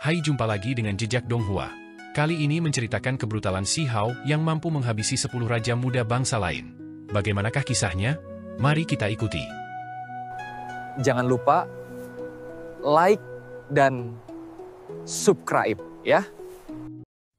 Hai, jumpa lagi dengan Jejak Donghua. Kali ini menceritakan kebrutalan Si Hao yang mampu menghabisi 10 raja muda bangsa lain. Bagaimanakah kisahnya? Mari kita ikuti. Jangan lupa like dan subscribe ya.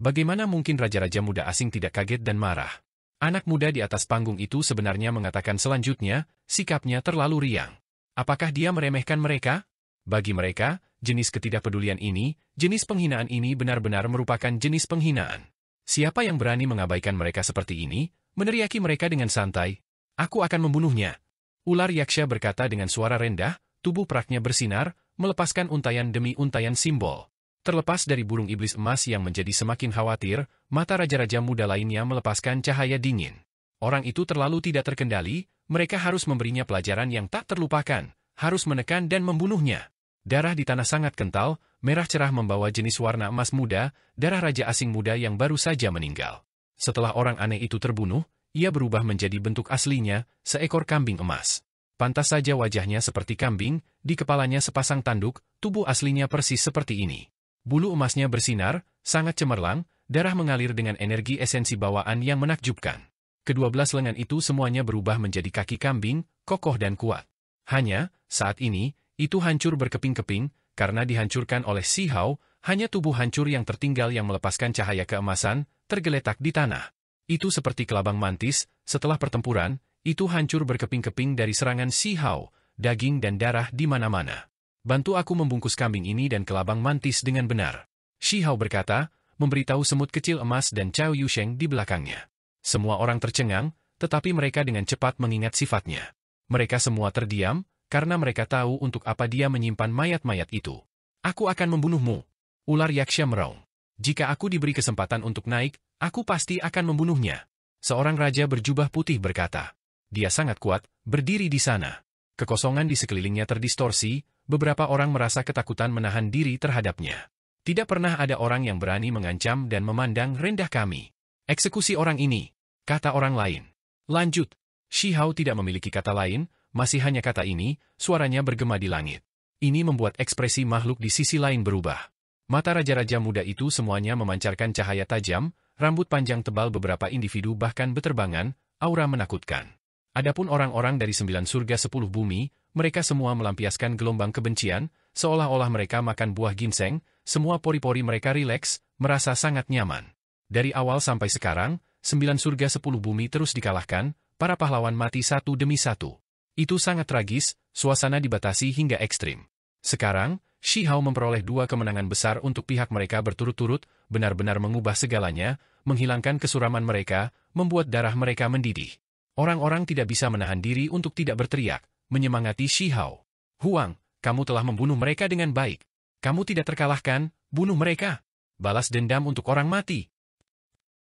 Bagaimana mungkin raja-raja muda asing tidak kaget dan marah? Anak muda di atas panggung itu sebenarnya mengatakan selanjutnya, sikapnya terlalu riang. Apakah dia meremehkan mereka? Bagi mereka, jenis ketidakpedulian ini, jenis penghinaan ini benar-benar merupakan jenis penghinaan. Siapa yang berani mengabaikan mereka seperti ini, meneriaki mereka dengan santai? Aku akan membunuhnya. Ular Yaksha berkata dengan suara rendah, tubuh peraknya bersinar, melepaskan untayan demi untayan simbol. Terlepas dari burung iblis emas yang menjadi semakin khawatir, mata raja-raja muda lainnya melepaskan cahaya dingin. Orang itu terlalu tidak terkendali, mereka harus memberinya pelajaran yang tak terlupakan, harus menekan dan membunuhnya. Darah di tanah sangat kental, merah cerah membawa jenis warna emas muda, darah raja asing muda yang baru saja meninggal. Setelah orang aneh itu terbunuh, ia berubah menjadi bentuk aslinya, seekor kambing emas. Pantas saja wajahnya seperti kambing, di kepalanya sepasang tanduk, tubuh aslinya persis seperti ini. Bulu emasnya bersinar, sangat cemerlang, darah mengalir dengan energi esensi bawaan yang menakjubkan. Kedua-belas lengan itu semuanya berubah menjadi kaki kambing, kokoh dan kuat. Hanya, saat ini, itu hancur berkeping-keping, karena dihancurkan oleh Si Hao, hanya tubuh hancur yang tertinggal yang melepaskan cahaya keemasan, tergeletak di tanah. Itu seperti kelabang mantis, setelah pertempuran, itu hancur berkeping-keping dari serangan Si Hao, daging dan darah di mana-mana. Bantu aku membungkus kambing ini dan kelabang mantis dengan benar. Si Hao berkata, memberitahu semut kecil emas dan Cao Yusheng di belakangnya. Semua orang tercengang, tetapi mereka dengan cepat mengingat sifatnya. Mereka semua terdiam, karena mereka tahu untuk apa dia menyimpan mayat-mayat itu. Aku akan membunuhmu. Ular Yaksha meraung. Jika aku diberi kesempatan untuk naik, aku pasti akan membunuhnya. Seorang raja berjubah putih berkata. Dia sangat kuat, berdiri di sana. Kekosongan di sekelilingnya terdistorsi, beberapa orang merasa ketakutan menahan diri terhadapnya. Tidak pernah ada orang yang berani mengancam dan memandang rendah kami. Eksekusi orang ini, kata orang lain. Lanjut. Si Hao tidak memiliki kata lain, masih hanya kata ini, suaranya bergema di langit. Ini membuat ekspresi makhluk di sisi lain berubah. Mata raja-raja muda itu semuanya memancarkan cahaya tajam, rambut panjang tebal beberapa individu bahkan beterbangan, aura menakutkan. Adapun orang-orang dari 9 surga 10 bumi, mereka semua melampiaskan gelombang kebencian, seolah-olah mereka makan buah ginseng, semua pori-pori mereka rileks, merasa sangat nyaman. Dari awal sampai sekarang, 9 surga 10 bumi terus dikalahkan, para pahlawan mati satu demi satu. Itu sangat tragis, suasana dibatasi hingga ekstrim. Sekarang, Si Hao memperoleh 2 kemenangan besar untuk pihak mereka berturut-turut, benar-benar mengubah segalanya, menghilangkan kesuraman mereka, membuat darah mereka mendidih. Orang-orang tidak bisa menahan diri untuk tidak berteriak, menyemangati Si Hao. Huang, kamu telah membunuh mereka dengan baik. Kamu tidak terkalahkan, bunuh mereka. Balas dendam untuk orang mati.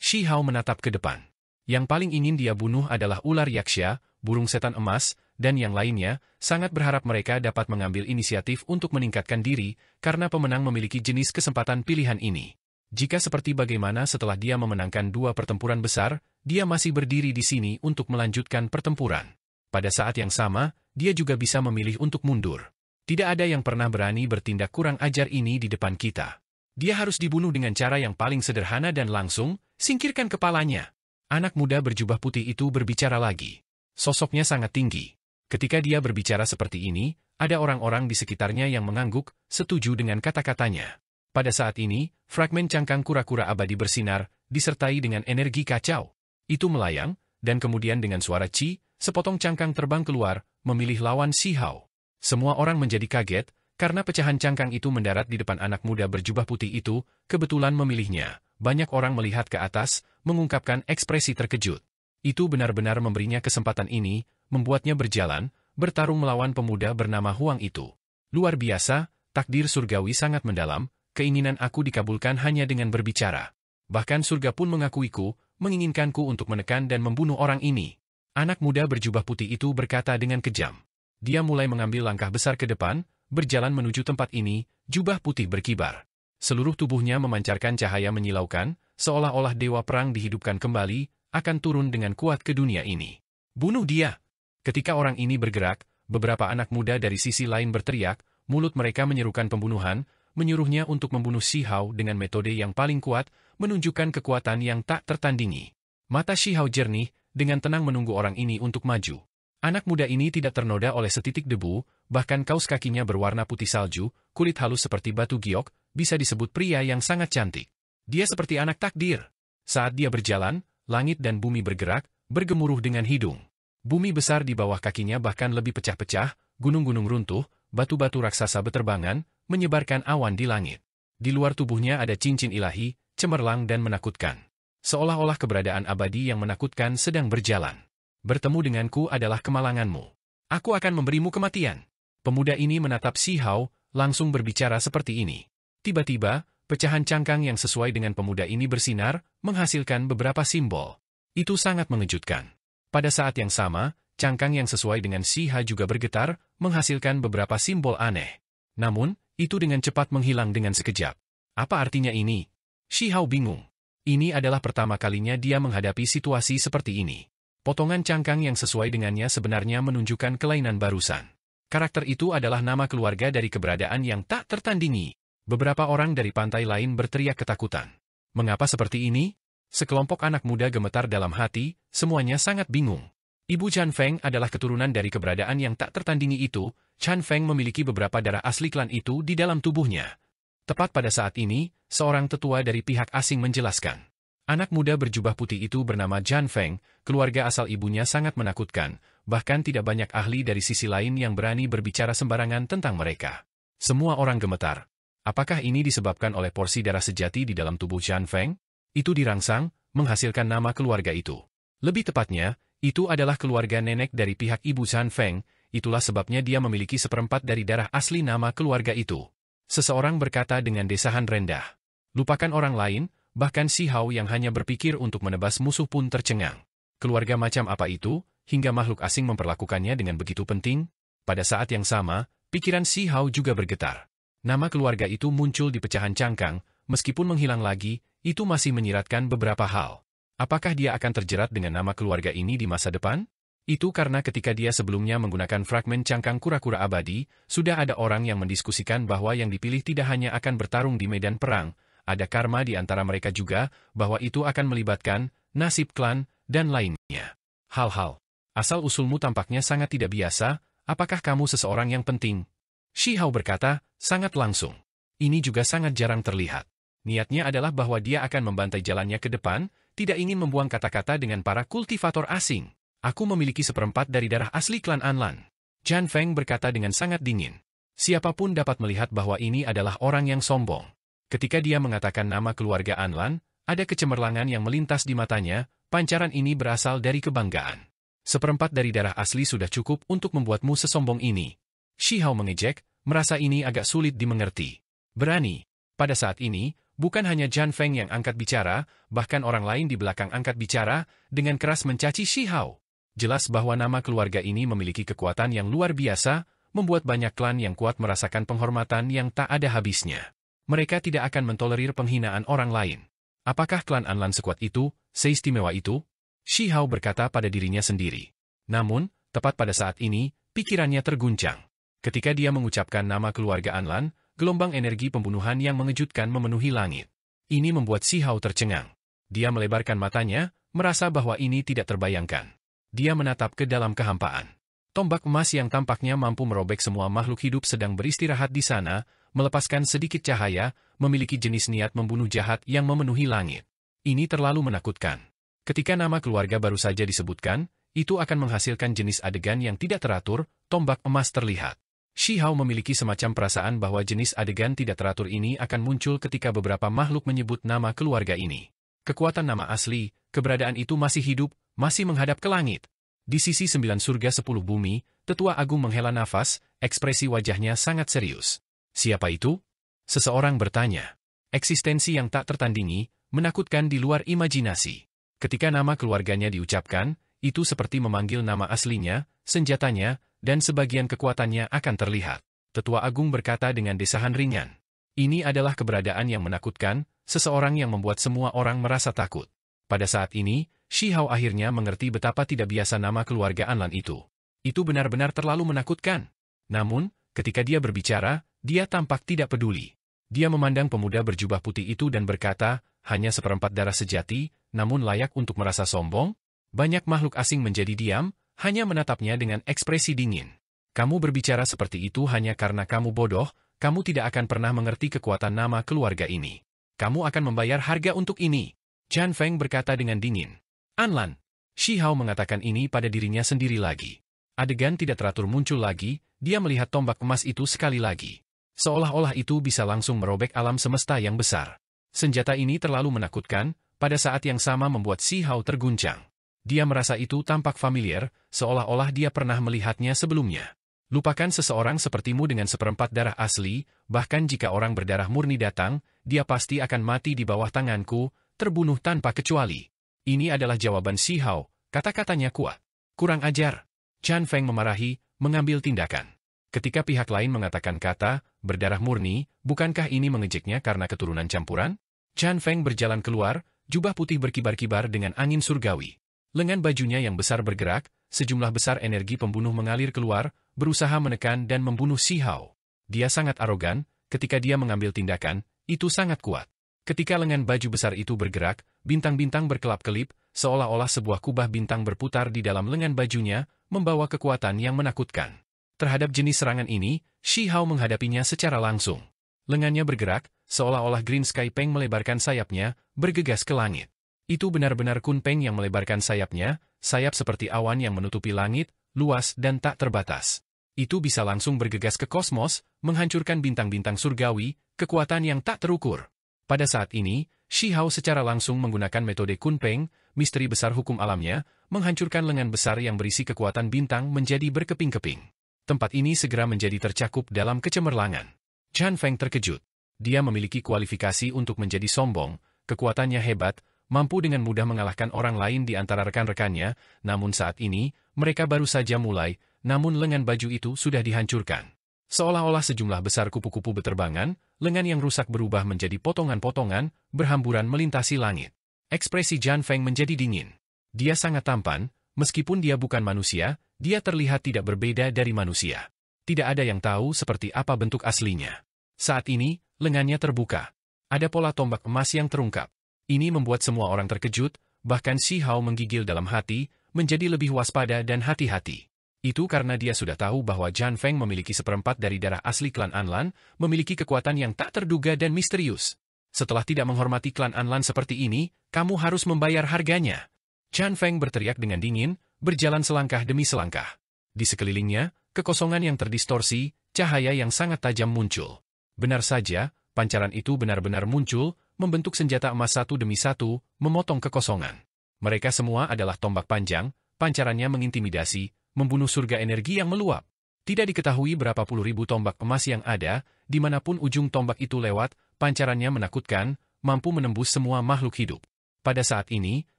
Si Hao menatap ke depan. Yang paling ingin dia bunuh adalah ular Yaksha, burung setan emas, dan yang lainnya, sangat berharap mereka dapat mengambil inisiatif untuk meningkatkan diri, karena pemenang memiliki jenis kesempatan pilihan ini. Jika seperti bagaimana setelah dia memenangkan 2 pertempuran besar, dia masih berdiri di sini untuk melanjutkan pertempuran. Pada saat yang sama, dia juga bisa memilih untuk mundur. Tidak ada yang pernah berani bertindak kurang ajar ini di depan kita. Dia harus dibunuh dengan cara yang paling sederhana dan langsung, singkirkan kepalanya. Anak muda berjubah putih itu berbicara lagi. Sosoknya sangat tinggi. Ketika dia berbicara seperti ini, ada orang-orang di sekitarnya yang mengangguk, setuju dengan kata-katanya. Pada saat ini, fragmen cangkang kura-kura abadi bersinar, disertai dengan energi kacau. Itu melayang, dan kemudian dengan suara ci, sepotong cangkang terbang keluar, memilih lawan Si Hao. Semua orang menjadi kaget, karena pecahan cangkang itu mendarat di depan anak muda berjubah putih itu, kebetulan memilihnya. Banyak orang melihat ke atas, mengungkapkan ekspresi terkejut. Itu benar-benar memberinya kesempatan ini, membuatnya berjalan, bertarung melawan pemuda bernama Huang itu. Luar biasa, takdir surgawi sangat mendalam, keinginan aku dikabulkan hanya dengan berbicara. Bahkan surga pun mengakuiku, menginginkanku untuk menekan dan membunuh orang ini. Anak muda berjubah putih itu berkata dengan kejam. Dia mulai mengambil langkah besar ke depan, berjalan menuju tempat ini, jubah putih berkibar. Seluruh tubuhnya memancarkan cahaya menyilaukan, seolah-olah dewa perang dihidupkan kembali, akan turun dengan kuat ke dunia ini. Bunuh dia! Ketika orang ini bergerak, beberapa anak muda dari sisi lain berteriak, mulut mereka menyerukan pembunuhan, menyuruhnya untuk membunuh Shi Hao dengan metode yang paling kuat, menunjukkan kekuatan yang tak tertandingi. Mata Shi Hao jernih, dengan tenang menunggu orang ini untuk maju. Anak muda ini tidak ternoda oleh setitik debu, bahkan kaus kakinya berwarna putih salju, kulit halus seperti batu giok, bisa disebut pria yang sangat cantik. Dia seperti anak takdir. Saat dia berjalan, langit dan bumi bergerak, bergemuruh dengan hidung. Bumi besar di bawah kakinya bahkan lebih pecah-pecah, gunung-gunung runtuh, batu-batu raksasa beterbangan, menyebarkan awan di langit. Di luar tubuhnya ada cincin ilahi, cemerlang dan menakutkan. Seolah-olah keberadaan abadi yang menakutkan sedang berjalan. Bertemu denganku adalah kemalanganmu. Aku akan memberimu kematian. Pemuda ini menatap Shi Hao, langsung berbicara seperti ini. Tiba-tiba, pecahan cangkang yang sesuai dengan pemuda ini bersinar, menghasilkan beberapa simbol. Itu sangat mengejutkan. Pada saat yang sama, cangkang yang sesuai dengan Shi Hao juga bergetar, menghasilkan beberapa simbol aneh. Namun, itu dengan cepat menghilang dengan sekejap. Apa artinya ini? Shi Hao bingung. Ini adalah pertama kalinya dia menghadapi situasi seperti ini. Potongan cangkang yang sesuai dengannya sebenarnya menunjukkan kelainan barusan. Karakter itu adalah nama keluarga dari keberadaan yang tak tertandingi. Beberapa orang dari pantai lain berteriak ketakutan. Mengapa seperti ini? Sekelompok anak muda gemetar dalam hati, semuanya sangat bingung. Ibu Chan Feng adalah keturunan dari keberadaan yang tak tertandingi itu. Chan Feng memiliki beberapa darah asli klan itu di dalam tubuhnya. Tepat pada saat ini, seorang tetua dari pihak asing menjelaskan. Anak muda berjubah putih itu bernama Chan Feng, keluarga asal ibunya sangat menakutkan, bahkan tidak banyak ahli dari sisi lain yang berani berbicara sembarangan tentang mereka. Semua orang gemetar. Apakah ini disebabkan oleh porsi darah sejati di dalam tubuh Chan Feng? Itu dirangsang, menghasilkan nama keluarga itu. Lebih tepatnya, itu adalah keluarga nenek dari pihak ibu Chan Feng, itulah sebabnya dia memiliki seperempat dari darah asli nama keluarga itu. Seseorang berkata dengan desahan rendah. Lupakan orang lain, bahkan Shi Hao yang hanya berpikir untuk menebas musuh pun tercengang. Keluarga macam apa itu, hingga makhluk asing memperlakukannya dengan begitu penting? Pada saat yang sama, pikiran Shi Hao juga bergetar. Nama keluarga itu muncul di pecahan cangkang, meskipun menghilang lagi, itu masih menyiratkan beberapa hal. Apakah dia akan terjerat dengan nama keluarga ini di masa depan? Itu karena ketika dia sebelumnya menggunakan fragmen cangkang kura-kura abadi, sudah ada orang yang mendiskusikan bahwa yang dipilih tidak hanya akan bertarung di medan perang, ada karma di antara mereka juga, bahwa itu akan melibatkan nasib klan, dan lainnya. Hal-hal. Asal-usulmu tampaknya sangat tidak biasa, apakah kamu seseorang yang penting? Shi Hao berkata, sangat langsung. Ini juga sangat jarang terlihat. Niatnya adalah bahwa dia akan membantai jalannya ke depan, tidak ingin membuang kata-kata dengan para kultivator asing. Aku memiliki seperempat dari darah asli klan Anlan. Chan Feng berkata dengan sangat dingin. Siapapun dapat melihat bahwa ini adalah orang yang sombong. Ketika dia mengatakan nama keluarga Anlan, ada kecemerlangan yang melintas di matanya, pancaran ini berasal dari kebanggaan. Seperempat dari darah asli sudah cukup untuk membuatmu sesombong ini. Shi Hao mengejek, merasa ini agak sulit dimengerti. Berani. Pada saat ini, bukan hanya Chan Feng yang angkat bicara, bahkan orang lain di belakang angkat bicara, dengan keras mencaci Shi Hao. Jelas bahwa nama keluarga ini memiliki kekuatan yang luar biasa, membuat banyak klan yang kuat merasakan penghormatan yang tak ada habisnya. Mereka tidak akan mentolerir penghinaan orang lain. Apakah klan Anlan sekuat itu, seistimewa itu? Shi Hao berkata pada dirinya sendiri. Namun, tepat pada saat ini, pikirannya terguncang. Ketika dia mengucapkan nama keluarga Anlan, gelombang energi pembunuhan yang mengejutkan memenuhi langit. Ini membuat Shi Hao tercengang. Dia melebarkan matanya, merasa bahwa ini tidak terbayangkan. Dia menatap ke dalam kehampaan. Tombak emas yang tampaknya mampu merobek semua makhluk hidup sedang beristirahat di sana, melepaskan sedikit cahaya, memiliki jenis niat membunuh jahat yang memenuhi langit. Ini terlalu menakutkan. Ketika nama keluarga baru saja disebutkan, itu akan menghasilkan jenis adegan yang tidak teratur, tombak emas terlihat. Shi Hao memiliki semacam perasaan bahwa jenis adegan tidak teratur ini akan muncul ketika beberapa makhluk menyebut nama keluarga ini. Kekuatan nama asli, keberadaan itu masih hidup, masih menghadap ke langit. Di sisi 9 surga 10 bumi, Tetua Agung menghela nafas, ekspresi wajahnya sangat serius. Siapa itu? Seseorang bertanya. Eksistensi yang tak tertandingi, menakutkan di luar imajinasi. Ketika nama keluarganya diucapkan, itu seperti memanggil nama aslinya, senjatanya, dan sebagian kekuatannya akan terlihat. Tetua Agung berkata dengan desahan ringan. Ini adalah keberadaan yang menakutkan, seseorang yang membuat semua orang merasa takut. Pada saat ini, Shi Hao akhirnya mengerti betapa tidak biasa nama keluarga Anlan itu. Itu benar-benar terlalu menakutkan. Namun, ketika dia berbicara, dia tampak tidak peduli. Dia memandang pemuda berjubah putih itu dan berkata, hanya seperempat darah sejati, namun layak untuk merasa sombong? Banyak makhluk asing menjadi diam, hanya menatapnya dengan ekspresi dingin. Kamu berbicara seperti itu hanya karena kamu bodoh, kamu tidak akan pernah mengerti kekuatan nama keluarga ini. Kamu akan membayar harga untuk ini. Chan Feng berkata dengan dingin. Anlan. Shi Hao mengatakan ini pada dirinya sendiri lagi. Adegan tidak teratur muncul lagi, dia melihat tombak emas itu sekali lagi. Seolah-olah itu bisa langsung merobek alam semesta yang besar. Senjata ini terlalu menakutkan, pada saat yang sama membuat Shi Hao terguncang. Dia merasa itu tampak familiar, seolah-olah dia pernah melihatnya sebelumnya. Lupakan seseorang sepertimu dengan seperempat darah asli, bahkan jika orang berdarah murni datang, dia pasti akan mati di bawah tanganku, terbunuh tanpa kecuali. Ini adalah jawaban Shi Hao, kata-katanya kuat. Kurang ajar. Chan Feng memarahi, mengambil tindakan. Ketika pihak lain mengatakan kata, berdarah murni, bukankah ini mengejeknya karena keturunan campuran? Chan Feng berjalan keluar, jubah putih berkibar-kibar dengan angin surgawi. Lengan bajunya yang besar bergerak, sejumlah besar energi pembunuh mengalir keluar, berusaha menekan dan membunuh Shi Hao. Dia sangat arogan, ketika dia mengambil tindakan, itu sangat kuat. Ketika lengan baju besar itu bergerak, bintang-bintang berkelap-kelip, seolah-olah sebuah kubah bintang berputar di dalam lengan bajunya, membawa kekuatan yang menakutkan. Terhadap jenis serangan ini, Shi Hao menghadapinya secara langsung. Lengannya bergerak, seolah-olah Green Sky Peng melebarkan sayapnya, bergegas ke langit. Itu benar-benar Kun Peng yang melebarkan sayapnya, sayap seperti awan yang menutupi langit, luas dan tak terbatas. Itu bisa langsung bergegas ke kosmos, menghancurkan bintang-bintang surgawi, kekuatan yang tak terukur. Pada saat ini, Shi Hao secara langsung menggunakan metode Kun Peng, misteri besar hukum alamnya, menghancurkan lengan besar yang berisi kekuatan bintang menjadi berkeping-keping. Tempat ini segera menjadi tercakup dalam kecemerlangan. Chan Feng terkejut. Dia memiliki kualifikasi untuk menjadi sombong, kekuatannya hebat, mampu dengan mudah mengalahkan orang lain di antara rekan-rekannya, namun saat ini, mereka baru saja mulai, namun lengan baju itu sudah dihancurkan. Seolah-olah sejumlah besar kupu-kupu beterbangan, lengan yang rusak berubah menjadi potongan-potongan, berhamburan melintasi langit. Ekspresi Chan Feng menjadi dingin. Dia sangat tampan, meskipun dia bukan manusia, dia terlihat tidak berbeda dari manusia. Tidak ada yang tahu seperti apa bentuk aslinya. Saat ini, lengannya terbuka. Ada pola tombak emas yang terungkap. Ini membuat semua orang terkejut, bahkan Shi Hao menggigil dalam hati, menjadi lebih waspada dan hati-hati. Itu karena dia sudah tahu bahwa Chan Feng memiliki seperempat dari darah asli klan Anlan, memiliki kekuatan yang tak terduga dan misterius. Setelah tidak menghormati klan Anlan seperti ini, kamu harus membayar harganya. Chan Feng berteriak dengan dingin, berjalan selangkah demi selangkah. Di sekelilingnya, kekosongan yang terdistorsi, cahaya yang sangat tajam muncul. Benar saja, pancaran itu benar-benar muncul, membentuk senjata emas satu demi satu, memotong kekosongan. Mereka semua adalah tombak panjang, pancarannya mengintimidasi, membunuh surga energi yang meluap. Tidak diketahui berapa puluh ribu tombak emas yang ada, dimanapun ujung tombak itu lewat, pancarannya menakutkan, mampu menembus semua makhluk hidup. Pada saat ini,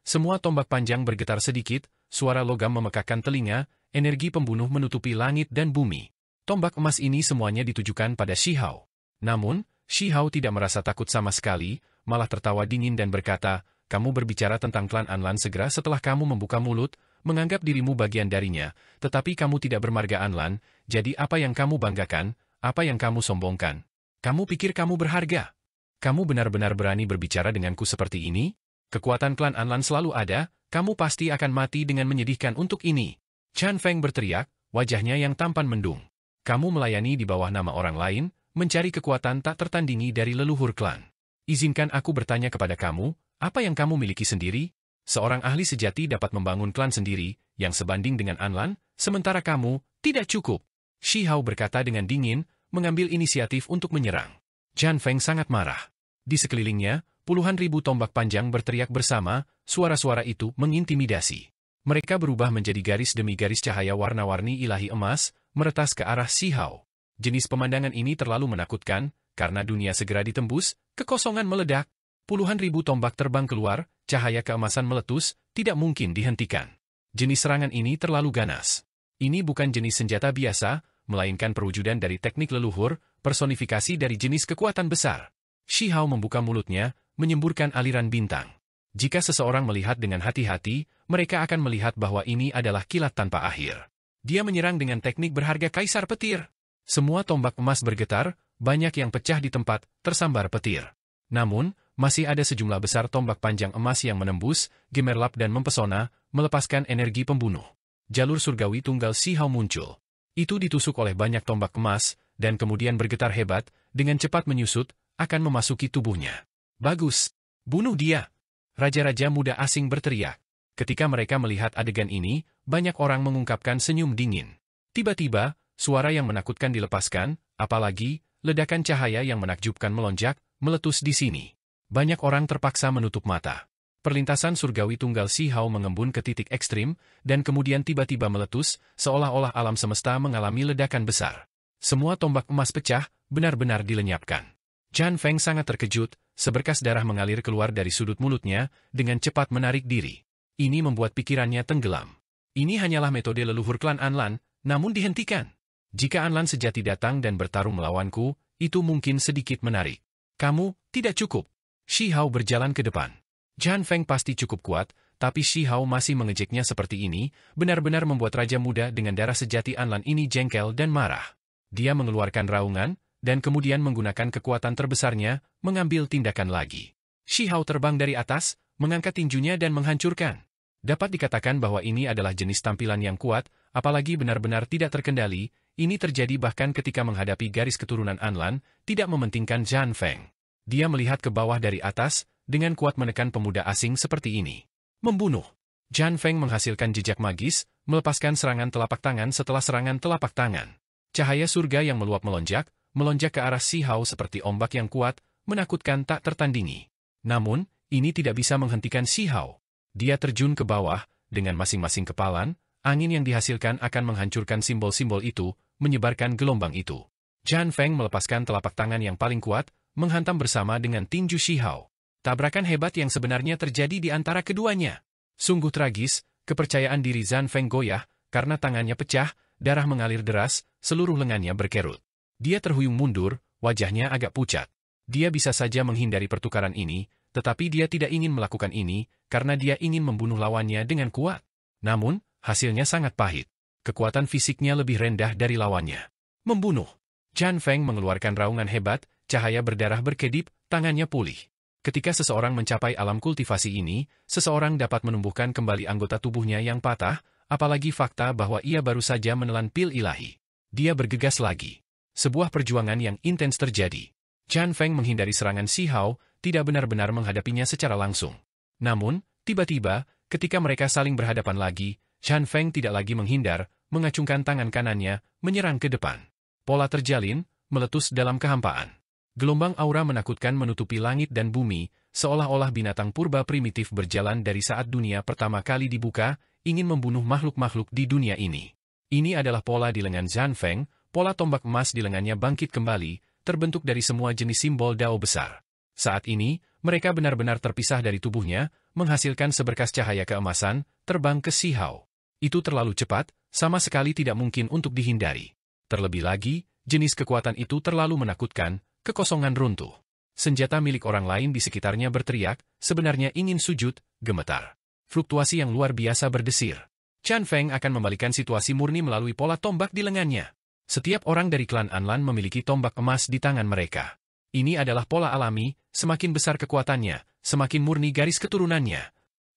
semua tombak panjang bergetar sedikit, suara logam memekakkan telinga, energi pembunuh menutupi langit dan bumi. Tombak emas ini semuanya ditujukan pada Shi Hao. Namun, Shi Hao tidak merasa takut sama sekali, malah tertawa dingin dan berkata, kamu berbicara tentang klan Anlan segera setelah kamu membuka mulut, menganggap dirimu bagian darinya, tetapi kamu tidak bermarga Anlan, jadi apa yang kamu banggakan, apa yang kamu sombongkan? Kamu pikir kamu berharga? Kamu benar-benar berani berbicara denganku seperti ini? Kekuatan klan Anlan selalu ada, kamu pasti akan mati dengan menyedihkan untuk ini. Chan Feng berteriak, wajahnya yang tampan mendung. Kamu melayani di bawah nama orang lain, mencari kekuatan tak tertandingi dari leluhur klan. Izinkan aku bertanya kepada kamu, apa yang kamu miliki sendiri? Seorang ahli sejati dapat membangun klan sendiri, yang sebanding dengan Anlan, sementara kamu, tidak cukup. Shi Hao berkata dengan dingin, mengambil inisiatif untuk menyerang. Chan Feng sangat marah. Di sekelilingnya, puluhan ribu tombak panjang berteriak bersama, suara-suara itu mengintimidasi. Mereka berubah menjadi garis demi garis cahaya warna-warni ilahi emas, meretas ke arah Shi Hao. Jenis pemandangan ini terlalu menakutkan, karena dunia segera ditembus, kekosongan meledak, puluhan ribu tombak terbang keluar, cahaya keemasan meletus, tidak mungkin dihentikan. Jenis serangan ini terlalu ganas. Ini bukan jenis senjata biasa, melainkan perwujudan dari teknik leluhur, personifikasi dari jenis kekuatan besar. Shi Hao membuka mulutnya, menyemburkan aliran bintang. Jika seseorang melihat dengan hati-hati, mereka akan melihat bahwa ini adalah kilat tanpa akhir. Dia menyerang dengan teknik berharga kaisar petir. Semua tombak emas bergetar, banyak yang pecah di tempat, tersambar petir. Namun, masih ada sejumlah besar tombak panjang emas yang menembus, gemerlap dan mempesona, melepaskan energi pembunuh. Jalur surgawi tunggal Si Hao muncul. Itu ditusuk oleh banyak tombak emas, dan kemudian bergetar hebat, dengan cepat menyusut, akan memasuki tubuhnya. Bagus! Bunuh dia! Raja-raja muda asing berteriak. Ketika mereka melihat adegan ini, banyak orang mengungkapkan senyum dingin. Tiba-tiba, suara yang menakutkan dilepaskan, apalagi, ledakan cahaya yang menakjubkan melonjak, meletus di sini. Banyak orang terpaksa menutup mata. Perlintasan surgawi tunggal Si Hao mengembun ke titik ekstrim, dan kemudian tiba-tiba meletus, seolah-olah alam semesta mengalami ledakan besar. Semua tombak emas pecah, benar-benar dilenyapkan. Zhan Feng sangat terkejut, seberkas darah mengalir keluar dari sudut mulutnya, dengan cepat menarik diri. Ini membuat pikirannya tenggelam. Ini hanyalah metode leluhur klan Anlan, namun dihentikan. Jika Anlan sejati datang dan bertarung melawanku, itu mungkin sedikit menarik. Kamu, tidak cukup. Shi Hao berjalan ke depan. Zhan Feng pasti cukup kuat, tapi Shi Hao masih mengejeknya seperti ini, benar-benar membuat Raja Muda dengan darah sejati Anlan ini jengkel dan marah. Dia mengeluarkan raungan, dan kemudian menggunakan kekuatan terbesarnya, mengambil tindakan lagi. Shi Hao terbang dari atas, mengangkat tinjunya dan menghancurkan. Dapat dikatakan bahwa ini adalah jenis tampilan yang kuat, apalagi benar-benar tidak terkendali, ini terjadi bahkan ketika menghadapi garis keturunan Anlan, tidak mementingkan Zhan Feng. Dia melihat ke bawah dari atas, dengan kuat menekan pemuda asing seperti ini. Membunuh. Zhan Feng menghasilkan jejak magis, melepaskan serangan telapak tangan setelah serangan telapak tangan. Cahaya surga yang meluap melonjak ke arah Si Hao seperti ombak yang kuat, menakutkan tak tertandingi. Namun, ini tidak bisa menghentikan Si Hao. Dia terjun ke bawah, dengan masing-masing kepalan, angin yang dihasilkan akan menghancurkan simbol-simbol itu, menyebarkan gelombang itu. Zhan Feng melepaskan telapak tangan yang paling kuat, menghantam bersama dengan tinju Si Hao. Tabrakan hebat yang sebenarnya terjadi di antara keduanya. Sungguh tragis, kepercayaan diri Zhan Feng goyah, karena tangannya pecah, darah mengalir deras, seluruh lengannya berkerut. Dia terhuyung mundur, wajahnya agak pucat. Dia bisa saja menghindari pertukaran ini, tetapi dia tidak ingin melakukan ini, karena dia ingin membunuh lawannya dengan kuat. Namun, hasilnya sangat pahit. Kekuatan fisiknya lebih rendah dari lawannya. Membunuh. Zhan Feng mengeluarkan raungan hebat, cahaya berdarah berkedip, tangannya pulih. Ketika seseorang mencapai alam kultivasi ini, seseorang dapat menumbuhkan kembali anggota tubuhnya yang patah, apalagi fakta bahwa ia baru saja menelan pil ilahi. Dia bergegas lagi. Sebuah perjuangan yang intens terjadi. Zhan Feng menghindari serangan Si Hao, tidak benar-benar menghadapinya secara langsung. Namun, tiba-tiba, ketika mereka saling berhadapan lagi, Zhan Feng tidak lagi menghindar, mengacungkan tangan kanannya, menyerang ke depan. Pola terjalin, meletus dalam kehampaan. Gelombang aura menakutkan menutupi langit dan bumi, seolah-olah binatang purba primitif berjalan dari saat dunia pertama kali dibuka, ingin membunuh makhluk-makhluk di dunia ini. Ini adalah pola di lengan Zhan Feng, pola tombak emas di lengannya bangkit kembali, terbentuk dari semua jenis simbol Dao besar. Saat ini, mereka benar-benar terpisah dari tubuhnya, menghasilkan seberkas cahaya keemasan, terbang ke Si Hao. Itu terlalu cepat, sama sekali tidak mungkin untuk dihindari. Terlebih lagi, jenis kekuatan itu terlalu menakutkan, kekosongan runtuh. Senjata milik orang lain di sekitarnya berteriak, sebenarnya ingin sujud, gemetar. Fluktuasi yang luar biasa berdesir. Zhan Feng akan membalikan situasi murni melalui pola tombak di lengannya. Setiap orang dari klan Anlan memiliki tombak emas di tangan mereka. Ini adalah pola alami, semakin besar kekuatannya, semakin murni garis keturunannya.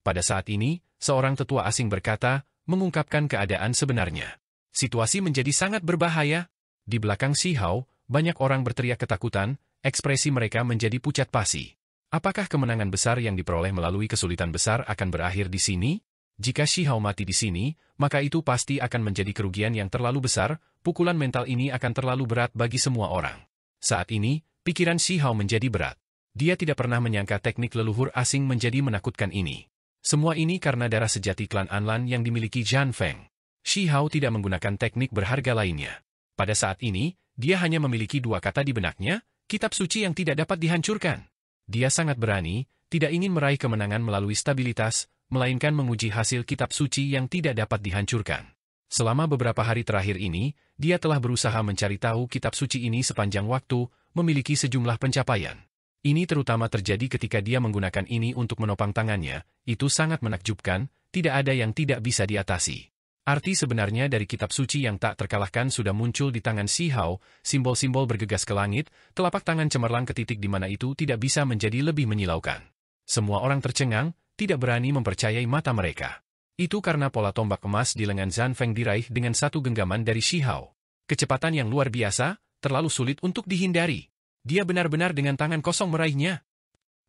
Pada saat ini, seorang tetua asing berkata, mengungkapkan keadaan sebenarnya. Situasi menjadi sangat berbahaya. Di belakang Si Hao, banyak orang berteriak ketakutan, ekspresi mereka menjadi pucat pasi. Apakah kemenangan besar yang diperoleh melalui kesulitan besar akan berakhir di sini? Jika Si Hao mati di sini, maka itu pasti akan menjadi kerugian yang terlalu besar, pukulan mental ini akan terlalu berat bagi semua orang. Saat ini, pikiran Si Hao menjadi berat. Dia tidak pernah menyangka teknik leluhur asing menjadi menakutkan ini. Semua ini karena darah sejati klan Anlan yang dimiliki Zhan Feng. Si Hao tidak menggunakan teknik berharga lainnya. Pada saat ini, dia hanya memiliki dua kata di benaknya, kitab suci yang tidak dapat dihancurkan. Dia sangat berani, tidak ingin meraih kemenangan melalui stabilitas, melainkan menguji hasil kitab suci yang tidak dapat dihancurkan. Selama beberapa hari terakhir ini, dia telah berusaha mencari tahu kitab suci ini sepanjang waktu, memiliki sejumlah pencapaian. Ini terutama terjadi ketika dia menggunakan ini untuk menopang tangannya, itu sangat menakjubkan, tidak ada yang tidak bisa diatasi. Arti sebenarnya dari kitab suci yang tak terkalahkan sudah muncul di tangan Shi Hao, simbol-simbol bergegas ke langit, telapak tangan cemerlang ke titik di mana itu tidak bisa menjadi lebih menyilaukan. Semua orang tercengang, tidak berani mempercayai mata mereka. Itu karena pola tombak emas di lengan Zhan Feng diraih dengan satu genggaman dari Shi Hao. Kecepatan yang luar biasa, terlalu sulit untuk dihindari. Dia benar-benar dengan tangan kosong meraihnya.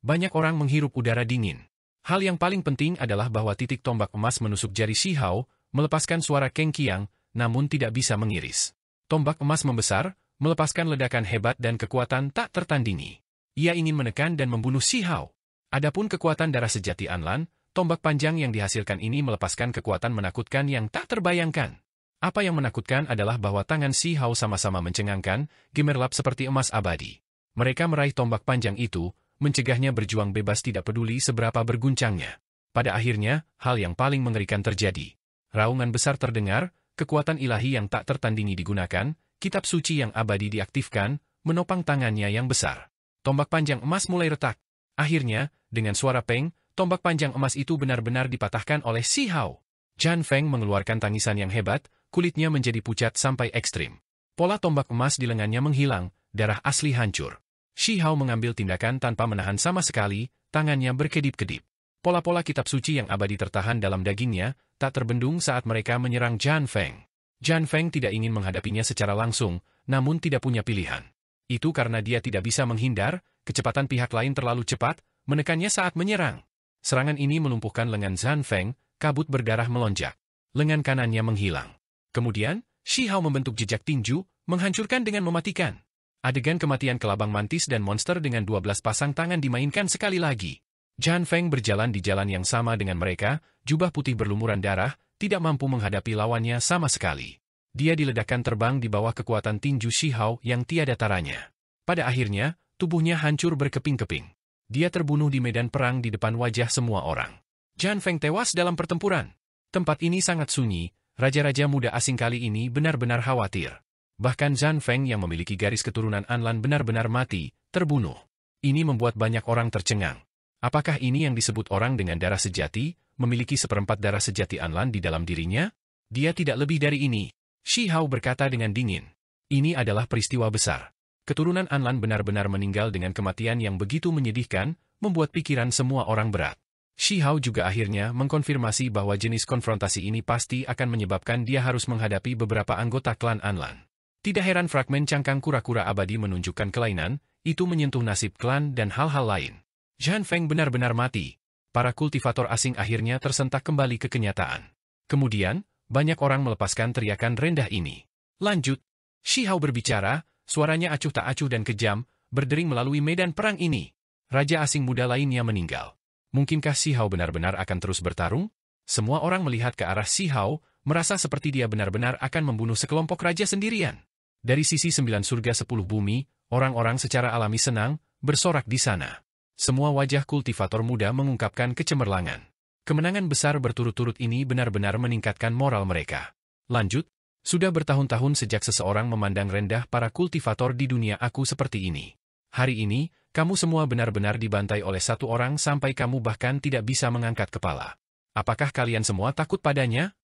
Banyak orang menghirup udara dingin. Hal yang paling penting adalah bahwa titik tombak emas menusuk jari Shi Hao, melepaskan suara Keng Qiang, namun tidak bisa mengiris. Tombak emas membesar, melepaskan ledakan hebat dan kekuatan tak tertandingi. Ia ingin menekan dan membunuh Shi Hao. Adapun kekuatan darah sejati Anlan, tombak panjang yang dihasilkan ini melepaskan kekuatan menakutkan yang tak terbayangkan. Apa yang menakutkan adalah bahwa tangan Shi Hao sama-sama mencengangkan, gemerlap seperti emas abadi. Mereka meraih tombak panjang itu, mencegahnya berjuang bebas tidak peduli seberapa berguncangnya. Pada akhirnya, hal yang paling mengerikan terjadi. Raungan besar terdengar, kekuatan ilahi yang tak tertandingi digunakan, kitab suci yang abadi diaktifkan, menopang tangannya yang besar. Tombak panjang emas mulai retak. Akhirnya, dengan suara peng, tombak panjang emas itu benar-benar dipatahkan oleh Shi Hao. Zhan Feng mengeluarkan tangisan yang hebat, kulitnya menjadi pucat sampai ekstrim. Pola tombak emas di lengannya menghilang, darah asli hancur. Shi Hao mengambil tindakan tanpa menahan sama sekali, tangannya berkedip-kedip. Pola-pola kitab suci yang abadi tertahan dalam dagingnya, tak terbendung saat mereka menyerang Zhan Feng. Zhan Feng tidak ingin menghadapinya secara langsung, namun tidak punya pilihan. Itu karena dia tidak bisa menghindar, kecepatan pihak lain terlalu cepat, menekannya saat menyerang. Serangan ini melumpuhkan lengan Zhan Feng, kabut berdarah melonjak. Lengan kanannya menghilang. Kemudian, Shi Hao membentuk jejak tinju, menghancurkan dengan mematikan. Adegan kematian kelabang mantis dan monster dengan 12 pasang tangan dimainkan sekali lagi. Zhan Feng berjalan di jalan yang sama dengan mereka, jubah putih berlumuran darah, tidak mampu menghadapi lawannya sama sekali. Dia diledakkan terbang di bawah kekuatan tinju Shi Hao yang tiada taranya. Pada akhirnya, tubuhnya hancur berkeping-keping. Dia terbunuh di medan perang di depan wajah semua orang. Zhan Feng tewas dalam pertempuran. Tempat ini sangat sunyi, raja-raja muda asing kali ini benar-benar khawatir. Bahkan Zhan Feng yang memiliki garis keturunan Anlan benar-benar mati, terbunuh. Ini membuat banyak orang tercengang. Apakah ini yang disebut orang dengan darah sejati, memiliki seperempat darah sejati Anlan di dalam dirinya? Dia tidak lebih dari ini. Shi Hao berkata dengan dingin. Ini adalah peristiwa besar. Keturunan Anlan benar-benar meninggal dengan kematian yang begitu menyedihkan, membuat pikiran semua orang berat. Shi Hao juga akhirnya mengkonfirmasi bahwa jenis konfrontasi ini pasti akan menyebabkan dia harus menghadapi beberapa anggota klan Anlan. Tidak heran fragmen cangkang kura-kura abadi menunjukkan kelainan, itu menyentuh nasib klan dan hal-hal lain. Zhan Feng benar-benar mati. Para kultivator asing akhirnya tersentak kembali ke kenyataan. Kemudian, banyak orang melepaskan teriakan rendah ini. Lanjut, Shi Hao berbicara, suaranya acuh tak acuh dan kejam, berdering melalui medan perang ini. Raja asing muda lainnya meninggal. Mungkinkah Shi Hao benar-benar akan terus bertarung? Semua orang melihat ke arah Shi Hao, merasa seperti dia benar-benar akan membunuh sekelompok raja sendirian. Dari sisi 9 surga 10 bumi, orang-orang secara alami senang, bersorak di sana. Semua wajah kultivator muda mengungkapkan kecemerlangan. Kemenangan besar berturut-turut ini benar-benar meningkatkan moral mereka. Lanjut, sudah bertahun-tahun sejak seseorang memandang rendah para kultivator di dunia aku seperti ini. Hari ini, kamu semua benar-benar dibantai oleh satu orang sampai kamu bahkan tidak bisa mengangkat kepala. Apakah kalian semua takut padanya?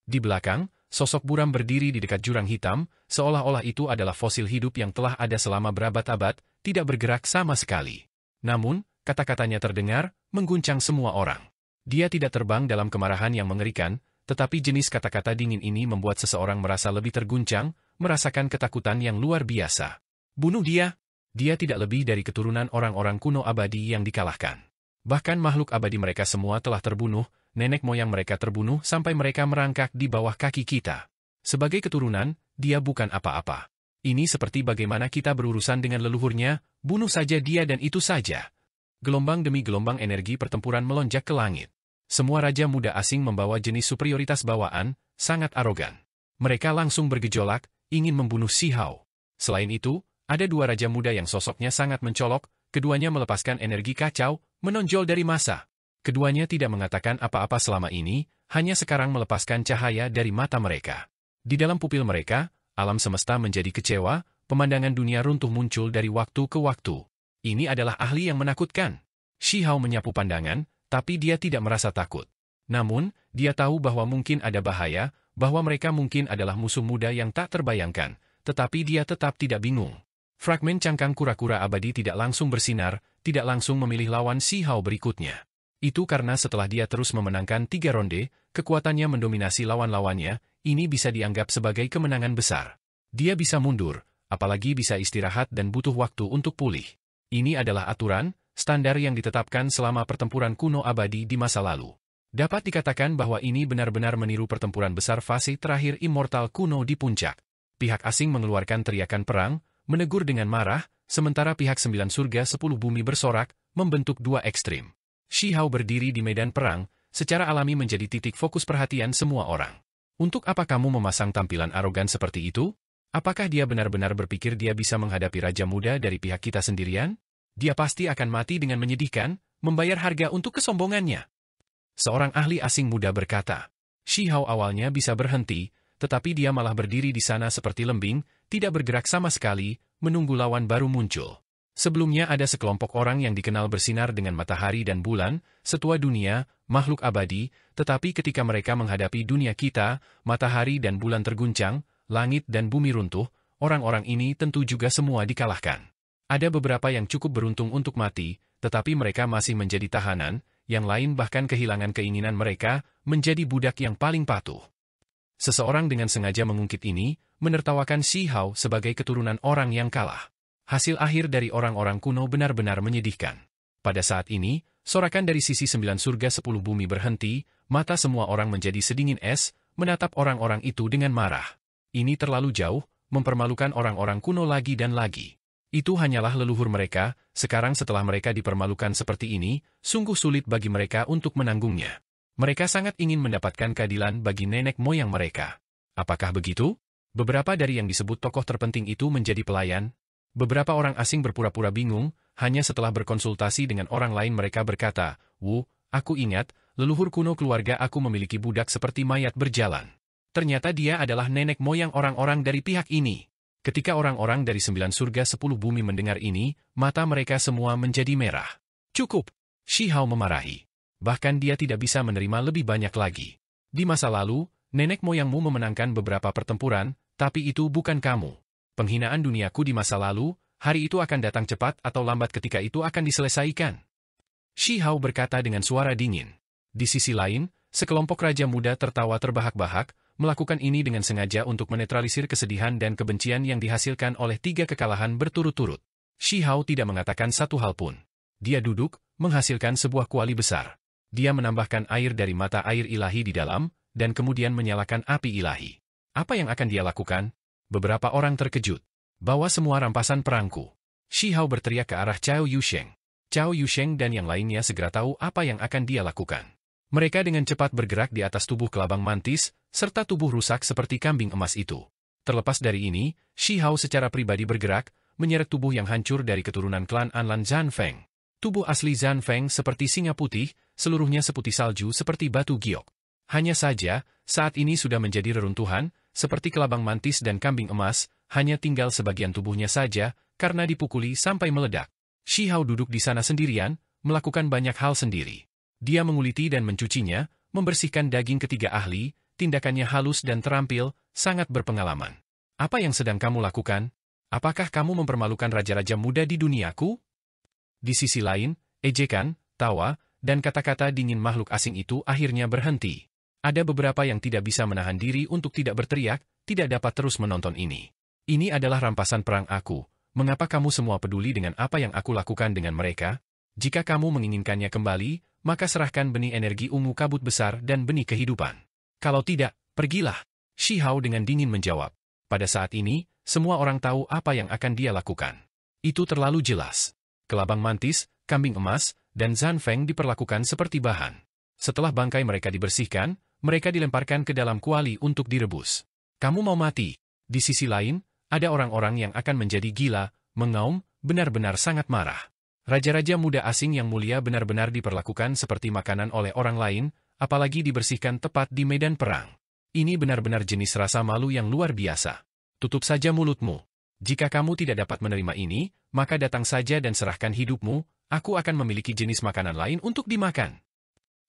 Di belakang, sosok buram berdiri di dekat jurang hitam, seolah-olah itu adalah fosil hidup yang telah ada selama berabad-abad, tidak bergerak sama sekali. Namun, kata-katanya terdengar, mengguncang semua orang. Dia tidak terbang dalam kemarahan yang mengerikan, tetapi jenis kata-kata dingin ini membuat seseorang merasa lebih terguncang, merasakan ketakutan yang luar biasa. Bunuh dia! Dia tidak lebih dari keturunan orang-orang kuno abadi yang dikalahkan. Bahkan makhluk abadi mereka semua telah terbunuh, nenek moyang mereka terbunuh sampai mereka merangkak di bawah kaki kita. Sebagai keturunan, dia bukan apa-apa. Ini seperti bagaimana kita berurusan dengan leluhurnya, bunuh saja dia dan itu saja. Gelombang demi gelombang energi pertempuran melonjak ke langit. Semua raja muda asing membawa jenis superioritas bawaan, sangat arogan. Mereka langsung bergejolak, ingin membunuh Shi Hao. Selain itu, ada dua raja muda yang sosoknya sangat mencolok, keduanya melepaskan energi kacau, menonjol dari massa. Keduanya tidak mengatakan apa-apa selama ini, hanya sekarang melepaskan cahaya dari mata mereka. Di dalam pupil mereka, alam semesta menjadi kecewa, pemandangan dunia runtuh muncul dari waktu ke waktu. Ini adalah ahli yang menakutkan. Shi Hao menyapu pandangan, tapi dia tidak merasa takut. Namun, dia tahu bahwa mungkin ada bahaya, bahwa mereka mungkin adalah musuh muda yang tak terbayangkan, tetapi dia tetap tidak bingung. Fragmen cangkang kura-kura abadi tidak langsung bersinar, tidak langsung memilih lawan Shi Hao berikutnya. Itu karena setelah dia terus memenangkan 3 ronde, kekuatannya mendominasi lawan-lawannya, ini bisa dianggap sebagai kemenangan besar. Dia bisa mundur, apalagi bisa istirahat dan butuh waktu untuk pulih. Ini adalah aturan, standar yang ditetapkan selama pertempuran kuno abadi di masa lalu. Dapat dikatakan bahwa ini benar-benar meniru pertempuran besar fase terakhir immortal kuno di puncak. Pihak asing mengeluarkan teriakan perang, menegur dengan marah, sementara pihak 9 surga 10 bumi bersorak, membentuk 2 ekstrim. Shi Hao berdiri di medan perang, secara alami menjadi titik fokus perhatian semua orang. Untuk apa kamu memasang tampilan arogan seperti itu? Apakah dia benar-benar berpikir dia bisa menghadapi Raja Muda dari pihak kita sendirian? Dia pasti akan mati dengan menyedihkan, membayar harga untuk kesombongannya. Seorang ahli asing muda berkata. Shi Hao awalnya bisa berhenti, tetapi dia malah berdiri di sana seperti lembing, tidak bergerak sama sekali, menunggu lawan baru muncul. Sebelumnya ada sekelompok orang yang dikenal bersinar dengan matahari dan bulan, setua dunia, makhluk abadi, tetapi ketika mereka menghadapi dunia kita, matahari dan bulan terguncang, langit dan bumi runtuh, orang-orang ini tentu juga semua dikalahkan. Ada beberapa yang cukup beruntung untuk mati, tetapi mereka masih menjadi tahanan, yang lain bahkan kehilangan keinginan mereka, menjadi budak yang paling patuh. Seseorang dengan sengaja mengungkit ini, menertawakan Shi Hao sebagai keturunan orang yang kalah. Hasil akhir dari orang-orang kuno benar-benar menyedihkan. Pada saat ini, sorakan dari sisi 9 surga 10 bumi berhenti, mata semua orang menjadi sedingin es, menatap orang-orang itu dengan marah. Ini terlalu jauh, mempermalukan orang-orang kuno lagi dan lagi. Itu hanyalah leluhur mereka, sekarang setelah mereka dipermalukan seperti ini, sungguh sulit bagi mereka untuk menanggungnya. Mereka sangat ingin mendapatkan keadilan bagi nenek moyang mereka. Apakah begitu? Beberapa dari yang disebut tokoh terpenting itu menjadi pelayan. Beberapa orang asing berpura-pura bingung, hanya setelah berkonsultasi dengan orang lain mereka berkata, "Wu, aku ingat, leluhur kuno keluarga aku memiliki budak seperti mayat berjalan. Ternyata dia adalah nenek moyang orang-orang dari pihak ini." Ketika orang-orang dari 9 surga 10 bumi mendengar ini, mata mereka semua menjadi merah. "Cukup!" Shi Hao memarahi. Bahkan dia tidak bisa menerima lebih banyak lagi. Di masa lalu, nenek moyangmu memenangkan beberapa pertempuran, tapi itu bukan kamu. Penghinaan duniaku di masa lalu, hari itu akan datang cepat atau lambat ketika itu akan diselesaikan. Shi Hao berkata dengan suara dingin. Di sisi lain, sekelompok raja muda tertawa terbahak-bahak, melakukan ini dengan sengaja untuk menetralisir kesedihan dan kebencian yang dihasilkan oleh 3 kekalahan berturut-turut. Shi Hao tidak mengatakan satu hal pun. Dia duduk, menghasilkan sebuah kuali besar. Dia menambahkan air dari mata air ilahi di dalam, dan kemudian menyalakan api ilahi. Apa yang akan dia lakukan? Beberapa orang terkejut. Bawa semua rampasan perangku. Shi Hao berteriak ke arah Cao Yusheng. Cao Yusheng dan yang lainnya segera tahu apa yang akan dia lakukan. Mereka dengan cepat bergerak di atas tubuh kelabang mantis, serta tubuh rusak seperti kambing emas itu. Terlepas dari ini, Shi Hao secara pribadi bergerak, menyeret tubuh yang hancur dari keturunan klan Anlan Zanfeng. Tubuh asli Zanfeng seperti singa putih, seluruhnya seputih salju seperti batu giok. Hanya saja, saat ini sudah menjadi reruntuhan, seperti kelabang mantis dan kambing emas, hanya tinggal sebagian tubuhnya saja, karena dipukuli sampai meledak. Shi Hao duduk di sana sendirian, melakukan banyak hal sendiri. Dia menguliti dan mencucinya, membersihkan daging ketiga ahli, tindakannya halus dan terampil, sangat berpengalaman. Apa yang sedang kamu lakukan? Apakah kamu mempermalukan raja-raja muda di duniaku? Di sisi lain, ejekan, tawa, dan kata-kata dingin makhluk asing itu akhirnya berhenti. Ada beberapa yang tidak bisa menahan diri untuk tidak berteriak, tidak dapat terus menonton ini. Ini adalah rampasan perang aku. Mengapa kamu semua peduli dengan apa yang aku lakukan dengan mereka? Jika kamu menginginkannya kembali, maka serahkan benih energi ungu kabut besar dan benih kehidupan. Kalau tidak, pergilah. Shi Hao dengan dingin menjawab. Pada saat ini, semua orang tahu apa yang akan dia lakukan. Itu terlalu jelas. Kelabang mantis, kambing emas, dan Zanfeng diperlakukan seperti bahan. Setelah bangkai mereka dibersihkan, mereka dilemparkan ke dalam kuali untuk direbus. Kamu mau mati. Di sisi lain, ada orang-orang yang akan menjadi gila, mengaum, benar-benar sangat marah. Raja-raja muda asing yang mulia benar-benar diperlakukan seperti makanan oleh orang lain, apalagi dibersihkan tepat di medan perang. Ini benar-benar jenis rasa malu yang luar biasa. Tutup saja mulutmu. Jika kamu tidak dapat menerima ini, maka datang saja dan serahkan hidupmu, aku akan memiliki jenis makanan lain untuk dimakan.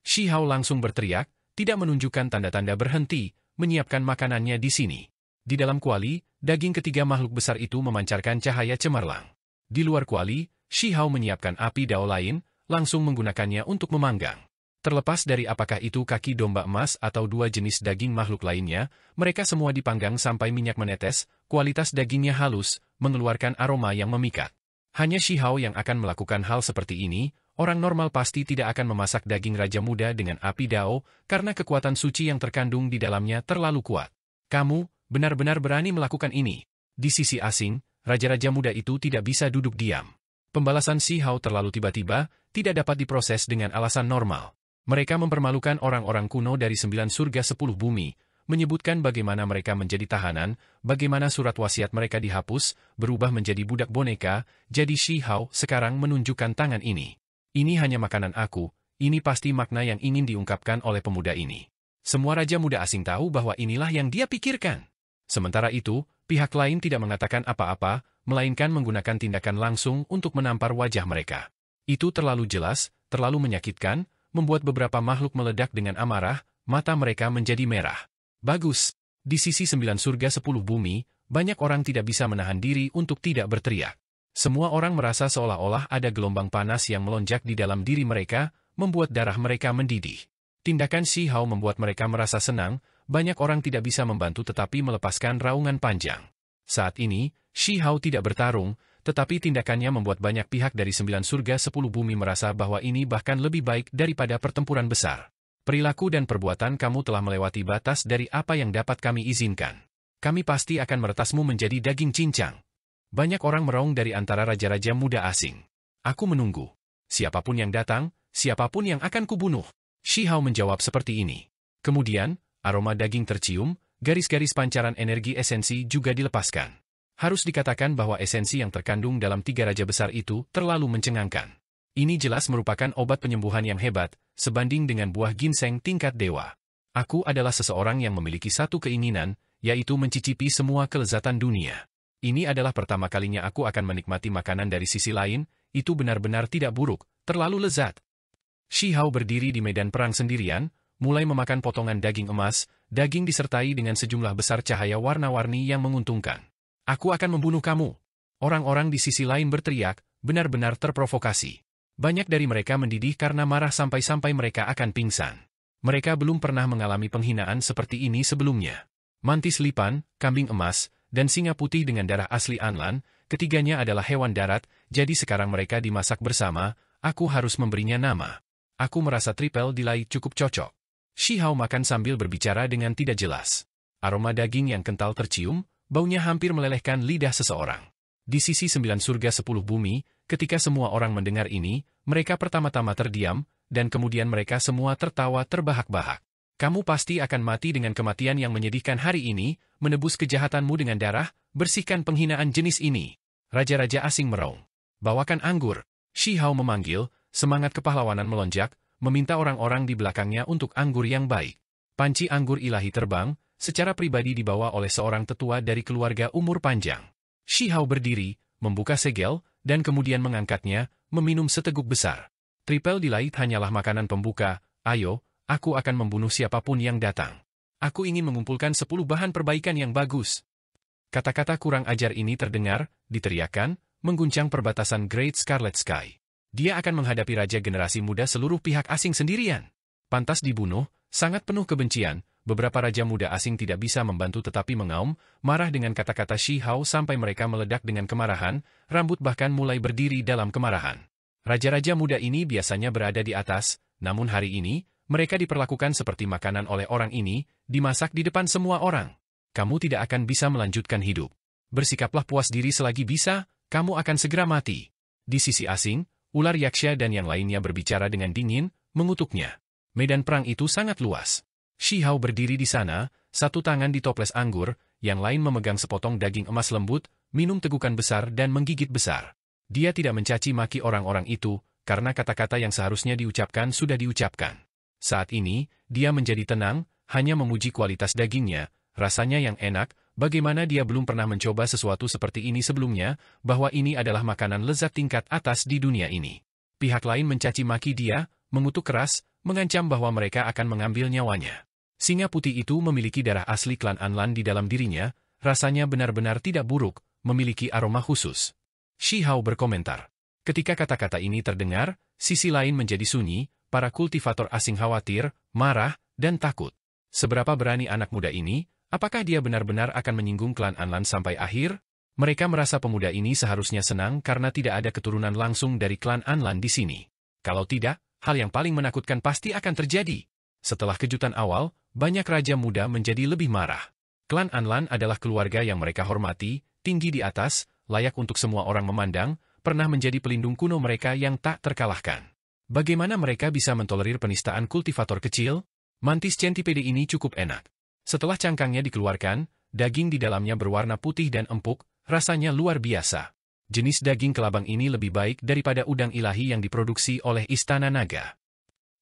Shi Hao langsung berteriak, tidak menunjukkan tanda-tanda berhenti, menyiapkan makanannya di sini. Di dalam kuali, daging ketiga makhluk besar itu memancarkan cahaya cemerlang. Di luar kuali, Shi Hao menyiapkan api dao lain, langsung menggunakannya untuk memanggang. Terlepas dari apakah itu kaki domba emas atau dua jenis daging makhluk lainnya, mereka semua dipanggang sampai minyak menetes, kualitas dagingnya halus, mengeluarkan aroma yang memikat. Hanya Shi Hao yang akan melakukan hal seperti ini, orang normal pasti tidak akan memasak daging Raja Muda dengan api dao, karena kekuatan suci yang terkandung di dalamnya terlalu kuat. Kamu benar-benar berani melakukan ini. Di sisi asing, Raja-Raja Muda itu tidak bisa duduk diam. Pembalasan Shi Hao terlalu tiba-tiba, tidak dapat diproses dengan alasan normal. Mereka mempermalukan orang-orang kuno dari 9 surga 10 bumi, menyebutkan bagaimana mereka menjadi tahanan, bagaimana surat wasiat mereka dihapus, berubah menjadi budak boneka, jadi Shi Hao sekarang menunjukkan tangan ini. Ini hanya makanan aku, ini pasti makna yang ingin diungkapkan oleh pemuda ini. Semua Raja Muda asing tahu bahwa inilah yang dia pikirkan. Sementara itu, pihak lain tidak mengatakan apa-apa, melainkan menggunakan tindakan langsung untuk menampar wajah mereka. Itu terlalu jelas, terlalu menyakitkan, membuat beberapa makhluk meledak dengan amarah, mata mereka menjadi merah. Bagus. Di sisi 9 surga 10 bumi, banyak orang tidak bisa menahan diri untuk tidak berteriak. Semua orang merasa seolah-olah ada gelombang panas yang melonjak di dalam diri mereka, membuat darah mereka mendidih. Tindakan Shi Hao membuat mereka merasa senang, banyak orang tidak bisa membantu tetapi melepaskan raungan panjang. Saat ini, Shi Hao tidak bertarung, tetapi tindakannya membuat banyak pihak dari 9 surga 10 bumi merasa bahwa ini bahkan lebih baik daripada pertempuran besar. Perilaku dan perbuatan kamu telah melewati batas dari apa yang dapat kami izinkan. Kami pasti akan meretasmu menjadi daging cincang. Banyak orang meraung dari antara raja-raja muda asing. Aku menunggu. Siapapun yang datang, siapapun yang akan kubunuh. Shi Hao menjawab seperti ini. Kemudian, aroma daging tercium, garis-garis pancaran energi esensi juga dilepaskan. Harus dikatakan bahwa esensi yang terkandung dalam 3 raja besar itu terlalu mencengangkan. Ini jelas merupakan obat penyembuhan yang hebat, sebanding dengan buah ginseng tingkat dewa. Aku adalah seseorang yang memiliki satu keinginan, yaitu mencicipi semua kelezatan dunia. Ini adalah pertama kalinya aku akan menikmati makanan dari sisi lain, itu benar-benar tidak buruk, terlalu lezat. Shi Hao berdiri di medan perang sendirian, mulai memakan potongan daging emas, daging disertai dengan sejumlah besar cahaya warna-warni yang menguntungkan. Aku akan membunuh kamu. Orang-orang di sisi lain berteriak, benar-benar terprovokasi. Banyak dari mereka mendidih karena marah sampai-sampai mereka akan pingsan. Mereka belum pernah mengalami penghinaan seperti ini sebelumnya. Mantis lipan, kambing emas, dan singa putih dengan darah asli Anlan, ketiganya adalah hewan darat, jadi sekarang mereka dimasak bersama, aku harus memberinya nama. Aku merasa Triple Delight cukup cocok. Shi Hao makan sambil berbicara dengan tidak jelas. Aroma daging yang kental tercium, baunya hampir melelehkan lidah seseorang. Di sisi 9 surga 10 bumi, ketika semua orang mendengar ini, mereka pertama-tama terdiam, dan kemudian mereka semua tertawa terbahak-bahak. Kamu pasti akan mati dengan kematian yang menyedihkan hari ini, menebus kejahatanmu dengan darah, bersihkan penghinaan jenis ini. Raja-raja asing meraung. Bawakan anggur. Shi Hao memanggil, semangat kepahlawanan melonjak, meminta orang-orang di belakangnya untuk anggur yang baik. Panci anggur ilahi terbang, secara pribadi dibawa oleh seorang tetua dari keluarga umur panjang. Shi Hao berdiri, membuka segel, dan kemudian mengangkatnya, meminum seteguk besar. Triple Delight hanyalah makanan pembuka, ayo, aku akan membunuh siapapun yang datang. Aku ingin mengumpulkan 10 bahan perbaikan yang bagus. Kata-kata kurang ajar ini terdengar, diteriakkan, mengguncang perbatasan Great Scarlet Sky. Dia akan menghadapi raja generasi muda seluruh pihak asing sendirian. Pantas dibunuh, sangat penuh kebencian, beberapa raja muda asing tidak bisa membantu tetapi mengaum, marah dengan kata-kata Shi Hao sampai mereka meledak dengan kemarahan, rambut bahkan mulai berdiri dalam kemarahan. Raja-raja muda ini biasanya berada di atas, namun hari ini, mereka diperlakukan seperti makanan oleh orang ini, dimasak di depan semua orang. Kamu tidak akan bisa melanjutkan hidup. Bersikaplah puas diri selagi bisa, kamu akan segera mati. Di sisi asing, ular yaksha dan yang lainnya berbicara dengan dingin, mengutuknya. Medan perang itu sangat luas. Shi Hao berdiri di sana, satu tangan di toples anggur, yang lain memegang sepotong daging emas lembut, minum tegukan besar dan menggigit besar. Dia tidak mencaci maki orang-orang itu, karena kata-kata yang seharusnya diucapkan sudah diucapkan. Saat ini, dia menjadi tenang, hanya memuji kualitas dagingnya, rasanya yang enak, bagaimana dia belum pernah mencoba sesuatu seperti ini sebelumnya, bahwa ini adalah makanan lezat tingkat atas di dunia ini. Pihak lain mencaci maki dia, mengutuk keras, mengancam bahwa mereka akan mengambil nyawanya. Singa putih itu memiliki darah asli klan Anlan di dalam dirinya, rasanya benar-benar tidak buruk, memiliki aroma khusus. Shi Hao berkomentar. Ketika kata-kata ini terdengar, sisi lain menjadi sunyi, para kultivator asing khawatir, marah, dan takut. Seberapa berani anak muda ini? Apakah dia benar-benar akan menyinggung klan Anlan sampai akhir? Mereka merasa pemuda ini seharusnya senang karena tidak ada keturunan langsung dari klan Anlan di sini. Kalau tidak, hal yang paling menakutkan pasti akan terjadi. Setelah kejutan awal, banyak raja muda menjadi lebih marah. Klan Anlan adalah keluarga yang mereka hormati, tinggi di atas, layak untuk semua orang memandang, pernah menjadi pelindung kuno mereka yang tak terkalahkan. Bagaimana mereka bisa mentolerir penistaan kultivator kecil? Mantis centipede ini cukup enak. Setelah cangkangnya dikeluarkan, daging di dalamnya berwarna putih dan empuk, rasanya luar biasa. Jenis daging kelabang ini lebih baik daripada udang ilahi yang diproduksi oleh Istana Naga.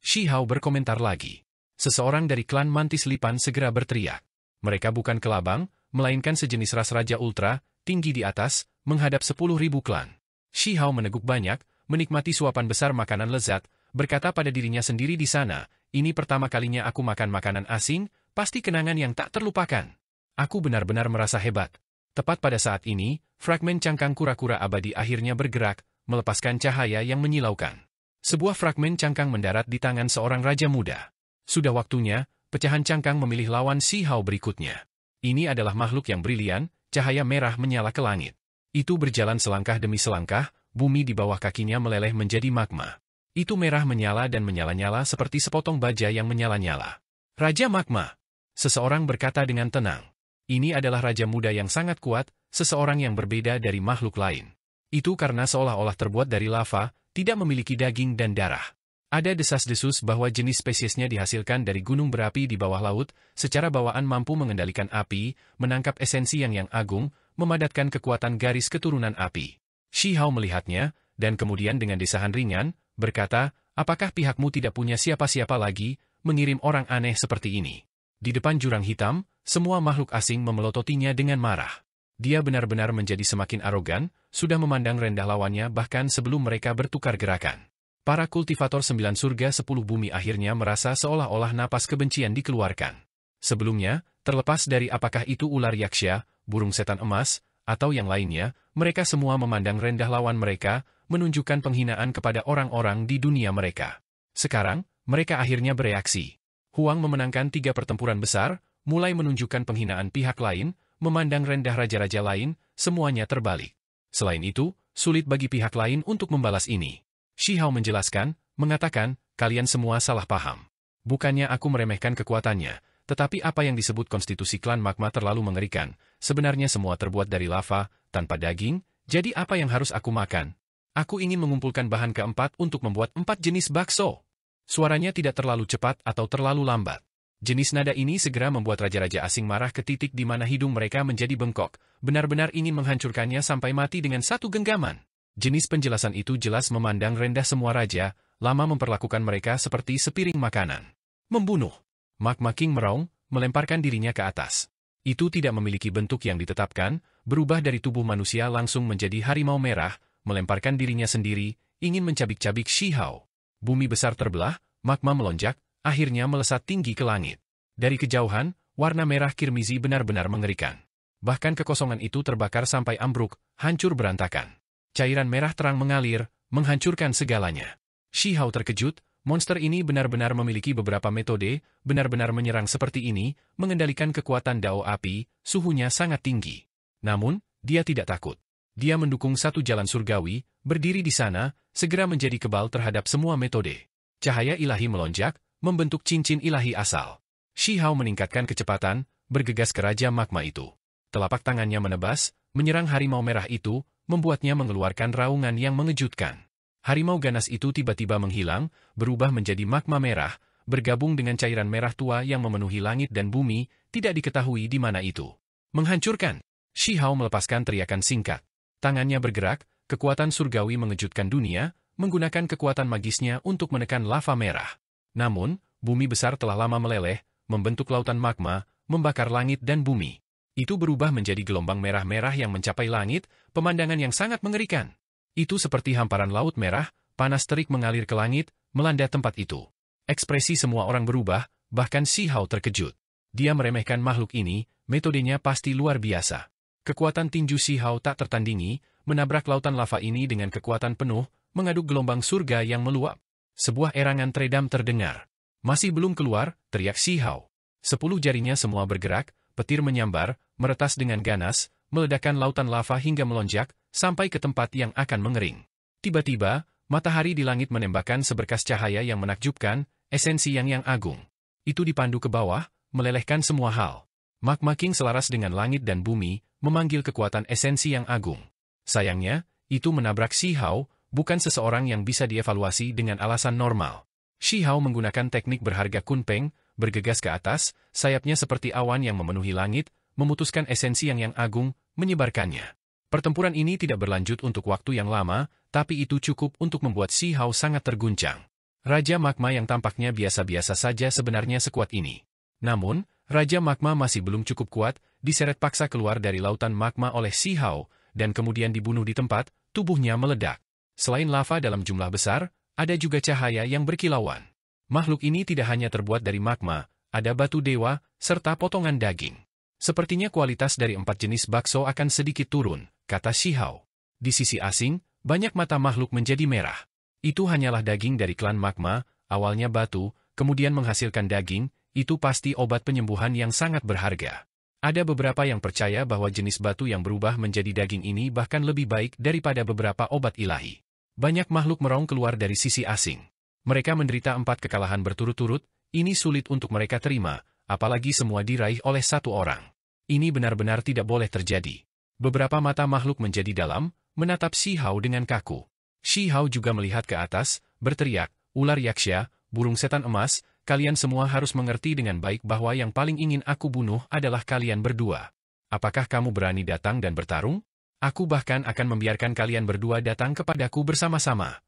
Shi Hao berkomentar lagi. Seseorang dari klan Mantis Lipan segera berteriak. Mereka bukan kelabang, melainkan sejenis ras raja ultra, tinggi di atas, menghadap 10.000 klan. Shi Hao meneguk banyak, menikmati suapan besar makanan lezat, berkata pada dirinya sendiri di sana, ini pertama kalinya aku makan makanan asing, pasti kenangan yang tak terlupakan. Aku benar-benar merasa hebat. Tepat pada saat ini, fragmen cangkang kura-kura abadi akhirnya bergerak, melepaskan cahaya yang menyilaukan. Sebuah fragmen cangkang mendarat di tangan seorang raja muda. Sudah waktunya, pecahan cangkang memilih lawan Shi Hao berikutnya. Ini adalah makhluk yang brilian, cahaya merah menyala ke langit. Itu berjalan selangkah demi selangkah, bumi di bawah kakinya meleleh menjadi magma. Itu merah menyala dan menyala-nyala seperti sepotong baja yang menyala-nyala. Raja Magma. Seseorang berkata dengan tenang. Ini adalah raja muda yang sangat kuat, seseorang yang berbeda dari makhluk lain. Itu karena seolah-olah terbuat dari lava, tidak memiliki daging dan darah. Ada desas-desus bahwa jenis spesiesnya dihasilkan dari gunung berapi di bawah laut, secara bawaan mampu mengendalikan api, menangkap esensi yang agung, memadatkan kekuatan garis keturunan api. Shi Hao melihatnya, dan kemudian dengan desahan ringan, berkata, apakah pihakmu tidak punya siapa-siapa lagi, mengirim orang aneh seperti ini? Di depan jurang hitam, semua makhluk asing memelototinya dengan marah. Dia benar-benar menjadi semakin arogan, sudah memandang rendah lawannya bahkan sebelum mereka bertukar gerakan. Para kultivator 9 surga 10 bumi akhirnya merasa seolah-olah napas kebencian dikeluarkan. Sebelumnya, terlepas dari apakah itu ular yaksha, burung setan emas, atau yang lainnya, mereka semua memandang rendah lawan mereka, menunjukkan penghinaan kepada orang-orang di dunia mereka. Sekarang, mereka akhirnya bereaksi. Huang memenangkan 3 pertempuran besar, mulai menunjukkan penghinaan pihak lain, memandang rendah raja-raja lain, semuanya terbalik. Selain itu, sulit bagi pihak lain untuk membalas ini. Shi Hao menjelaskan, mengatakan, kalian semua salah paham. Bukannya aku meremehkan kekuatannya, tetapi apa yang disebut konstitusi klan magma terlalu mengerikan. Sebenarnya semua terbuat dari lava, tanpa daging, jadi apa yang harus aku makan? Aku ingin mengumpulkan bahan keempat untuk membuat 4 jenis bakso. Suaranya tidak terlalu cepat atau terlalu lambat. Jenis nada ini segera membuat raja-raja asing marah ke titik di mana hidung mereka menjadi bengkok, benar-benar ingin menghancurkannya sampai mati dengan satu genggaman. Jenis penjelasan itu jelas memandang rendah semua raja, lama memperlakukan mereka seperti sepiring makanan. Membunuh. Magma King meraung, melemparkan dirinya ke atas. Itu tidak memiliki bentuk yang ditetapkan, berubah dari tubuh manusia langsung menjadi harimau merah, melemparkan dirinya sendiri, ingin mencabik-cabik Shi Hao. Bumi besar terbelah, magma melonjak, akhirnya melesat tinggi ke langit. Dari kejauhan, warna merah kirmizi benar-benar mengerikan. Bahkan kekosongan itu terbakar sampai ambruk, hancur berantakan. Cairan merah terang mengalir, menghancurkan segalanya. Shi Hao terkejut, monster ini benar-benar memiliki beberapa metode, benar-benar menyerang seperti ini, mengendalikan kekuatan dao api, suhunya sangat tinggi. Namun, dia tidak takut. Dia mendukung satu jalan surgawi, berdiri di sana, segera menjadi kebal terhadap semua metode. Cahaya ilahi melonjak, membentuk cincin ilahi asal. Shi Hao meningkatkan kecepatan, bergegas ke Raja Magma itu. Telapak tangannya menebas, menyerang harimau merah itu, membuatnya mengeluarkan raungan yang mengejutkan. Harimau ganas itu tiba-tiba menghilang, berubah menjadi magma merah, bergabung dengan cairan merah tua yang memenuhi langit dan bumi, tidak diketahui di mana itu. Menghancurkan! Shi Hao melepaskan teriakan singkat. Tangannya bergerak, kekuatan surgawi mengejutkan dunia, menggunakan kekuatan magisnya untuk menekan lava merah. Namun, bumi besar telah lama meleleh, membentuk lautan magma, membakar langit dan bumi. Itu berubah menjadi gelombang merah-merah yang mencapai langit, pemandangan yang sangat mengerikan. Itu seperti hamparan laut merah, panas terik mengalir ke langit, melanda tempat itu. Ekspresi semua orang berubah, bahkan Shi Hao terkejut. Dia meremehkan makhluk ini, metodenya pasti luar biasa. Kekuatan tinju Shi Hao tak tertandingi, menabrak lautan lava ini dengan kekuatan penuh, mengaduk gelombang surga yang meluap. Sebuah erangan teredam terdengar. Masih belum keluar, teriak Shi Hao. 10 jarinya semua bergerak, petir menyambar, meretas dengan ganas, meledakkan lautan lava hingga melonjak, sampai ke tempat yang akan mengering. Tiba-tiba, matahari di langit menembakkan seberkas cahaya yang menakjubkan, esensi yang agung. Itu dipandu ke bawah, melelehkan semua hal. Magma King selaras dengan langit dan bumi, memanggil kekuatan esensi yang agung. Sayangnya, itu menabrak Shi Hao, bukan seseorang yang bisa dievaluasi dengan alasan normal. Shi Hao menggunakan teknik berharga Kunpeng, bergegas ke atas, sayapnya seperti awan yang memenuhi langit, memutuskan esensi yang agung, menyebarkannya. Pertempuran ini tidak berlanjut untuk waktu yang lama, tapi itu cukup untuk membuat Shi Hao sangat terguncang. Raja Magma yang tampaknya biasa-biasa saja sebenarnya sekuat ini. Namun, Raja Magma masih belum cukup kuat, diseret paksa keluar dari lautan magma oleh Shi Hao, dan kemudian dibunuh di tempat, tubuhnya meledak. Selain lava dalam jumlah besar, ada juga cahaya yang berkilauan. Makhluk ini tidak hanya terbuat dari magma, ada batu dewa, serta potongan daging. Sepertinya kualitas dari 4 jenis bakso akan sedikit turun, kata Shi Hao. Di sisi asing, banyak mata makhluk menjadi merah. Itu hanyalah daging dari klan magma, awalnya batu, kemudian menghasilkan daging, itu pasti obat penyembuhan yang sangat berharga. Ada beberapa yang percaya bahwa jenis batu yang berubah menjadi daging ini bahkan lebih baik daripada beberapa obat ilahi. Banyak makhluk meraung keluar dari sisi asing. Mereka menderita 4 kekalahan berturut-turut, ini sulit untuk mereka terima, apalagi semua diraih oleh satu orang. Ini benar-benar tidak boleh terjadi. Beberapa mata makhluk menjadi dalam, menatap Shi Hao dengan kaku. Shi Hao juga melihat ke atas, berteriak, ular yaksha, burung setan emas, kalian semua harus mengerti dengan baik bahwa yang paling ingin aku bunuh adalah kalian berdua. Apakah kamu berani datang dan bertarung? Aku bahkan akan membiarkan kalian berdua datang kepadaku bersama-sama.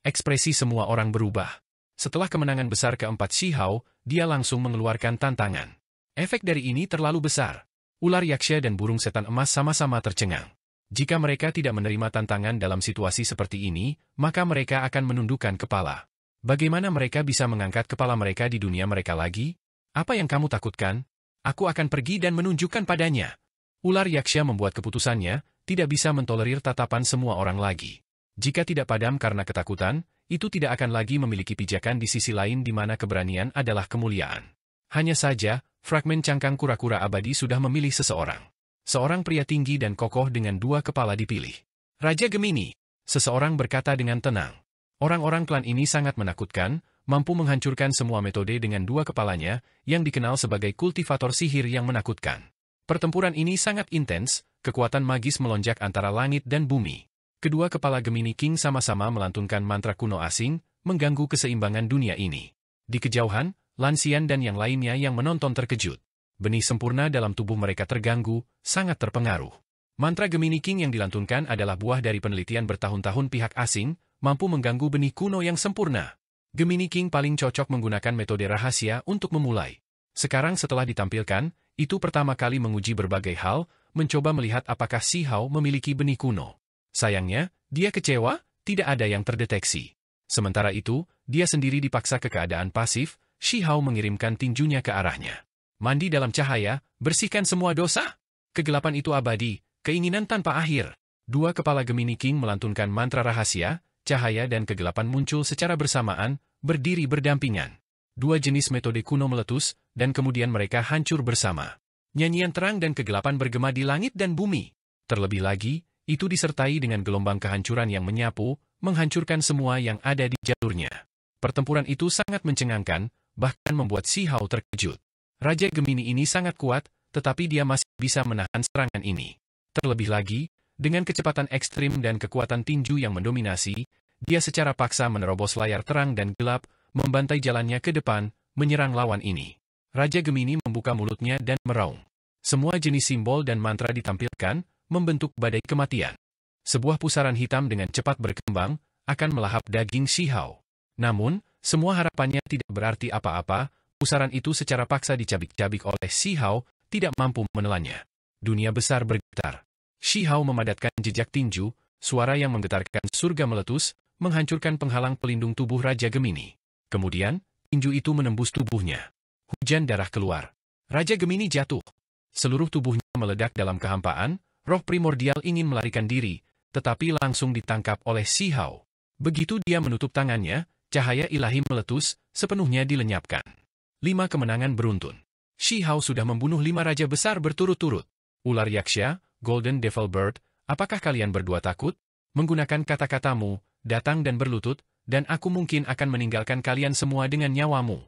Ekspresi semua orang berubah. Setelah kemenangan besar keempat Shi Hao, dia langsung mengeluarkan tantangan. Efek dari ini terlalu besar. Ular yaksha dan burung setan emas sama-sama tercengang. Jika mereka tidak menerima tantangan dalam situasi seperti ini, maka mereka akan menundukkan kepala. Bagaimana mereka bisa mengangkat kepala mereka di dunia mereka lagi? Apa yang kamu takutkan? Aku akan pergi dan menunjukkan padanya. Ular yaksha membuat keputusannya, tidak bisa mentolerir tatapan semua orang lagi. Jika tidak padam karena ketakutan, itu tidak akan lagi memiliki pijakan di sisi lain di mana keberanian adalah kemuliaan. Hanya saja, fragmen cangkang kura-kura abadi sudah memilih seseorang. Seorang pria tinggi dan kokoh dengan 2 kepala dipilih. Raja Gemini, seseorang berkata dengan tenang. Orang-orang klan ini sangat menakutkan, mampu menghancurkan semua metode dengan 2 kepalanya, yang dikenal sebagai kultivator sihir yang menakutkan. Pertempuran ini sangat intens, kekuatan magis melonjak antara langit dan bumi. Kedua kepala Gemini King sama-sama melantunkan mantra kuno asing, mengganggu keseimbangan dunia ini. Di kejauhan, Lansian dan yang lainnya yang menonton terkejut. Benih sempurna dalam tubuh mereka terganggu, sangat terpengaruh. Mantra Gemini King yang dilantunkan adalah buah dari penelitian bertahun-tahun pihak asing, mampu mengganggu benih kuno yang sempurna. Gemini King paling cocok menggunakan metode rahasia untuk memulai. Sekarang setelah ditampilkan, itu pertama kali menguji berbagai hal, mencoba melihat apakah Shi Hao memiliki benih kuno. Sayangnya, dia kecewa, tidak ada yang terdeteksi. Sementara itu, dia sendiri dipaksa ke keadaan pasif, Shi Hao mengirimkan tinjunya ke arahnya. Mandi dalam cahaya, bersihkan semua dosa. Kegelapan itu abadi, keinginan tanpa akhir. 2 kepala Gemini King melantunkan mantra rahasia, cahaya dan kegelapan muncul secara bersamaan, berdiri berdampingan. 2 jenis metode kuno meletus, dan kemudian mereka hancur bersama. Nyanyian terang dan kegelapan bergema di langit dan bumi. Terlebih lagi, itu disertai dengan gelombang kehancuran yang menyapu, menghancurkan semua yang ada di jalurnya. Pertempuran itu sangat mencengangkan, bahkan membuat Shi Hao terkejut. Raja Gemini ini sangat kuat, tetapi dia masih bisa menahan serangan ini. Terlebih lagi, dengan kecepatan ekstrim dan kekuatan tinju yang mendominasi, dia secara paksa menerobos layar terang dan gelap, membantai jalannya ke depan, menyerang lawan ini. Raja Gemini membuka mulutnya dan meraung. Semua jenis simbol dan mantra ditampilkan, membentuk badai kematian. Sebuah pusaran hitam dengan cepat berkembang, akan melahap daging Shi Hao. Namun, semua harapannya tidak berarti apa-apa, pusaran itu secara paksa dicabik-cabik oleh Shi Hao, tidak mampu menelannya. Dunia besar bergetar. Shi Hao memadatkan jejak tinju, suara yang menggetarkan surga meletus, menghancurkan penghalang pelindung tubuh Raja Gemini. Kemudian, tinju itu menembus tubuhnya. Hujan darah keluar. Raja Gemini jatuh. Seluruh tubuhnya meledak dalam kehampaan, roh primordial ingin melarikan diri, tetapi langsung ditangkap oleh Shi Hao. Begitu dia menutup tangannya, cahaya ilahi meletus, sepenuhnya dilenyapkan. 5 kemenangan beruntun. Shi Hao sudah membunuh 5 raja besar berturut-turut. Ular Yaksha, Golden Devil Bird, apakah kalian berdua takut? Menggunakan kata-katamu, datang dan berlutut, dan aku mungkin akan meninggalkan kalian semua dengan nyawamu.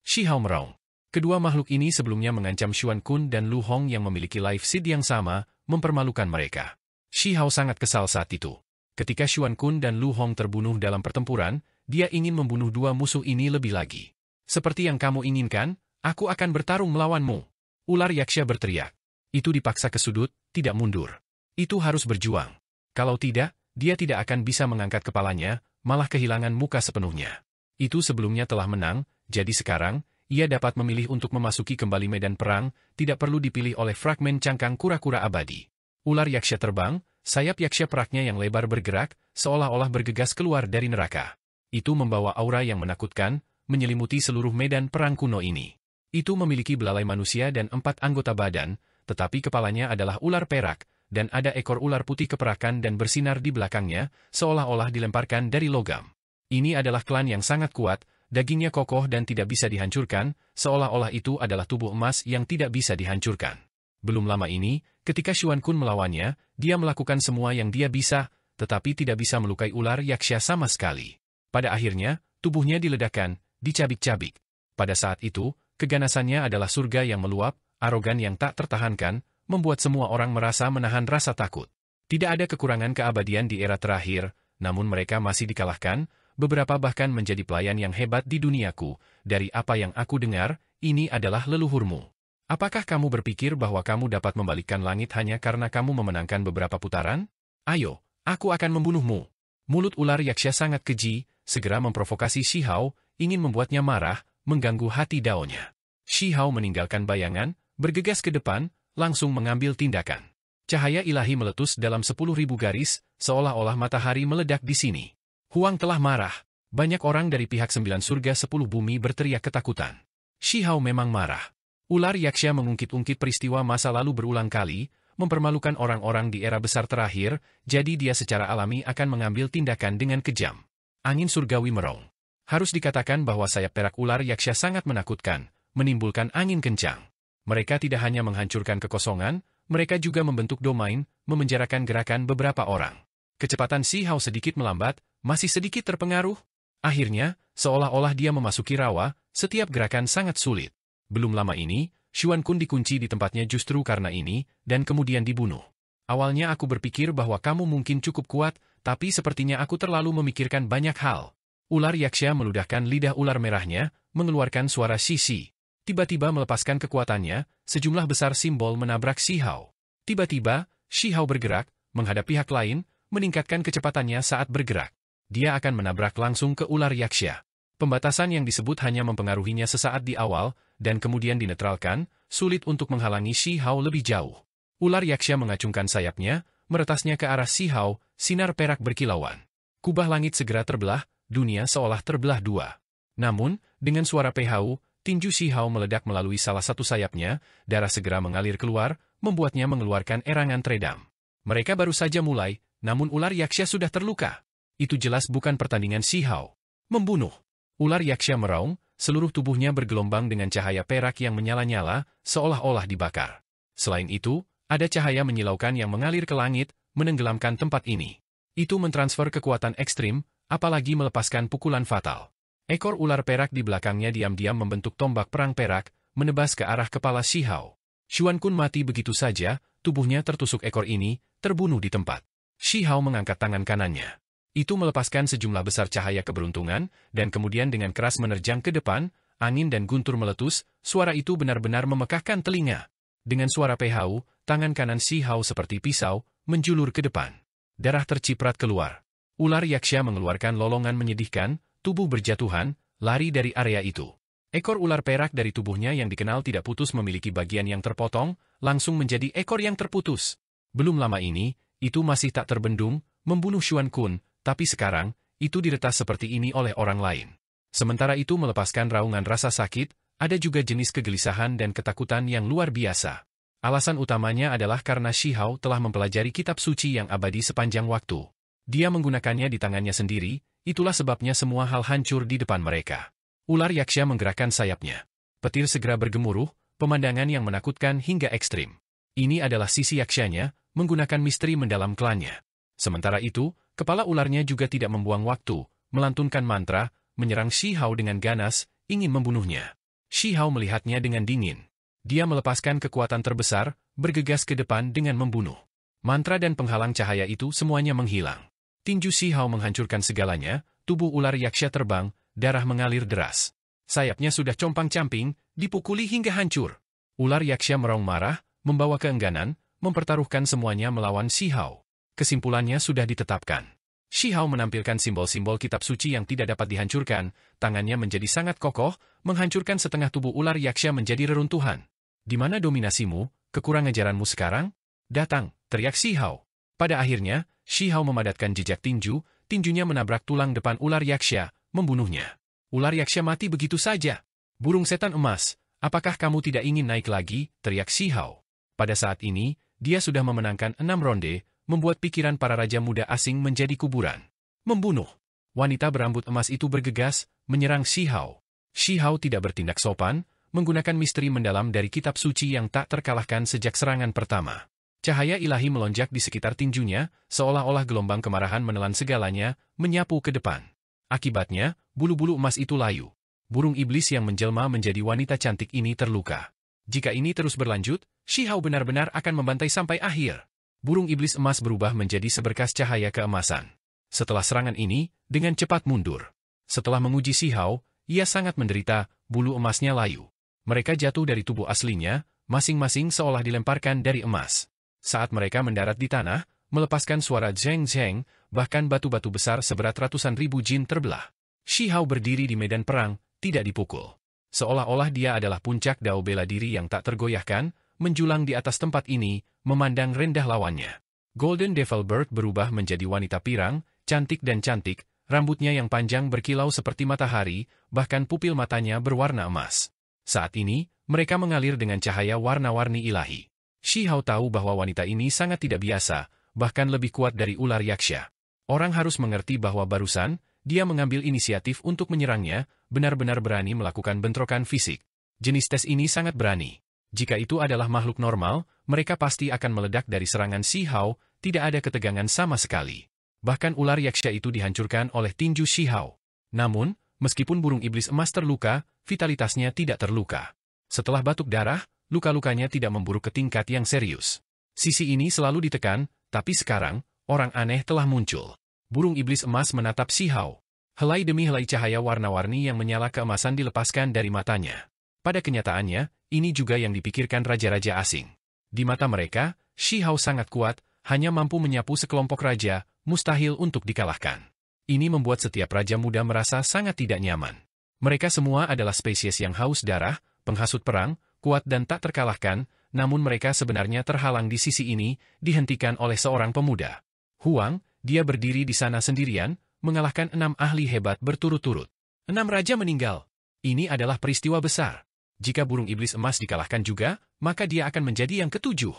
Shi Hao meraung. Kedua makhluk ini sebelumnya mengancam Xuan Kun dan Lu Hong yang memiliki life seed yang sama, mempermalukan mereka. Shi Hao sangat kesal saat itu. Ketika Xuan Kun dan Lu Hong terbunuh dalam pertempuran, dia ingin membunuh 2 musuh ini lebih lagi. Seperti yang kamu inginkan, aku akan bertarung melawanmu. Ular Yaksha berteriak. Itu dipaksa ke sudut, tidak mundur. Itu harus berjuang. Kalau tidak, dia tidak akan bisa mengangkat kepalanya, malah kehilangan muka sepenuhnya. Itu sebelumnya telah menang, jadi sekarang, ia dapat memilih untuk memasuki kembali medan perang, tidak perlu dipilih oleh fragmen cangkang kura-kura abadi. Ular Yaksha terbang, sayap Yaksha peraknya yang lebar bergerak, seolah-olah bergegas keluar dari neraka. Itu membawa aura yang menakutkan, menyelimuti seluruh medan perang kuno ini. Itu memiliki belalai manusia dan 4 anggota badan, tetapi kepalanya adalah ular perak, dan ada ekor ular putih keperakan dan bersinar di belakangnya, seolah-olah dilemparkan dari logam. Ini adalah klan yang sangat kuat, dagingnya kokoh dan tidak bisa dihancurkan, seolah-olah itu adalah tubuh emas yang tidak bisa dihancurkan. Belum lama ini, ketika Xuan Kun melawannya, dia melakukan semua yang dia bisa, tetapi tidak bisa melukai ular Yaksha sama sekali. Pada akhirnya, tubuhnya diledakkan, dicabik-cabik. Pada saat itu, keganasannya adalah surga yang meluap, arogan yang tak tertahankan, membuat semua orang merasa menahan rasa takut. Tidak ada kekurangan keabadian di era terakhir, namun mereka masih dikalahkan, beberapa bahkan menjadi pelayan yang hebat di duniaku. Dari apa yang aku dengar, ini adalah leluhurmu. Apakah kamu berpikir bahwa kamu dapat membalikkan langit hanya karena kamu memenangkan beberapa putaran? Ayo, aku akan membunuhmu. Mulut ular Yaksha sangat keji, segera memprovokasi Shi Hao, ingin membuatnya marah, mengganggu hati Daonya. Shi Hao meninggalkan bayangan, bergegas ke depan, langsung mengambil tindakan. Cahaya ilahi meletus dalam 10.000 garis, seolah-olah matahari meledak di sini. Huang telah marah. Banyak orang dari pihak 9 surga 10 bumi berteriak ketakutan. Shi Hao memang marah. Ular Yaksha mengungkit-ungkit peristiwa masa lalu berulang kali, mempermalukan orang-orang di era besar terakhir, jadi dia secara alami akan mengambil tindakan dengan kejam. Angin surgawi meraung. Harus dikatakan bahwa sayap perak ular Yaksha sangat menakutkan, menimbulkan angin kencang. Mereka tidak hanya menghancurkan kekosongan, mereka juga membentuk domain, memenjarakan gerakan beberapa orang. Kecepatan Shi Hao sedikit melambat, masih sedikit terpengaruh. Akhirnya, seolah-olah dia memasuki rawa, setiap gerakan sangat sulit. Belum lama ini, Xuan Kun dikunci di tempatnya justru karena ini, dan kemudian dibunuh. Awalnya aku berpikir bahwa kamu mungkin cukup kuat, tapi sepertinya aku terlalu memikirkan banyak hal. Ular Yaksha meludahkan lidah ular merahnya, mengeluarkan suara shi-shi. Tiba-tiba melepaskan kekuatannya, sejumlah besar simbol menabrak Shi Hao. Tiba-tiba, Shi Hao bergerak, menghadap pihak lain, meningkatkan kecepatannya saat bergerak. Dia akan menabrak langsung ke ular Yaksha. Pembatasan yang disebut hanya mempengaruhinya sesaat di awal, dan kemudian dinetralkan, sulit untuk menghalangi Shi Hao lebih jauh. Ular Yaksha mengacungkan sayapnya, meretasnya ke arah Shi Hao, sinar perak berkilauan. Kubah langit segera terbelah, dunia seolah terbelah 2. Namun, dengan suara PHU, tinju Shi Hao meledak melalui salah satu sayapnya, darah segera mengalir keluar, membuatnya mengeluarkan erangan teredam. Mereka baru saja mulai, namun ular Yaksha sudah terluka. Itu jelas bukan pertandingan Shi Hao. Membunuh. Ular Yaksha meraung, seluruh tubuhnya bergelombang dengan cahaya perak yang menyala-nyala, seolah-olah dibakar. Selain itu, ada cahaya menyilaukan yang mengalir ke langit, menenggelamkan tempat ini. Itu mentransfer kekuatan ekstrim, apalagi melepaskan pukulan fatal. Ekor ular perak di belakangnya diam-diam membentuk tombak perang perak, menebas ke arah kepala Shi Hao. Xuan Kun mati begitu saja, tubuhnya tertusuk ekor ini, terbunuh di tempat. Shi Hao mengangkat tangan kanannya. Itu melepaskan sejumlah besar cahaya keberuntungan, dan kemudian dengan keras menerjang ke depan, angin dan guntur meletus, suara itu benar-benar memekakkan telinga. Dengan suara PHU, tangan kanan Shi Hao seperti pisau, menjulur ke depan. Darah terciprat keluar. Ular Yaksha mengeluarkan lolongan menyedihkan, tubuh berjatuhan, lari dari area itu. Ekor ular perak dari tubuhnya yang dikenal tidak putus memiliki bagian yang terpotong, langsung menjadi ekor yang terputus. Belum lama ini, itu masih tak terbendung, membunuh Xuan Kun, tapi sekarang, itu diretas seperti ini oleh orang lain. Sementara itu melepaskan raungan rasa sakit, Ada juga jenis kegelisahan dan ketakutan yang luar biasa. Alasan utamanya adalah karena Shihao telah mempelajari kitab suci yang abadi sepanjang waktu. Dia menggunakannya di tangannya sendiri, itulah sebabnya semua hal hancur di depan mereka. Ular yaksha menggerakkan sayapnya. Petir segera bergemuruh, pemandangan yang menakutkan hingga ekstrim. Ini adalah sisi yakshanya, menggunakan misteri mendalam klannya. Sementara itu, kepala ularnya juga tidak membuang waktu, melantunkan mantra, menyerang Shihao dengan ganas, ingin membunuhnya. Shihao melihatnya dengan dingin. Dia melepaskan kekuatan terbesar, bergegas ke depan dengan membunuh. Mantra dan penghalang cahaya itu semuanya menghilang. Tinju Shihao menghancurkan segalanya, tubuh ular yaksha terbang, darah mengalir deras. Sayapnya sudah compang-camping, dipukuli hingga hancur. Ular yaksha merong marah, membawa keengganan, mempertaruhkan semuanya melawan Shihao. Kesimpulannya sudah ditetapkan. Shihao menampilkan simbol-simbol kitab suci yang tidak dapat dihancurkan, tangannya menjadi sangat kokoh, menghancurkan setengah tubuh ular yaksha menjadi reruntuhan. Di mana dominasimu, kekurang ajaranmu sekarang? Datang, teriak Shihao. Pada akhirnya, Shihao memadatkan jejak tinju, tinjunya menabrak tulang depan ular yaksha, membunuhnya. Ular yaksha mati begitu saja. Burung setan emas, apakah kamu tidak ingin naik lagi? Teriak Shihao. Pada saat ini, dia sudah memenangkan 6 ronde, membuat pikiran para raja muda asing menjadi kuburan. Membunuh. Wanita berambut emas itu bergegas, menyerang Shihao. Shihao tidak bertindak sopan, menggunakan misteri mendalam dari kitab suci yang tak terkalahkan sejak serangan pertama. Cahaya ilahi melonjak di sekitar tinjunya, seolah-olah gelombang kemarahan menelan segalanya, menyapu ke depan. Akibatnya, bulu-bulu emas itu layu. Burung iblis yang menjelma menjadi wanita cantik ini terluka. Jika ini terus berlanjut, Shihao benar-benar akan membantai sampai akhir. Burung iblis emas berubah menjadi seberkas cahaya keemasan. Setelah serangan ini, dengan cepat mundur. Setelah menguji Shihao, ia sangat menderita, bulu emasnya layu. Mereka jatuh dari tubuh aslinya, masing-masing seolah dilemparkan dari emas. Saat mereka mendarat di tanah, melepaskan suara zeng-zeng, bahkan batu-batu besar seberat ratusan ribu jin terbelah. Shihao berdiri di medan perang, tidak dipukul. Seolah-olah dia adalah puncak dao bela diri yang tak tergoyahkan, menjulang di atas tempat ini, memandang rendah lawannya. Golden Devil Bird berubah menjadi wanita pirang, cantik dan cantik, rambutnya yang panjang berkilau seperti matahari, bahkan pupil matanya berwarna emas. Saat ini, mereka mengalir dengan cahaya warna-warni ilahi. Shihao tahu bahwa wanita ini sangat tidak biasa, bahkan lebih kuat dari ular yaksha. Orang harus mengerti bahwa barusan, dia mengambil inisiatif untuk menyerangnya, benar-benar berani melakukan bentrokan fisik. Jenis tes ini sangat berani. Jika itu adalah makhluk normal, mereka pasti akan meledak dari serangan Shihao, tidak ada ketegangan sama sekali. Bahkan ular yaksha itu dihancurkan oleh tinju Shihao. Namun, meskipun burung iblis emas terluka, vitalitasnya tidak terluka. Setelah batuk darah, luka-lukanya tidak memburuk ke tingkat yang serius. Sisi ini selalu ditekan, tapi sekarang, orang aneh telah muncul. Burung iblis emas menatap Shihao. Helai demi helai cahaya warna-warni yang menyala keemasan dilepaskan dari matanya. Pada kenyataannya, ini juga yang dipikirkan raja-raja asing. Di mata mereka, Shihao sangat kuat, hanya mampu menyapu sekelompok raja, mustahil untuk dikalahkan. Ini membuat setiap raja muda merasa sangat tidak nyaman. Mereka semua adalah spesies yang haus darah, penghasut perang, kuat dan tak terkalahkan, namun mereka sebenarnya terhalang di sisi ini, dihentikan oleh seorang pemuda. Huang, dia berdiri di sana sendirian, mengalahkan 6 ahli hebat berturut-turut. 6 raja meninggal. Ini adalah peristiwa besar. Jika burung iblis emas dikalahkan juga, maka dia akan menjadi yang ke-7.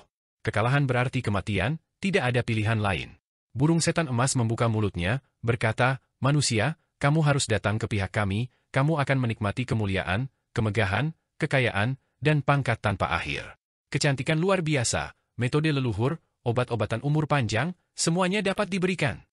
Kekalahan berarti kematian, tidak ada pilihan lain. Burung setan emas membuka mulutnya, berkata, "Manusia, kamu harus datang ke pihak kami, kamu akan menikmati kemuliaan, kemegahan, kekayaan, dan pangkat tanpa akhir. Kecantikan luar biasa, metode leluhur, obat-obatan umur panjang, semuanya dapat diberikan."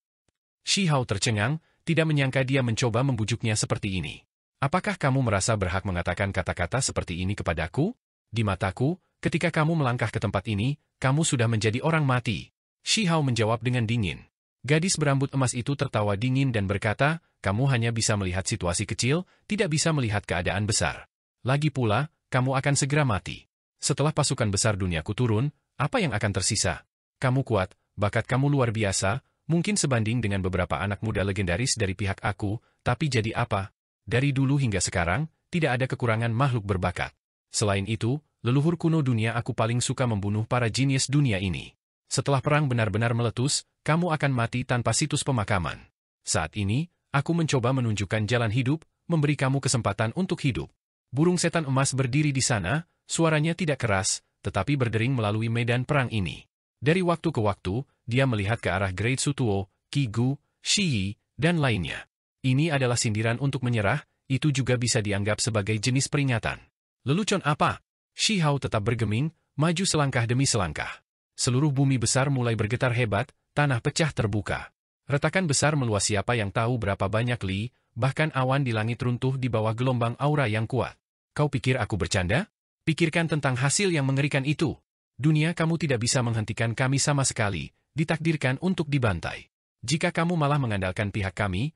Shihao tercengang, tidak menyangka dia mencoba membujuknya seperti ini. "Apakah kamu merasa berhak mengatakan kata-kata seperti ini kepadaku? Di mataku, ketika kamu melangkah ke tempat ini, kamu sudah menjadi orang mati." Shihao menjawab dengan dingin. Gadis berambut emas itu tertawa dingin dan berkata, "Kamu hanya bisa melihat situasi kecil, tidak bisa melihat keadaan besar. Lagi pula, kamu akan segera mati. Setelah pasukan besar duniaku turun, apa yang akan tersisa? Kamu kuat, bakat kamu luar biasa, mungkin sebanding dengan beberapa anak muda legendaris dari pihak aku, tapi jadi apa? Dari dulu hingga sekarang, tidak ada kekurangan makhluk berbakat. Selain itu, leluhur kuno dunia aku paling suka membunuh para jenius dunia ini. Setelah perang benar-benar meletus, kamu akan mati tanpa situs pemakaman. Saat ini, aku mencoba menunjukkan jalan hidup, memberi kamu kesempatan untuk hidup. Burung setan emas berdiri di sana, suaranya tidak keras, tetapi berdering melalui medan perang ini. Dari waktu ke waktu, dia melihat ke arah Great Sutuo, Qi Gu, Shi Yi, dan lainnya. Ini adalah sindiran untuk menyerah, itu juga bisa dianggap sebagai jenis peringatan. Lelucon apa? Shi Hao tetap bergeming, maju selangkah demi selangkah. Seluruh bumi besar mulai bergetar hebat, tanah pecah terbuka. Retakan besar meluas, siapa yang tahu berapa banyak li, bahkan awan di langit runtuh di bawah gelombang aura yang kuat. Kau pikir aku bercanda? Pikirkan tentang hasil yang mengerikan itu. Dunia, kamu tidak bisa menghentikan kami sama sekali, ditakdirkan untuk dibantai. Jika kamu malah mengandalkan pihak kami,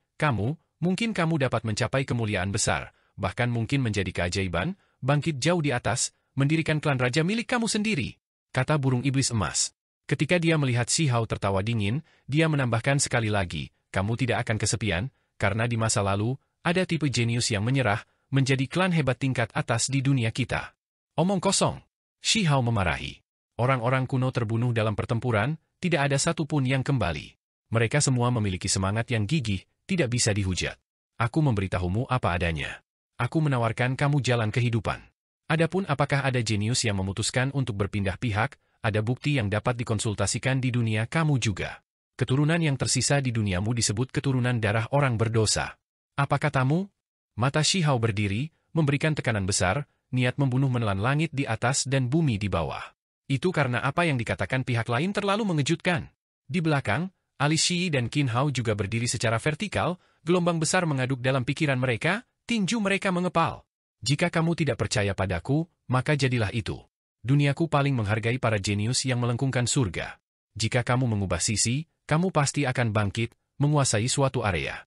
mungkin kamu dapat mencapai kemuliaan besar, bahkan mungkin menjadi keajaiban, bangkit jauh di atas, mendirikan klan raja milik kamu sendiri, kata burung iblis emas. Ketika dia melihat Shi Hao tertawa dingin, dia menambahkan sekali lagi, kamu tidak akan kesepian, karena di masa lalu, ada tipe jenius yang menyerah, menjadi klan hebat tingkat atas di dunia kita. Omong kosong. Shi Hao memarahi. Orang-orang kuno terbunuh dalam pertempuran, tidak ada satupun yang kembali. Mereka semua memiliki semangat yang gigih, tidak bisa dihujat. Aku memberitahumu apa adanya. Aku menawarkan kamu jalan kehidupan. Adapun apakah ada jenius yang memutuskan untuk berpindah pihak, ada bukti yang dapat dikonsultasikan di dunia kamu juga. Keturunan yang tersisa di duniamu disebut keturunan darah orang berdosa. Apa katamu? Mata Shi Hao berdiri, memberikan tekanan besar, niat membunuh menelan langit di atas dan bumi di bawah. Itu karena apa yang dikatakan pihak lain terlalu mengejutkan. Di belakang, alis Shi Yi dan Qin Hao juga berdiri secara vertikal, gelombang besar mengaduk dalam pikiran mereka, tinju mereka mengepal. Jika kamu tidak percaya padaku, maka jadilah itu. Duniaku paling menghargai para jenius yang melengkungkan surga. Jika kamu mengubah sisi, kamu pasti akan bangkit, menguasai suatu area.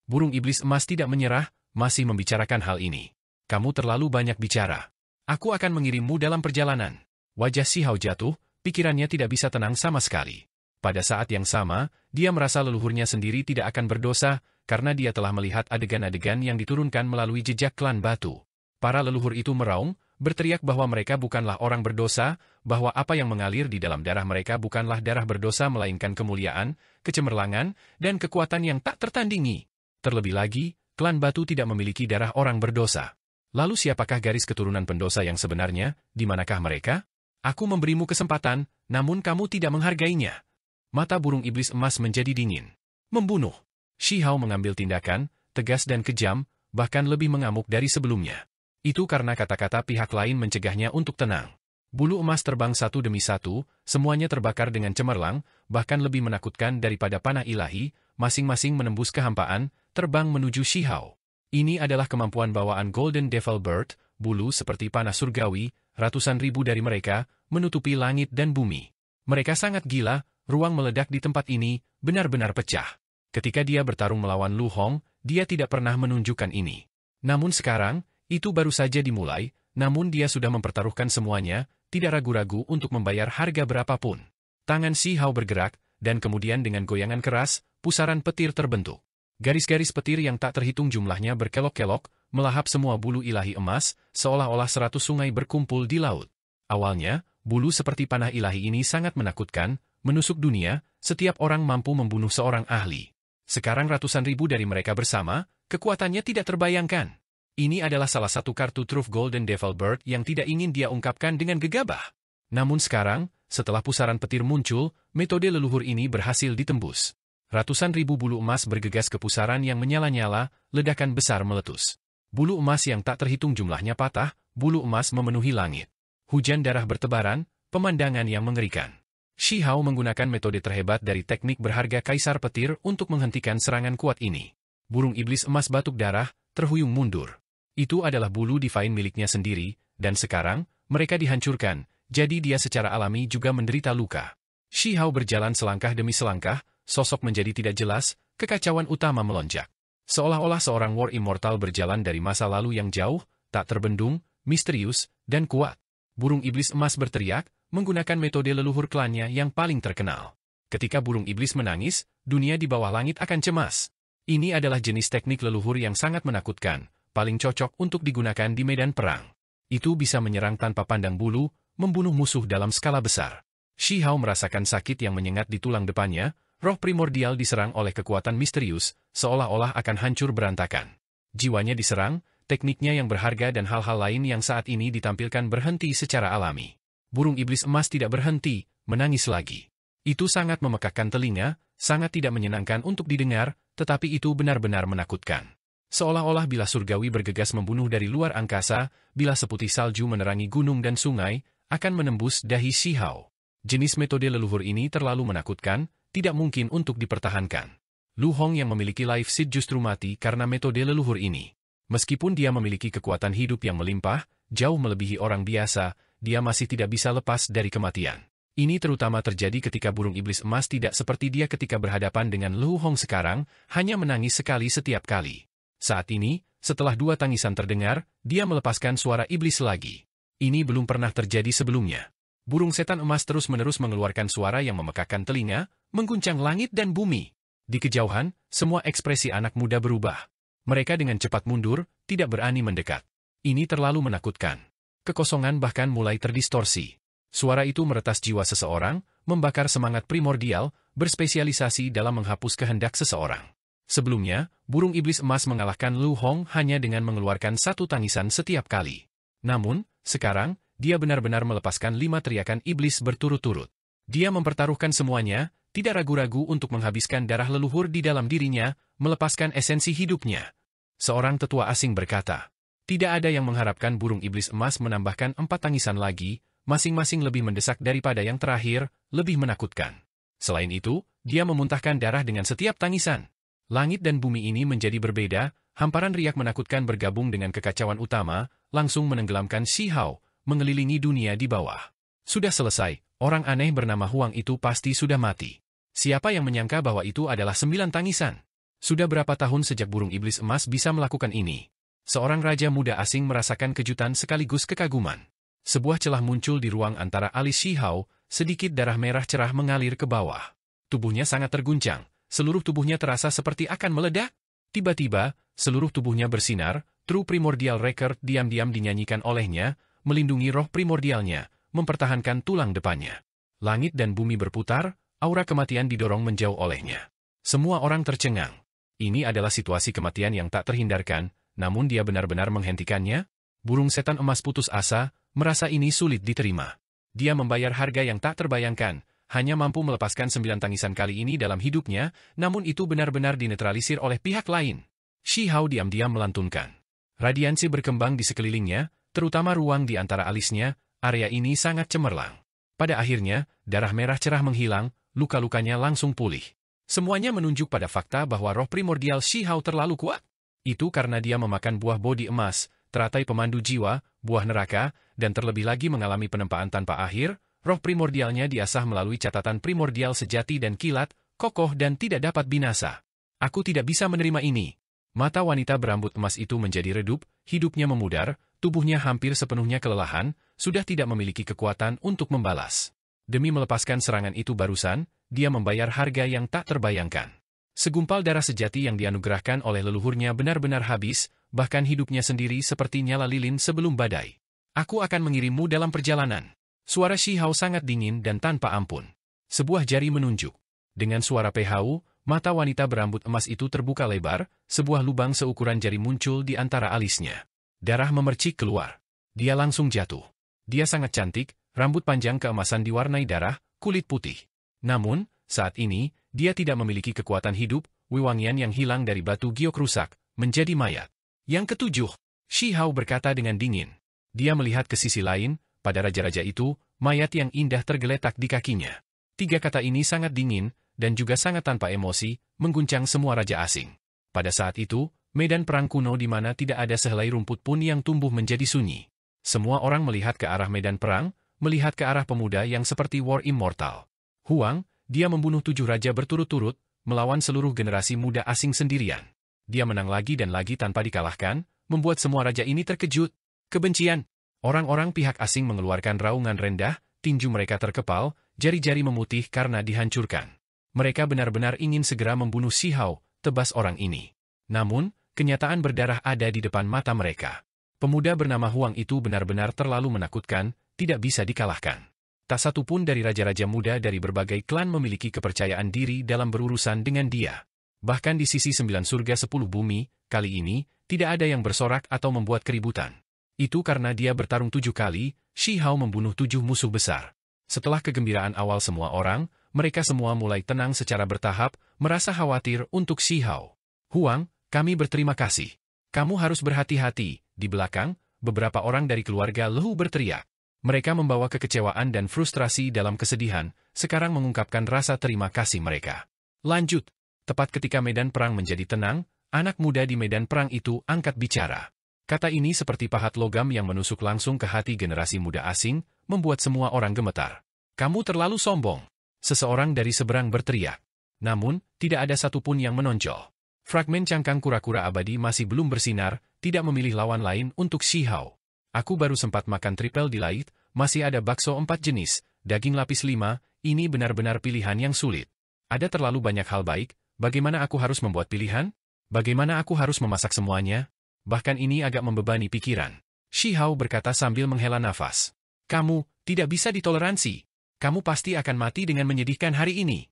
Burung iblis emas tidak menyerah, masih membicarakan hal ini. Kamu terlalu banyak bicara. Aku akan mengirimmu dalam perjalanan. Wajah Shi Hao jatuh, pikirannya tidak bisa tenang sama sekali. Pada saat yang sama, dia merasa leluhurnya sendiri tidak akan berdosa, karena dia telah melihat adegan-adegan yang diturunkan melalui jejak klan batu. Para leluhur itu meraung, berteriak bahwa mereka bukanlah orang berdosa, bahwa apa yang mengalir di dalam darah mereka bukanlah darah berdosa melainkan kemuliaan, kecemerlangan, dan kekuatan yang tak tertandingi. Terlebih lagi, klan batu tidak memiliki darah orang berdosa. Lalu siapakah garis keturunan pendosa yang sebenarnya, di manakah mereka? Aku memberimu kesempatan, namun kamu tidak menghargainya. Mata burung iblis emas menjadi dingin. Membunuh. Shi Hao mengambil tindakan, tegas dan kejam, bahkan lebih mengamuk dari sebelumnya. Itu karena kata-kata pihak lain mencegahnya untuk tenang. Bulu emas terbang satu demi satu, semuanya terbakar dengan cemerlang, bahkan lebih menakutkan daripada panah ilahi, masing-masing menembus kehampaan, terbang menuju Shi Hao. Ini adalah kemampuan bawaan Golden Devil Bird, bulu seperti panah surgawi, ratusan ribu dari mereka, menutupi langit dan bumi. Mereka sangat gila, ruang meledak di tempat ini, benar-benar pecah. Ketika dia bertarung melawan Lu Hong, dia tidak pernah menunjukkan ini. Namun sekarang, itu baru saja dimulai, namun dia sudah mempertaruhkan semuanya, tidak ragu-ragu untuk membayar harga berapapun. Tangan Shi Hao bergerak, dan kemudian dengan goyangan keras, pusaran petir terbentuk. Garis-garis petir yang tak terhitung jumlahnya berkelok-kelok, melahap semua bulu ilahi emas, seolah-olah 100 sungai berkumpul di laut. Awalnya, bulu seperti panah ilahi ini sangat menakutkan, menusuk dunia, setiap orang mampu membunuh seorang ahli. Sekarang ratusan ribu dari mereka bersama, kekuatannya tidak terbayangkan. Ini adalah salah satu kartu truf Golden Devil Bird yang tidak ingin dia ungkapkan dengan gegabah. Namun sekarang, setelah pusaran petir muncul, metode leluhur ini berhasil ditembus. Ratusan ribu bulu emas bergegas ke pusaran yang menyala-nyala, ledakan besar meletus. Bulu emas yang tak terhitung jumlahnya patah, bulu emas memenuhi langit. Hujan darah bertebaran, pemandangan yang mengerikan. Shi Hao menggunakan metode terhebat dari teknik berharga Kaisar Petir untuk menghentikan serangan kuat ini. Burung iblis emas batuk darah, terhuyung mundur. Itu adalah bulu divine miliknya sendiri, dan sekarang, mereka dihancurkan, jadi dia secara alami juga menderita luka. Shi Hao berjalan selangkah demi selangkah, sosok menjadi tidak jelas, kekacauan utama melonjak. Seolah-olah seorang war immortal berjalan dari masa lalu yang jauh, tak terbendung, misterius, dan kuat. Burung iblis emas berteriak, menggunakan metode leluhur klannya yang paling terkenal. Ketika burung iblis menangis, dunia di bawah langit akan cemas. Ini adalah jenis teknik leluhur yang sangat menakutkan, paling cocok untuk digunakan di medan perang. Itu bisa menyerang tanpa pandang bulu, membunuh musuh dalam skala besar. Shi Hao merasakan sakit yang menyengat di tulang depannya, roh primordial diserang oleh kekuatan misterius, seolah-olah akan hancur berantakan. Jiwanya diserang, tekniknya yang berharga dan hal-hal lain yang saat ini ditampilkan berhenti secara alami. Burung iblis emas tidak berhenti, menangis lagi. Itu sangat memekakkan telinga, sangat tidak menyenangkan untuk didengar, tetapi itu benar-benar menakutkan. Seolah-olah bilah surgawi bergegas membunuh dari luar angkasa, bilah seputih salju menerangi gunung dan sungai, akan menembus dahi Shi Hao. Jenis metode leluhur ini terlalu menakutkan, tidak mungkin untuk dipertahankan. Lu Hong yang memiliki life seed justru mati karena metode leluhur ini. Meskipun dia memiliki kekuatan hidup yang melimpah, jauh melebihi orang biasa, dia masih tidak bisa lepas dari kematian. Ini terutama terjadi ketika burung iblis emas tidak seperti dia ketika berhadapan dengan Lu Hong sekarang, hanya menangis sekali setiap kali. Saat ini, setelah 2 tangisan terdengar, dia melepaskan suara iblis lagi. Ini belum pernah terjadi sebelumnya. Burung setan emas terus-menerus mengeluarkan suara yang memekakkan telinga, mengguncang langit dan bumi. Di kejauhan, semua ekspresi anak muda berubah. Mereka dengan cepat mundur, tidak berani mendekat. Ini terlalu menakutkan. Kekosongan bahkan mulai terdistorsi. Suara itu meretas jiwa seseorang, membakar semangat primordial, berspesialisasi dalam menghapus kehendak seseorang. Sebelumnya, burung iblis emas mengalahkan Lu Hong hanya dengan mengeluarkan 1 tangisan setiap kali. Namun, sekarang, dia benar-benar melepaskan 5 teriakan iblis berturut-turut. Dia mempertaruhkan semuanya, tidak ragu-ragu untuk menghabiskan darah leluhur di dalam dirinya, melepaskan esensi hidupnya. Seorang tetua asing berkata, tidak ada yang mengharapkan burung iblis emas menambahkan 4 tangisan lagi, masing-masing lebih mendesak daripada yang terakhir, lebih menakutkan. Selain itu, dia memuntahkan darah dengan setiap tangisan. Langit dan bumi ini menjadi berbeda, hamparan riak menakutkan bergabung dengan kekacauan utama, langsung menenggelamkan Shi Hao, mengelilingi dunia di bawah. Sudah selesai, orang aneh bernama Huang itu pasti sudah mati. Siapa yang menyangka bahwa itu adalah 9 tangisan? Sudah berapa tahun sejak burung iblis emas bisa melakukan ini? Seorang raja muda asing merasakan kejutan sekaligus kekaguman. Sebuah celah muncul di ruang antara alis Shi Hao, sedikit darah merah cerah mengalir ke bawah. Tubuhnya sangat terguncang, seluruh tubuhnya terasa seperti akan meledak. Tiba-tiba, seluruh tubuhnya bersinar, True Primordial Record diam-diam dinyanyikan olehnya, melindungi roh primordialnya, mempertahankan tulang depannya. Langit dan bumi berputar, aura kematian didorong menjauh olehnya. Semua orang tercengang. Ini adalah situasi kematian yang tak terhindarkan, namun dia benar-benar menghentikannya. Burung setan emas putus asa, merasa ini sulit diterima. Dia membayar harga yang tak terbayangkan, hanya mampu melepaskan 9 tangisan kali ini dalam hidupnya, namun itu benar-benar dinetralisir oleh pihak lain. Shi Hao diam-diam melantunkan. Radiansi berkembang di sekelilingnya, terutama ruang di antara alisnya, area ini sangat cemerlang. Pada akhirnya, darah merah cerah menghilang, luka-lukanya langsung pulih. Semuanya menunjuk pada fakta bahwa roh primordial Shi Hao terlalu kuat. Itu karena dia memakan buah bodi emas, teratai pemandu jiwa, buah neraka, dan terlebih lagi mengalami penempaan tanpa akhir, roh primordialnya diasah melalui catatan primordial sejati dan kilat, kokoh dan tidak dapat binasa. Aku tidak bisa menerima ini. Mata wanita berambut emas itu menjadi redup, hidupnya memudar, tubuhnya hampir sepenuhnya kelelahan, sudah tidak memiliki kekuatan untuk membalas. Demi melepaskan serangan itu barusan, dia membayar harga yang tak terbayangkan. Segumpal darah sejati yang dianugerahkan oleh leluhurnya benar-benar habis, bahkan hidupnya sendiri seperti nyala lilin sebelum badai. Aku akan mengirimmu dalam perjalanan. Suara Shi Hao sangat dingin dan tanpa ampun. Sebuah jari menunjuk. Dengan suara PHU, mata wanita berambut emas itu terbuka lebar, sebuah lubang seukuran jari muncul di antara alisnya. Darah memercik keluar. Dia langsung jatuh. Dia sangat cantik, rambut panjang keemasan diwarnai darah, kulit putih. Namun, saat ini, dia tidak memiliki kekuatan hidup, wewangian yang hilang dari batu giok rusak, menjadi mayat. Yang ketujuh, Shi Hao berkata dengan dingin. Dia melihat ke sisi lain, pada raja-raja itu, mayat yang indah tergeletak di kakinya. 3 kata ini sangat dingin, dan juga sangat tanpa emosi, mengguncang semua raja asing. Pada saat itu, medan perang kuno di mana tidak ada sehelai rumput pun yang tumbuh menjadi sunyi. Semua orang melihat ke arah medan perang, melihat ke arah pemuda yang seperti War Immortal. Huang, dia membunuh 7 raja berturut-turut, melawan seluruh generasi muda asing sendirian. Dia menang lagi dan lagi tanpa dikalahkan, membuat semua raja ini terkejut. Kebencian. Orang-orang pihak asing mengeluarkan raungan rendah, tinju mereka terkepal, jari-jari memutih karena dihancurkan. Mereka benar-benar ingin segera membunuh Shi Hao, tebas orang ini. Namun, kenyataan berdarah ada di depan mata mereka. Pemuda bernama Huang itu benar-benar terlalu menakutkan, tidak bisa dikalahkan. Tak satu pun dari raja-raja muda dari berbagai klan memiliki kepercayaan diri dalam berurusan dengan dia. Bahkan di sisi 9 surga 10 bumi, kali ini, tidak ada yang bersorak atau membuat keributan. Itu karena dia bertarung 7 kali, Shi Hao membunuh 7 musuh besar. Setelah kegembiraan awal semua orang, mereka semua mulai tenang secara bertahap, merasa khawatir untuk Shi Hao. Huang, kami berterima kasih. Kamu harus berhati-hati. Di belakang, beberapa orang dari keluarga Lehu berteriak. Mereka membawa kekecewaan dan frustrasi dalam kesedihan, sekarang mengungkapkan rasa terima kasih mereka. Lanjut. Tepat ketika medan perang menjadi tenang, anak muda di medan perang itu angkat bicara. Kata ini seperti pahat logam yang menusuk langsung ke hati generasi muda asing, membuat semua orang gemetar. Kamu terlalu sombong. Seseorang dari seberang berteriak. Namun, tidak ada satupun yang menonjol. Fragmen cangkang kura-kura abadi masih belum bersinar, tidak memilih lawan lain untuk Shi Hao. Aku baru sempat makan triple delight, masih ada bakso 4 jenis, daging lapis 5, ini benar-benar pilihan yang sulit. Ada terlalu banyak hal baik. Bagaimana aku harus membuat pilihan? Bagaimana aku harus memasak semuanya? Bahkan ini agak membebani pikiran. Shi Hao berkata sambil menghela nafas. Kamu tidak bisa ditoleransi. Kamu pasti akan mati dengan menyedihkan hari ini.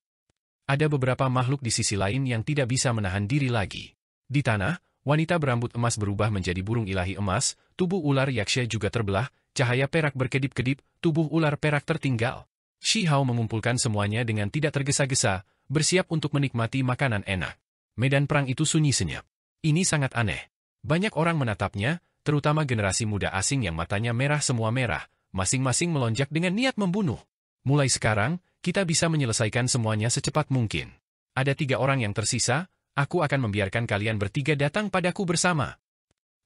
Ada beberapa makhluk di sisi lain yang tidak bisa menahan diri lagi. Di tanah, wanita berambut emas berubah menjadi burung ilahi emas, tubuh ular yaksha juga terbelah, cahaya perak berkedip-kedip, tubuh ular perak tertinggal. Shi Hao mengumpulkan semuanya dengan tidak tergesa-gesa, bersiap untuk menikmati makanan enak. Medan perang itu sunyi senyap. Ini sangat aneh. Banyak orang menatapnya, terutama generasi muda asing yang matanya merah semua merah, masing-masing melonjak dengan niat membunuh. Mulai sekarang, kita bisa menyelesaikan semuanya secepat mungkin. Ada 3 orang yang tersisa, aku akan membiarkan kalian bertiga datang padaku bersama.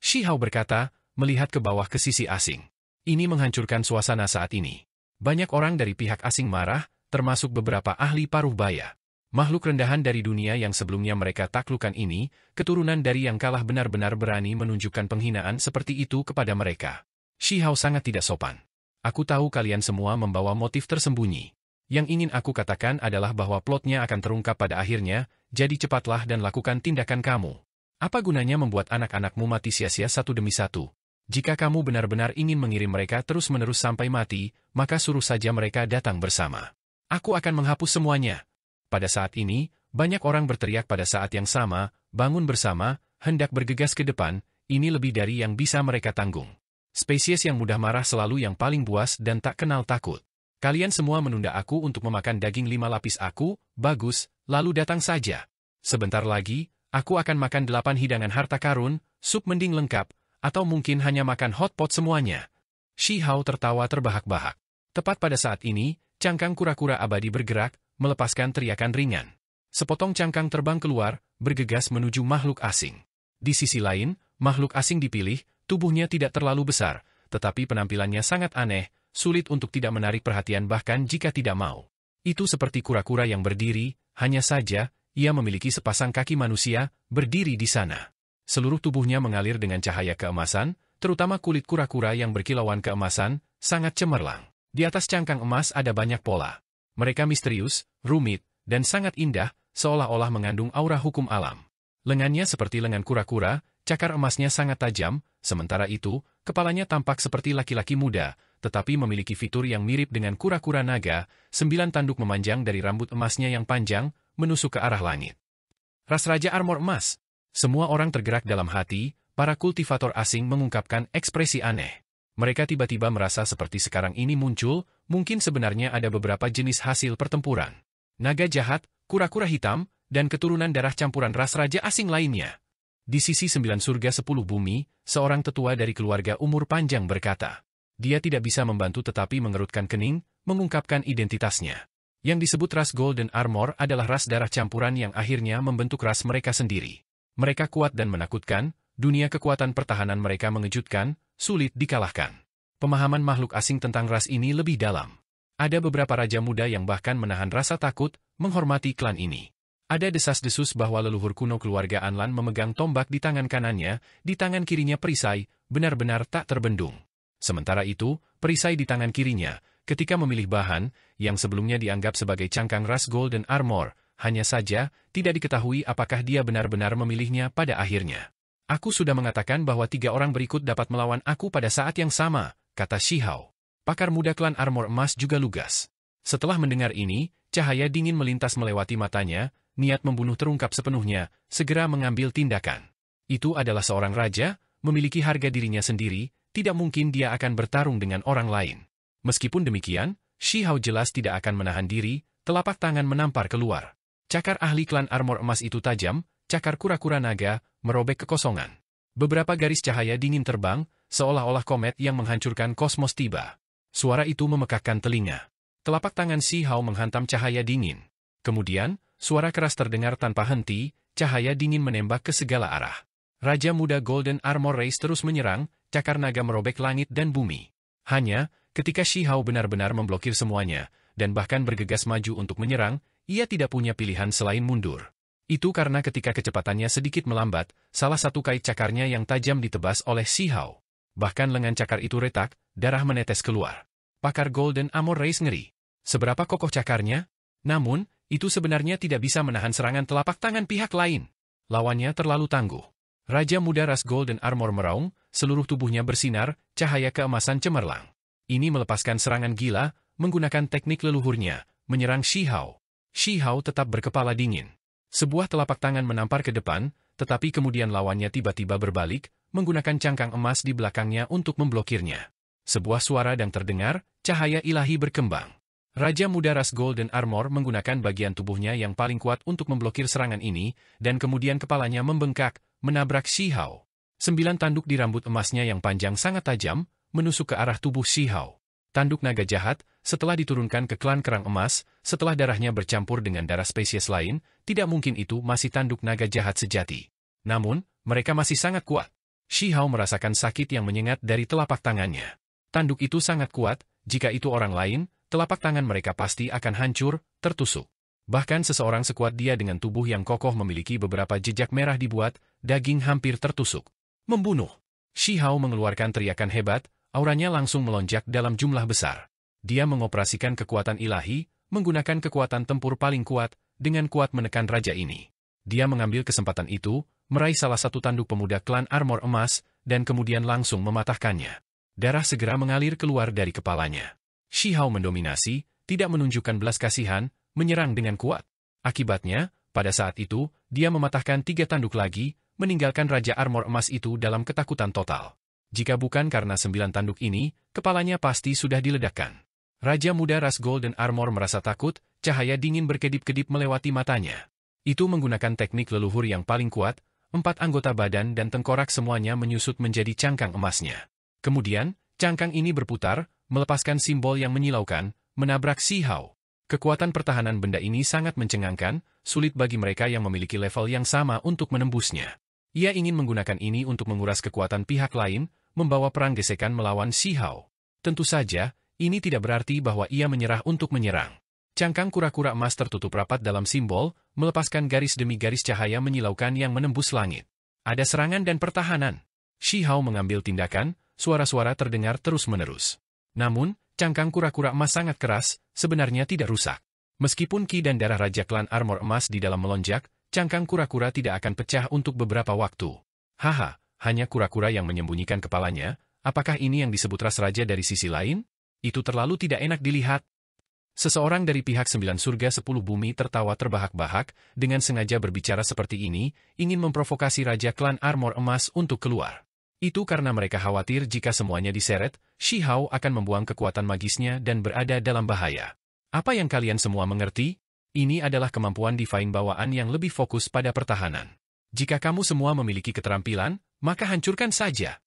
Shi Hao berkata, melihat ke bawah ke sisi asing. Ini menghancurkan suasana saat ini. Banyak orang dari pihak asing marah, termasuk beberapa ahli paruh baya. Makhluk rendahan dari dunia yang sebelumnya mereka taklukkan ini, keturunan dari yang kalah benar-benar berani menunjukkan penghinaan seperti itu kepada mereka. Shi Hao sangat tidak sopan. Aku tahu kalian semua membawa motif tersembunyi. Yang ingin aku katakan adalah bahwa plotnya akan terungkap pada akhirnya, jadi cepatlah dan lakukan tindakan kamu. Apa gunanya membuat anak-anakmu mati sia-sia satu demi satu? Jika kamu benar-benar ingin mengirim mereka terus-menerus sampai mati, maka suruh saja mereka datang bersama. Aku akan menghapus semuanya. Pada saat ini, banyak orang berteriak pada saat yang sama, bangun bersama, hendak bergegas ke depan, ini lebih dari yang bisa mereka tanggung. Spesies yang mudah marah selalu yang paling buas dan tak kenal takut. Kalian semua menunda aku untuk memakan daging 5 lapis aku, bagus, lalu datang saja. Sebentar lagi, aku akan makan 8 hidangan harta karun, sup mending lengkap, atau mungkin hanya makan hot pot semuanya. Shi Hao tertawa terbahak-bahak. Tepat pada saat ini, cangkang kura-kura abadi bergerak, melepaskan teriakan ringan. Sepotong cangkang terbang keluar, bergegas menuju makhluk asing. Di sisi lain, makhluk asing dipilih, tubuhnya tidak terlalu besar, tetapi penampilannya sangat aneh, sulit untuk tidak menarik perhatian bahkan jika tidak mau. Itu seperti kura-kura yang berdiri, hanya saja, ia memiliki sepasang kaki manusia, berdiri di sana. Seluruh tubuhnya mengalir dengan cahaya keemasan, terutama kulit kura-kura yang berkilauan keemasan, sangat cemerlang. Di atas cangkang emas ada banyak pola. Mereka misterius, rumit, dan sangat indah, seolah-olah mengandung aura hukum alam. Lengannya seperti lengan kura-kura, cakar emasnya sangat tajam, sementara itu, kepalanya tampak seperti laki-laki muda, tetapi memiliki fitur yang mirip dengan kura-kura naga, 9 tanduk memanjang dari rambut emasnya yang panjang, menusuk ke arah langit. Ras Raja Armor Emas. Semua orang tergerak dalam hati, para kultivator asing mengungkapkan ekspresi aneh. Mereka tiba-tiba merasa seperti sekarang ini muncul, mungkin sebenarnya ada beberapa jenis hasil pertempuran. Naga jahat, kura-kura hitam, dan keturunan darah campuran ras raja asing lainnya. Di sisi 9 surga 10 bumi, seorang tetua dari keluarga umur panjang berkata. Dia tidak bisa membantu tetapi mengerutkan kening, mengungkapkan identitasnya. Yang disebut ras Golden Armor adalah ras darah campuran yang akhirnya membentuk ras mereka sendiri. Mereka kuat dan menakutkan, dunia kekuatan pertahanan mereka mengejutkan, sulit dikalahkan. Pemahaman makhluk asing tentang ras ini lebih dalam. Ada beberapa raja muda yang bahkan menahan rasa takut, menghormati klan ini. Ada desas-desus bahwa leluhur kuno keluarga Anlan memegang tombak di tangan kanannya, di tangan kirinya perisai, benar-benar tak terbendung. Sementara itu, perisai di tangan kirinya, ketika memilih bahan, yang sebelumnya dianggap sebagai cangkang ras Golden Armor, hanya saja, tidak diketahui apakah dia benar-benar memilihnya pada akhirnya. Aku sudah mengatakan bahwa 3 orang berikut dapat melawan aku pada saat yang sama, kata Shi Hao. Pakar muda klan Armor Emas juga lugas. Setelah mendengar ini, cahaya dingin melintas melewati matanya, niat membunuh terungkap sepenuhnya, segera mengambil tindakan. Itu adalah seorang raja, memiliki harga dirinya sendiri, tidak mungkin dia akan bertarung dengan orang lain. Meskipun demikian, Shi Hao jelas tidak akan menahan diri, telapak tangan menampar keluar. Cakar ahli klan armor emas itu tajam, cakar kura-kura naga, merobek kekosongan. Beberapa garis cahaya dingin terbang, seolah-olah komet yang menghancurkan kosmos tiba. Suara itu memekakkan telinga. Telapak tangan Shi Hao menghantam cahaya dingin. Kemudian, suara keras terdengar tanpa henti, cahaya dingin menembak ke segala arah. Raja muda Golden Armor Race terus menyerang, cakar naga merobek langit dan bumi. Hanya, ketika Shi Hao benar-benar memblokir semuanya, dan bahkan bergegas maju untuk menyerang, ia tidak punya pilihan selain mundur. Itu karena ketika kecepatannya sedikit melambat, salah satu kait cakarnya yang tajam ditebas oleh Shi Hao. Bahkan lengan cakar itu retak, darah menetes keluar. Pakar Golden Armor Race ngeri. Seberapa kokoh cakarnya? Namun, itu sebenarnya tidak bisa menahan serangan telapak tangan pihak lain. Lawannya terlalu tangguh. Raja muda ras Golden Armor meraung, seluruh tubuhnya bersinar, cahaya keemasan cemerlang. Ini melepaskan serangan gila, menggunakan teknik leluhurnya, menyerang Shi Hao. Shi Hao tetap berkepala dingin. Sebuah telapak tangan menampar ke depan, tetapi kemudian lawannya tiba-tiba berbalik, menggunakan cangkang emas di belakangnya untuk memblokirnya. Sebuah suara dang terdengar, cahaya ilahi berkembang. Raja muda ras Golden Armor menggunakan bagian tubuhnya yang paling kuat untuk memblokir serangan ini, dan kemudian kepalanya membengkak, menabrak Shi Hao. 9 tanduk di rambut emasnya yang panjang sangat tajam, menusuk ke arah tubuh Shi Hao. Tanduk naga jahat, setelah diturunkan ke klan kerang emas, setelah darahnya bercampur dengan darah spesies lain, tidak mungkin itu masih tanduk naga jahat sejati. Namun, mereka masih sangat kuat. Shi Hao merasakan sakit yang menyengat dari telapak tangannya. Tanduk itu sangat kuat, jika itu orang lain, telapak tangan mereka pasti akan hancur, tertusuk. Bahkan seseorang sekuat dia dengan tubuh yang kokoh memiliki beberapa jejak merah dibuat, daging hampir tertusuk. Membunuh. Shi Hao mengeluarkan teriakan hebat, auranya langsung melonjak dalam jumlah besar. Dia mengoperasikan kekuatan ilahi, menggunakan kekuatan tempur paling kuat, dengan kuat menekan raja ini. Dia mengambil kesempatan itu, meraih salah satu tanduk pemuda klan armor emas, dan kemudian langsung mematahkannya. Darah segera mengalir keluar dari kepalanya. Shi Hao mendominasi, tidak menunjukkan belas kasihan, menyerang dengan kuat. Akibatnya, pada saat itu, dia mematahkan 3 tanduk lagi, meninggalkan Raja Armor Emas itu dalam ketakutan total. Jika bukan karena 9 tanduk ini, kepalanya pasti sudah diledakkan. Raja muda ras Golden Armor merasa takut, cahaya dingin berkedip-kedip melewati matanya. Itu menggunakan teknik leluhur yang paling kuat, 4 anggota badan dan tengkorak semuanya menyusut menjadi cangkang emasnya. Kemudian, cangkang ini berputar, melepaskan simbol yang menyilaukan, menabrak Shi Hao. Kekuatan pertahanan benda ini sangat mencengangkan, sulit bagi mereka yang memiliki level yang sama untuk menembusnya. Ia ingin menggunakan ini untuk menguras kekuatan pihak lain, membawa perang gesekan melawan Shi Hao. Tentu saja, ini tidak berarti bahwa ia menyerah untuk menyerang. Cangkang kura-kura emas tertutup rapat dalam simbol, melepaskan garis demi garis cahaya menyilaukan yang menembus langit. Ada serangan dan pertahanan. Shi Hao mengambil tindakan, suara-suara terdengar terus-menerus. Namun, cangkang kura-kura emas sangat keras, sebenarnya tidak rusak. Meskipun ki dan darah Raja Klan Armor Emas di dalam melonjak, cangkang kura-kura tidak akan pecah untuk beberapa waktu. Haha, hanya kura-kura yang menyembunyikan kepalanya, apakah ini yang disebut ras raja dari sisi lain? Itu terlalu tidak enak dilihat. Seseorang dari pihak 9 surga 10 bumi tertawa terbahak-bahak, dengan sengaja berbicara seperti ini, ingin memprovokasi Raja Klan Armor Emas untuk keluar. Itu karena mereka khawatir jika semuanya diseret, Shi Hao akan membuang kekuatan magisnya dan berada dalam bahaya. Apa yang kalian semua mengerti? Ini adalah kemampuan divine bawaan yang lebih fokus pada pertahanan. Jika kamu semua memiliki keterampilan, maka hancurkan saja.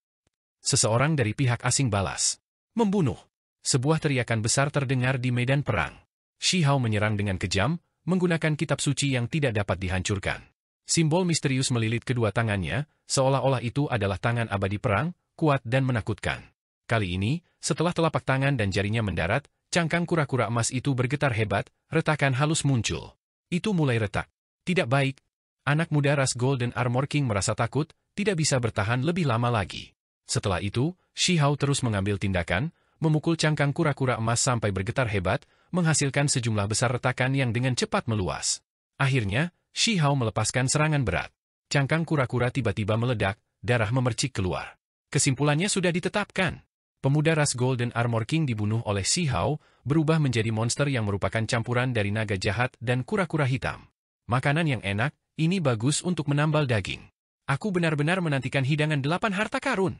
Seseorang dari pihak asing balas. Membunuh. Sebuah teriakan besar terdengar di medan perang. Shi Hao menyerang dengan kejam, menggunakan kitab suci yang tidak dapat dihancurkan. Simbol misterius melilit kedua tangannya, seolah-olah itu adalah tangan abadi perang, kuat dan menakutkan. Kali ini, setelah telapak tangan dan jarinya mendarat, cangkang kura-kura emas itu bergetar hebat, retakan halus muncul. Itu mulai retak. Tidak baik. Anak muda ras Golden Armor King merasa takut, tidak bisa bertahan lebih lama lagi. Setelah itu, Shi Hao terus mengambil tindakan, memukul cangkang kura-kura emas sampai bergetar hebat, menghasilkan sejumlah besar retakan yang dengan cepat meluas. Akhirnya, Shi Hao melepaskan serangan berat. Cangkang kura-kura tiba-tiba meledak, darah memercik keluar. Kesimpulannya sudah ditetapkan. Pemuda ras Golden Armor King dibunuh oleh Shi Hao, berubah menjadi monster yang merupakan campuran dari naga jahat dan kura-kura hitam. Makanan yang enak, ini bagus untuk menambal daging. Aku benar-benar menantikan hidangan 8 harta karun.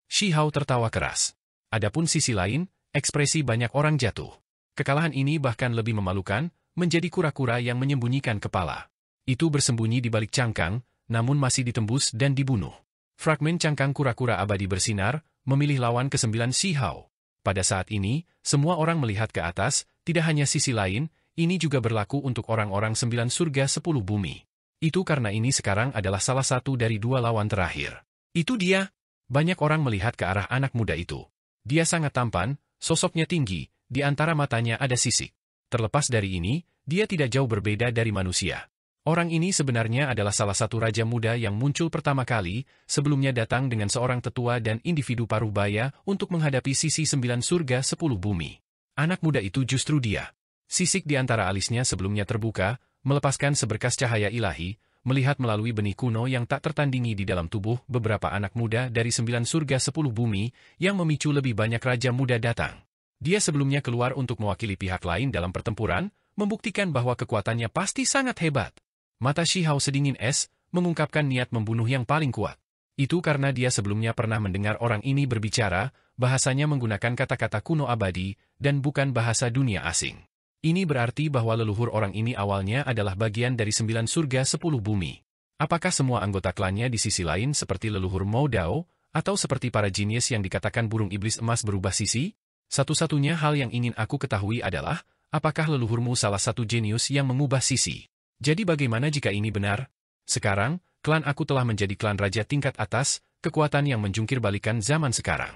Shi Hao tertawa keras. Adapun sisi lain, ekspresi banyak orang jatuh. Kekalahan ini bahkan lebih memalukan, menjadi kura-kura yang menyembunyikan kepala. Itu bersembunyi di balik cangkang, namun masih ditembus dan dibunuh. Fragmen cangkang kura-kura abadi bersinar, memilih lawan ke-9 Shi Hao. Pada saat ini, semua orang melihat ke atas, tidak hanya sisi lain, ini juga berlaku untuk orang-orang 9 surga 10 bumi. Itu karena ini sekarang adalah salah satu dari 2 lawan terakhir. Itu dia. Banyak orang melihat ke arah anak muda itu. Dia sangat tampan, sosoknya tinggi, di antara matanya ada sisik. Terlepas dari ini, dia tidak jauh berbeda dari manusia. Orang ini sebenarnya adalah salah satu raja muda yang muncul pertama kali, sebelumnya datang dengan seorang tetua dan individu parubaya untuk menghadapi sisi 9 surga 10 bumi. Anak muda itu justru dia. Sisik di antara alisnya sebelumnya terbuka, melepaskan seberkas cahaya ilahi, melihat melalui benih kuno yang tak tertandingi di dalam tubuh beberapa anak muda dari 9 surga 10 bumi, yang memicu lebih banyak raja muda datang. Dia sebelumnya keluar untuk mewakili pihak lain dalam pertempuran, membuktikan bahwa kekuatannya pasti sangat hebat. Mata Shi Hao sedingin es, mengungkapkan niat membunuh yang paling kuat. Itu karena dia sebelumnya pernah mendengar orang ini berbicara, bahasanya menggunakan kata-kata kuno abadi, dan bukan bahasa dunia asing. Ini berarti bahwa leluhur orang ini awalnya adalah bagian dari 9 surga 10 bumi. Apakah semua anggota klannya di sisi lain seperti leluhur Mo Dao, atau seperti para jinius yang dikatakan burung iblis emas berubah sisi? Satu-satunya hal yang ingin aku ketahui adalah, apakah leluhurmu salah satu jenius yang mengubah sisi? Jadi bagaimana jika ini benar? Sekarang, klan aku telah menjadi klan raja tingkat atas, kekuatan yang menjungkir balikan zaman sekarang.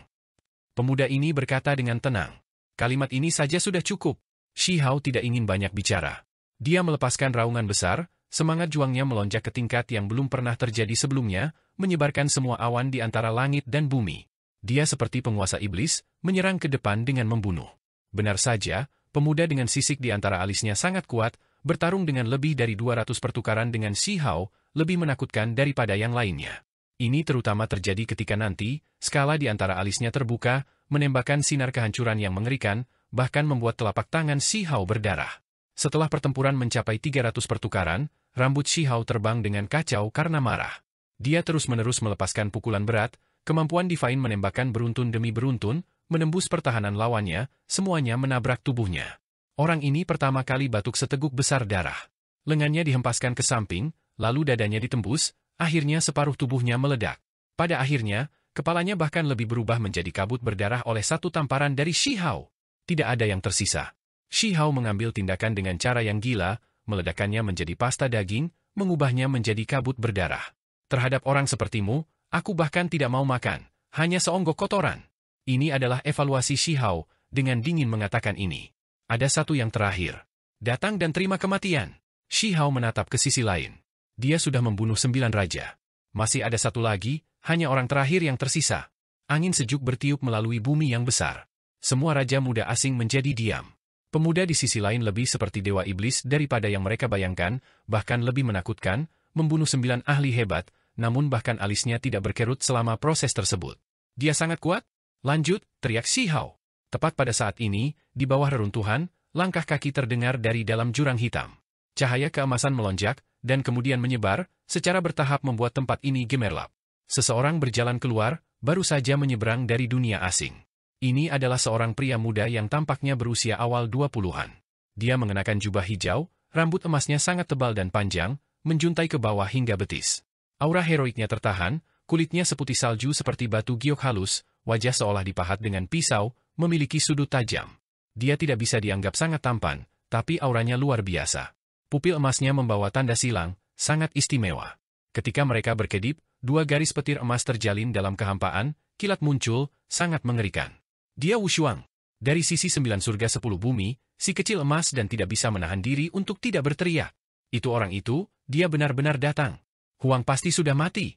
Pemuda ini berkata dengan tenang. Kalimat ini saja sudah cukup. Shi Hao tidak ingin banyak bicara. Dia melepaskan raungan besar, semangat juangnya melonjak ke tingkat yang belum pernah terjadi sebelumnya, menyebarkan semua awan di antara langit dan bumi. Dia seperti penguasa iblis, menyerang ke depan dengan membunuh. Benar saja, pemuda dengan sisik di antara alisnya sangat kuat, bertarung dengan lebih dari 200 pertukaran dengan Shi Hao, lebih menakutkan daripada yang lainnya. Ini terutama terjadi ketika nanti, skala di antara alisnya terbuka, menembakkan sinar kehancuran yang mengerikan, bahkan membuat telapak tangan Shi Hao berdarah. Setelah pertempuran mencapai 300 pertukaran, rambut Shi Hao terbang dengan kacau karena marah. Dia terus-menerus melepaskan pukulan berat, kemampuan Divine menembakkan beruntun demi beruntun, menembus pertahanan lawannya, semuanya menabrak tubuhnya. Orang ini pertama kali batuk seteguk besar darah. Lengannya dihempaskan ke samping, lalu dadanya ditembus, akhirnya separuh tubuhnya meledak. Pada akhirnya, kepalanya bahkan lebih berubah menjadi kabut berdarah oleh satu tamparan dari Shi Hao. Tidak ada yang tersisa. Shi Hao mengambil tindakan dengan cara yang gila, meledakkannya menjadi pasta daging, mengubahnya menjadi kabut berdarah. Terhadap orang sepertimu, aku bahkan tidak mau makan, hanya seonggok kotoran. Ini adalah evaluasi Shi Hao, dengan dingin mengatakan ini. Ada satu yang terakhir. Datang dan terima kematian. Shi Hao menatap ke sisi lain. Dia sudah membunuh 9 raja. Masih ada satu lagi, hanya orang terakhir yang tersisa. Angin sejuk bertiup melalui bumi yang besar. Semua raja muda asing menjadi diam. Pemuda di sisi lain lebih seperti dewa iblis daripada yang mereka bayangkan, bahkan lebih menakutkan, membunuh 9 ahli hebat, namun bahkan alisnya tidak berkerut selama proses tersebut. Dia sangat kuat? Lanjut, teriak Shi Hao. Tepat pada saat ini, di bawah reruntuhan, langkah kaki terdengar dari dalam jurang hitam. Cahaya keemasan melonjak, dan kemudian menyebar, secara bertahap membuat tempat ini gemerlap. Seseorang berjalan keluar, baru saja menyeberang dari dunia asing. Ini adalah seorang pria muda yang tampaknya berusia awal 20-an. Dia mengenakan jubah hijau, rambut emasnya sangat tebal dan panjang, menjuntai ke bawah hingga betis. Aura heroiknya tertahan, kulitnya seputih salju seperti batu giok halus, wajah seolah dipahat dengan pisau, memiliki sudut tajam. Dia tidak bisa dianggap sangat tampan, tapi auranya luar biasa. Pupil emasnya membawa tanda silang, sangat istimewa. Ketika mereka berkedip, 2 garis petir emas terjalin dalam kehampaan, kilat muncul, sangat mengerikan. Dia Wushuang. Dari sisi 9 surga 10 bumi, si kecil emas dan tidak bisa menahan diri untuk tidak berteriak. Itu orang itu, dia benar-benar datang. Huang pasti sudah mati.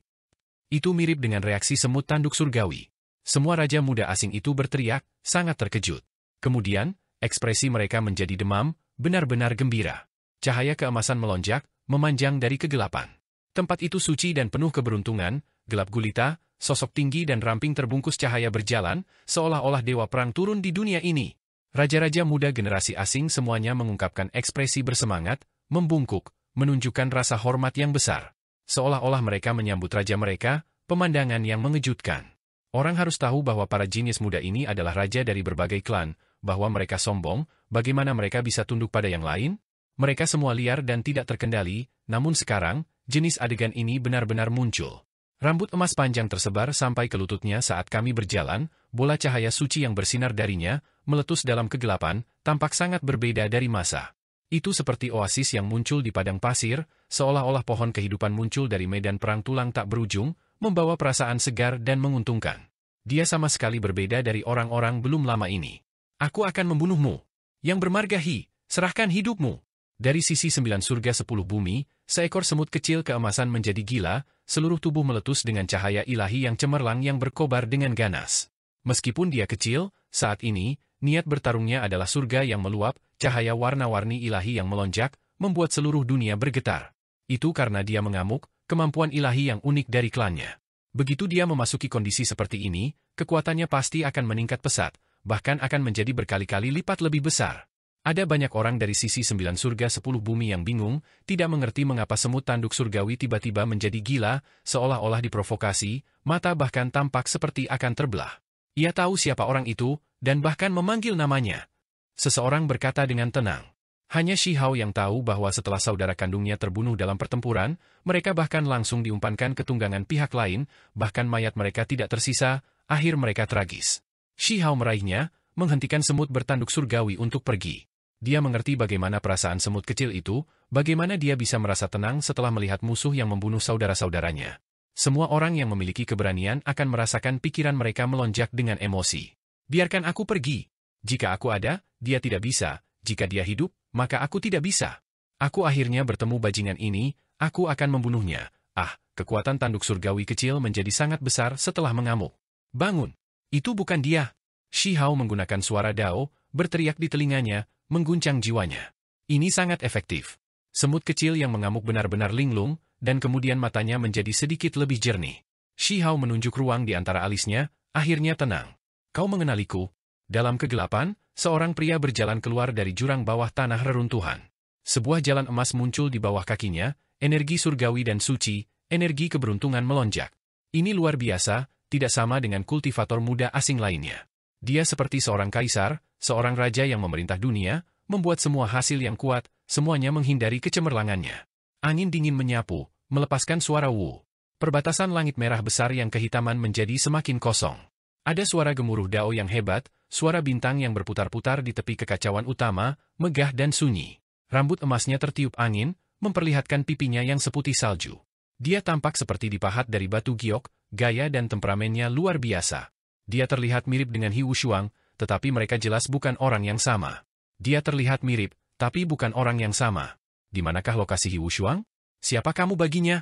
Itu mirip dengan reaksi semut tanduk surgawi. Semua raja muda asing itu berteriak, sangat terkejut. Kemudian, ekspresi mereka menjadi demam, benar-benar gembira. Cahaya keemasan melonjak, memanjang dari kegelapan. Tempat itu suci dan penuh keberuntungan, gelap gulita, sosok tinggi dan ramping terbungkus cahaya berjalan, seolah-olah dewa perang turun di dunia ini. Raja-raja muda generasi asing semuanya mengungkapkan ekspresi bersemangat, membungkuk, menunjukkan rasa hormat yang besar. Seolah-olah mereka menyambut raja mereka, pemandangan yang mengejutkan. Orang harus tahu bahwa para jenius muda ini adalah raja dari berbagai klan, bahwa mereka sombong, bagaimana mereka bisa tunduk pada yang lain? Mereka semua liar dan tidak terkendali, namun sekarang, jenis adegan ini benar-benar muncul. Rambut emas panjang tersebar sampai ke lututnya saat kami berjalan, bola cahaya suci yang bersinar darinya, meletus dalam kegelapan, tampak sangat berbeda dari masa. Itu seperti oasis yang muncul di padang pasir, seolah-olah pohon kehidupan muncul dari medan perang tulang tak berujung, membawa perasaan segar dan menguntungkan. Dia sama sekali berbeda dari orang-orang belum lama ini. Aku akan membunuhmu. Yang bermargahi, serahkan hidupmu. Dari sisi 9 surga 10 bumi, seekor semut kecil keemasan menjadi gila, seluruh tubuh meletus dengan cahaya ilahi yang cemerlang yang berkobar dengan ganas. Meskipun dia kecil, saat ini, niat bertarungnya adalah surga yang meluap, cahaya warna-warni ilahi yang melonjak, membuat seluruh dunia bergetar. Itu karena dia mengamuk, kemampuan ilahi yang unik dari klannya. Begitu dia memasuki kondisi seperti ini, kekuatannya pasti akan meningkat pesat, bahkan akan menjadi berkali-kali lipat lebih besar. Ada banyak orang dari sisi 9 surga 10 bumi yang bingung, tidak mengerti mengapa semut tanduk surgawi tiba-tiba menjadi gila, seolah-olah diprovokasi, mata bahkan tampak seperti akan terbelah. Ia tahu siapa orang itu, dan bahkan memanggil namanya. Seseorang berkata dengan tenang. Hanya Shi Hao yang tahu bahwa setelah saudara kandungnya terbunuh dalam pertempuran, mereka bahkan langsung diumpankan ke tunggangan pihak lain, bahkan mayat mereka tidak tersisa, akhir mereka tragis. Shi Hao meraihnya, menghentikan semut bertanduk surgawi untuk pergi. Dia mengerti bagaimana perasaan semut kecil itu, bagaimana dia bisa merasa tenang setelah melihat musuh yang membunuh saudara-saudaranya. Semua orang yang memiliki keberanian akan merasakan pikiran mereka melonjak dengan emosi. Biarkan aku pergi. Jika aku ada, dia tidak bisa. Jika dia hidup, maka aku tidak bisa. Aku akhirnya bertemu bajingan ini, aku akan membunuhnya. Ah, kekuatan tanduk surgawi kecil menjadi sangat besar setelah mengamuk. Bangun! Itu bukan dia. Shi Hao menggunakan suara Dao, berteriak di telinganya, mengguncang jiwanya. Ini sangat efektif. Semut kecil yang mengamuk benar-benar linglung, dan kemudian matanya menjadi sedikit lebih jernih. Shi Hao menunjuk ruang di antara alisnya, akhirnya tenang. Kau mengenaliku? Dalam kegelapan, seorang pria berjalan keluar dari jurang bawah tanah reruntuhan. Sebuah jalan emas muncul di bawah kakinya, energi surgawi dan suci, energi keberuntungan melonjak. Ini luar biasa, tidak sama dengan kultivator muda asing lainnya. Dia seperti seorang kaisar, seorang raja yang memerintah dunia, membuat semua hasil yang kuat, semuanya menghindari kecemerlangannya. Angin dingin menyapu, melepaskan suara wu. Perbatasan langit merah besar yang kehitaman menjadi semakin kosong. Ada suara gemuruh Dao yang hebat, suara bintang yang berputar-putar di tepi kekacauan utama, megah dan sunyi. Rambut emasnya tertiup angin, memperlihatkan pipinya yang seputih salju. Dia tampak seperti dipahat dari batu giok, gaya dan temperamennya luar biasa. Dia terlihat mirip dengan He Wushuang, tetapi mereka jelas bukan orang yang sama. Dia terlihat mirip, tapi bukan orang yang sama. Di manakah lokasi He Wushuang? Siapa kamu baginya?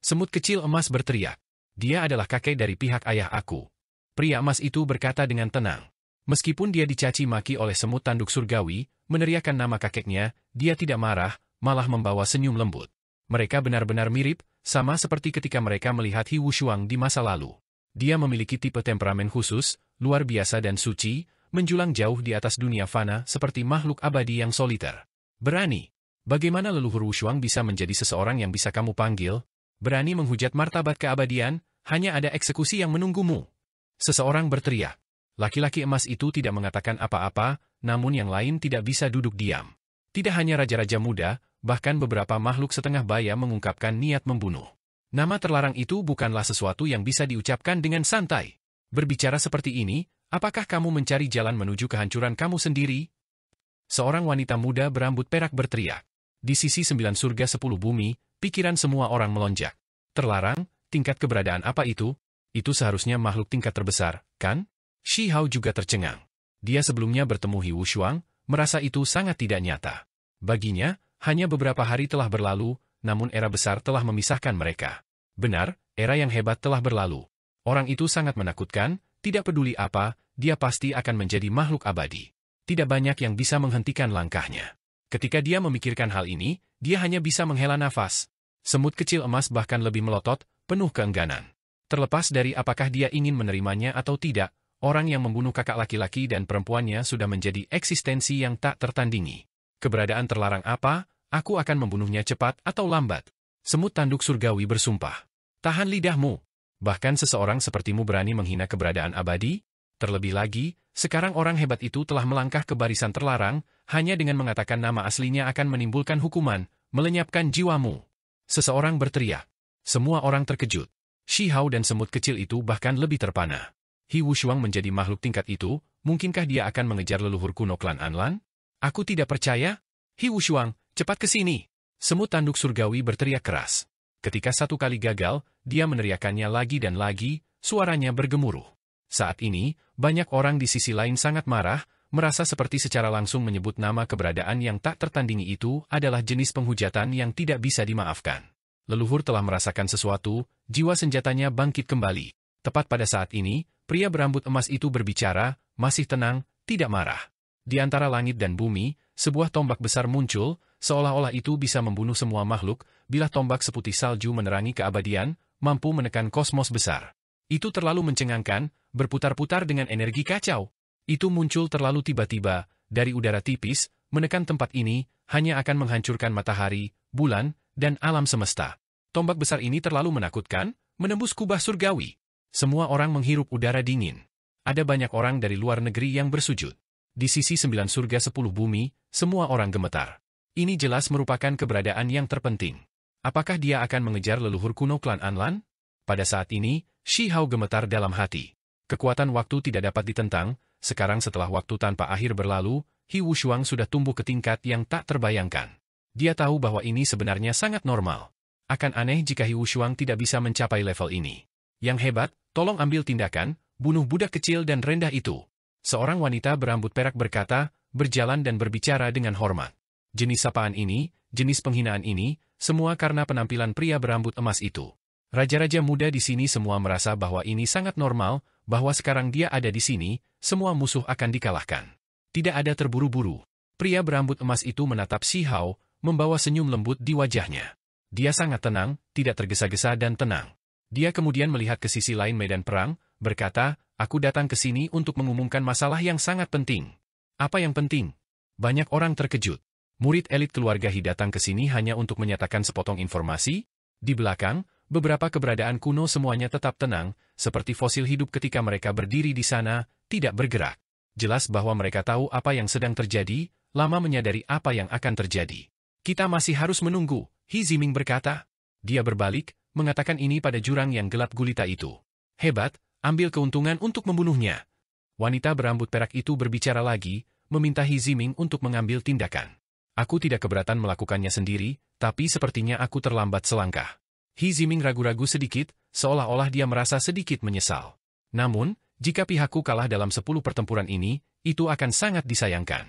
Semut kecil emas berteriak. Dia adalah kakek dari pihak ayah aku. Pria emas itu berkata dengan tenang. Meskipun dia dicaci maki oleh semut tanduk surgawi, meneriakkan nama kakeknya, dia tidak marah, malah membawa senyum lembut. Mereka benar-benar mirip, sama seperti ketika mereka melihat He Wushuang di masa lalu. Dia memiliki tipe temperamen khusus, luar biasa dan suci, menjulang jauh di atas dunia fana seperti makhluk abadi yang soliter. Berani. Bagaimana leluhur Wushuang bisa menjadi seseorang yang bisa kamu panggil? Berani menghujat martabat keabadian, hanya ada eksekusi yang menunggumu. Seseorang berteriak. Laki-laki emas itu tidak mengatakan apa-apa, namun yang lain tidak bisa duduk diam. Tidak hanya raja-raja muda, bahkan beberapa makhluk setengah baya mengungkapkan niat membunuh. Nama terlarang itu bukanlah sesuatu yang bisa diucapkan dengan santai. Berbicara seperti ini, apakah kamu mencari jalan menuju kehancuran kamu sendiri? Seorang wanita muda berambut perak berteriak. Di sisi 9 surga 10 bumi, pikiran semua orang melonjak. Terlarang, tingkat keberadaan apa itu? Itu seharusnya makhluk tingkat terbesar, kan? Shi Hao juga tercengang. Dia sebelumnya bertemu He Wushuang, merasa itu sangat tidak nyata. Baginya, hanya beberapa hari telah berlalu, namun era besar telah memisahkan mereka. Benar, era yang hebat telah berlalu. Orang itu sangat menakutkan, tidak peduli apa, dia pasti akan menjadi makhluk abadi. Tidak banyak yang bisa menghentikan langkahnya. Ketika dia memikirkan hal ini, dia hanya bisa menghela nafas. Semut kecil emas bahkan lebih melotot, penuh keengganan. Terlepas dari apakah dia ingin menerimanya atau tidak, orang yang membunuh kakak laki-laki dan perempuannya sudah menjadi eksistensi yang tak tertandingi. Keberadaan terlarang apa, aku akan membunuhnya cepat atau lambat. Semut tanduk surgawi bersumpah. Tahan lidahmu. Bahkan seseorang sepertimu berani menghina keberadaan abadi? Terlebih lagi, sekarang orang hebat itu telah melangkah ke barisan terlarang, hanya dengan mengatakan nama aslinya akan menimbulkan hukuman, melenyapkan jiwamu. Seseorang berteriak. Semua orang terkejut. Shi Hao dan semut kecil itu bahkan lebih terpana. He Wushuang menjadi makhluk tingkat itu, mungkinkah dia akan mengejar leluhur kuno klan Anlan? Aku tidak percaya. He Wushuang, cepat ke sini. Semut tanduk surgawi berteriak keras. Ketika satu kali gagal, dia meneriakannya lagi dan lagi, suaranya bergemuruh. Saat ini, banyak orang di sisi lain sangat marah, merasa seperti secara langsung menyebut nama keberadaan yang tak tertandingi itu adalah jenis penghujatan yang tidak bisa dimaafkan. Leluhur telah merasakan sesuatu, jiwa senjatanya bangkit kembali. Tepat pada saat ini, pria berambut emas itu berbicara, masih tenang, tidak marah. Di antara langit dan bumi, sebuah tombak besar muncul, seolah-olah itu bisa membunuh semua makhluk, bilah tombak seputih salju menerangi keabadian, mampu menekan kosmos besar. Itu terlalu mencengangkan, berputar-putar dengan energi kacau. Itu muncul terlalu tiba-tiba, dari udara tipis, menekan tempat ini, hanya akan menghancurkan matahari, bulan, dan alam semesta. Tombak besar ini terlalu menakutkan, menembus kubah surgawi. Semua orang menghirup udara dingin. Ada banyak orang dari luar negeri yang bersujud. Di sisi 9 surga 10 bumi, semua orang gemetar. Ini jelas merupakan keberadaan yang terpenting. Apakah dia akan mengejar leluhur kuno klan Anlan? Pada saat ini, Shi Hao gemetar dalam hati. Kekuatan waktu tidak dapat ditentang, sekarang setelah waktu tanpa akhir berlalu, He Wushuang sudah tumbuh ke tingkat yang tak terbayangkan. Dia tahu bahwa ini sebenarnya sangat normal. Akan aneh jika He Wushuang tidak bisa mencapai level ini. Yang hebat, tolong ambil tindakan, bunuh budak kecil dan rendah itu. Seorang wanita berambut perak berkata, berjalan dan berbicara dengan hormat. Jenis sapaan ini, jenis penghinaan ini, semua karena penampilan pria berambut emas itu. Raja-raja muda di sini semua merasa bahwa ini sangat normal, bahwa sekarang dia ada di sini, semua musuh akan dikalahkan. Tidak ada terburu-buru. Pria berambut emas itu menatap Shi Hao, membawa senyum lembut di wajahnya. Dia sangat tenang, tidak tergesa-gesa dan tenang. Dia kemudian melihat ke sisi lain medan perang, berkata, aku datang ke sini untuk mengumumkan masalah yang sangat penting. Apa yang penting? Banyak orang terkejut. Murid elit keluarga He datang ke sini hanya untuk menyatakan sepotong informasi? Di belakang, beberapa keberadaan kuno semuanya tetap tenang, seperti fosil hidup ketika mereka berdiri di sana, tidak bergerak. Jelas bahwa mereka tahu apa yang sedang terjadi, lama menyadari apa yang akan terjadi. Kita masih harus menunggu, He Ziming berkata. Dia berbalik, mengatakan ini pada jurang yang gelap gulita itu. Hebat, ambil keuntungan untuk membunuhnya. Wanita berambut perak itu berbicara lagi, meminta He Ziming untuk mengambil tindakan. Aku tidak keberatan melakukannya sendiri, tapi sepertinya aku terlambat selangkah. He Ziming ragu-ragu sedikit, seolah-olah dia merasa sedikit menyesal. Namun, jika pihakku kalah dalam 10 pertempuran ini, itu akan sangat disayangkan.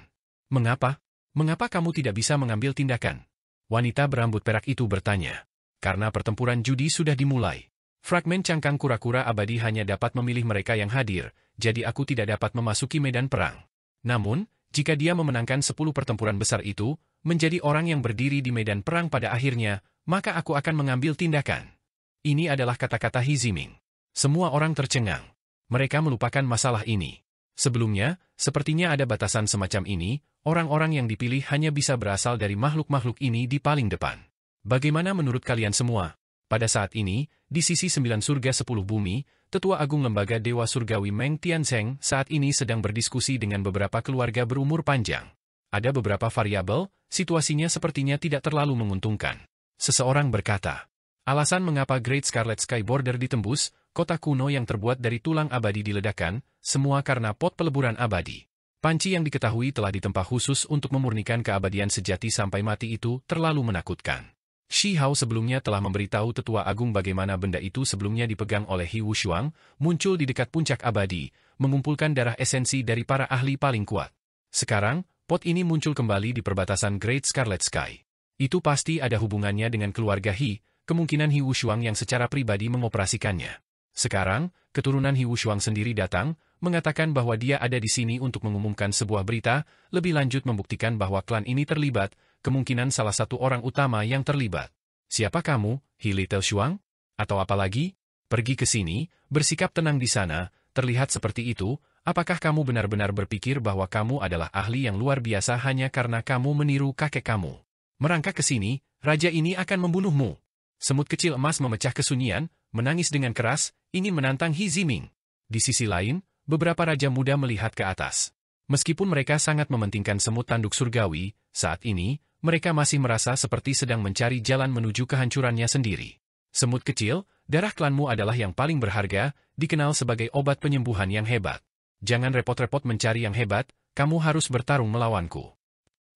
Mengapa? Mengapa kamu tidak bisa mengambil tindakan? Wanita berambut perak itu bertanya. Karena pertempuran judi sudah dimulai. Fragmen cangkang kura-kura abadi hanya dapat memilih mereka yang hadir, jadi aku tidak dapat memasuki medan perang. Namun, jika dia memenangkan 10 pertempuran besar itu, menjadi orang yang berdiri di medan perang pada akhirnya, maka aku akan mengambil tindakan. Ini adalah kata-kata He Ziming. Semua orang tercengang. Mereka melupakan masalah ini. Sebelumnya, sepertinya ada batasan semacam ini, orang-orang yang dipilih hanya bisa berasal dari makhluk-makhluk ini di paling depan. Bagaimana menurut kalian semua? Pada saat ini, di sisi 9 surga 10 bumi, Tetua Agung Lembaga Dewa Surgawi Meng Tianzeng saat ini sedang berdiskusi dengan beberapa keluarga berumur panjang. Ada beberapa variabel, situasinya sepertinya tidak terlalu menguntungkan. Seseorang berkata, alasan mengapa Great Scarlet Sky Border ditembus, kota kuno yang terbuat dari tulang abadi diledakkan, semua karena pot peleburan abadi. Panci yang diketahui telah ditempa khusus untuk memurnikan keabadian sejati sampai mati itu terlalu menakutkan. Shi Hao sebelumnya telah memberitahu Tetua Agung bagaimana benda itu sebelumnya dipegang oleh He Wushuang, muncul di dekat puncak abadi, mengumpulkan darah esensi dari para ahli paling kuat. Sekarang, pot ini muncul kembali di perbatasan Great Scarlet Sky. Itu pasti ada hubungannya dengan keluarga He, kemungkinan He Wushuang yang secara pribadi mengoperasikannya. Sekarang, keturunan He Wushuang sendiri datang, mengatakan bahwa dia ada di sini untuk mengumumkan sebuah berita, lebih lanjut membuktikan bahwa klan ini terlibat, kemungkinan salah satu orang utama yang terlibat. Siapa kamu, He Little Shuang? Atau apa lagi? Pergi ke sini, bersikap tenang di sana, terlihat seperti itu, apakah kamu benar-benar berpikir bahwa kamu adalah ahli yang luar biasa hanya karena kamu meniru kakek kamu? Merangkak ke sini, raja ini akan membunuhmu. Semut kecil emas memecah kesunyian, menangis dengan keras, ingin menantang He Ziming. Di sisi lain, beberapa raja muda melihat ke atas. Meskipun mereka sangat mementingkan semut tanduk surgawi, saat ini, mereka masih merasa seperti sedang mencari jalan menuju kehancurannya sendiri. Semut kecil, darah klanmu adalah yang paling berharga, dikenal sebagai obat penyembuhan yang hebat. Jangan repot-repot mencari yang hebat, kamu harus bertarung melawanku.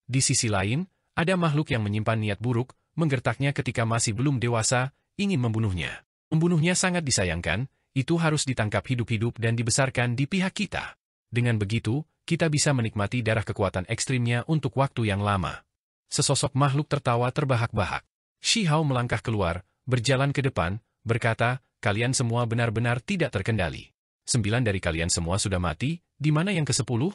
Di sisi lain, ada makhluk yang menyimpan niat buruk, menggertaknya ketika masih belum dewasa, ingin membunuhnya. Membunuhnya sangat disayangkan, itu harus ditangkap hidup-hidup dan dibesarkan di pihak kita. Dengan begitu, kita bisa menikmati darah kekuatan ekstrimnya untuk waktu yang lama. Sesosok makhluk tertawa terbahak-bahak. Shi Hao melangkah keluar, berjalan ke depan, berkata, kalian semua benar-benar tidak terkendali. 9 dari kalian semua sudah mati, di mana yang ke-10?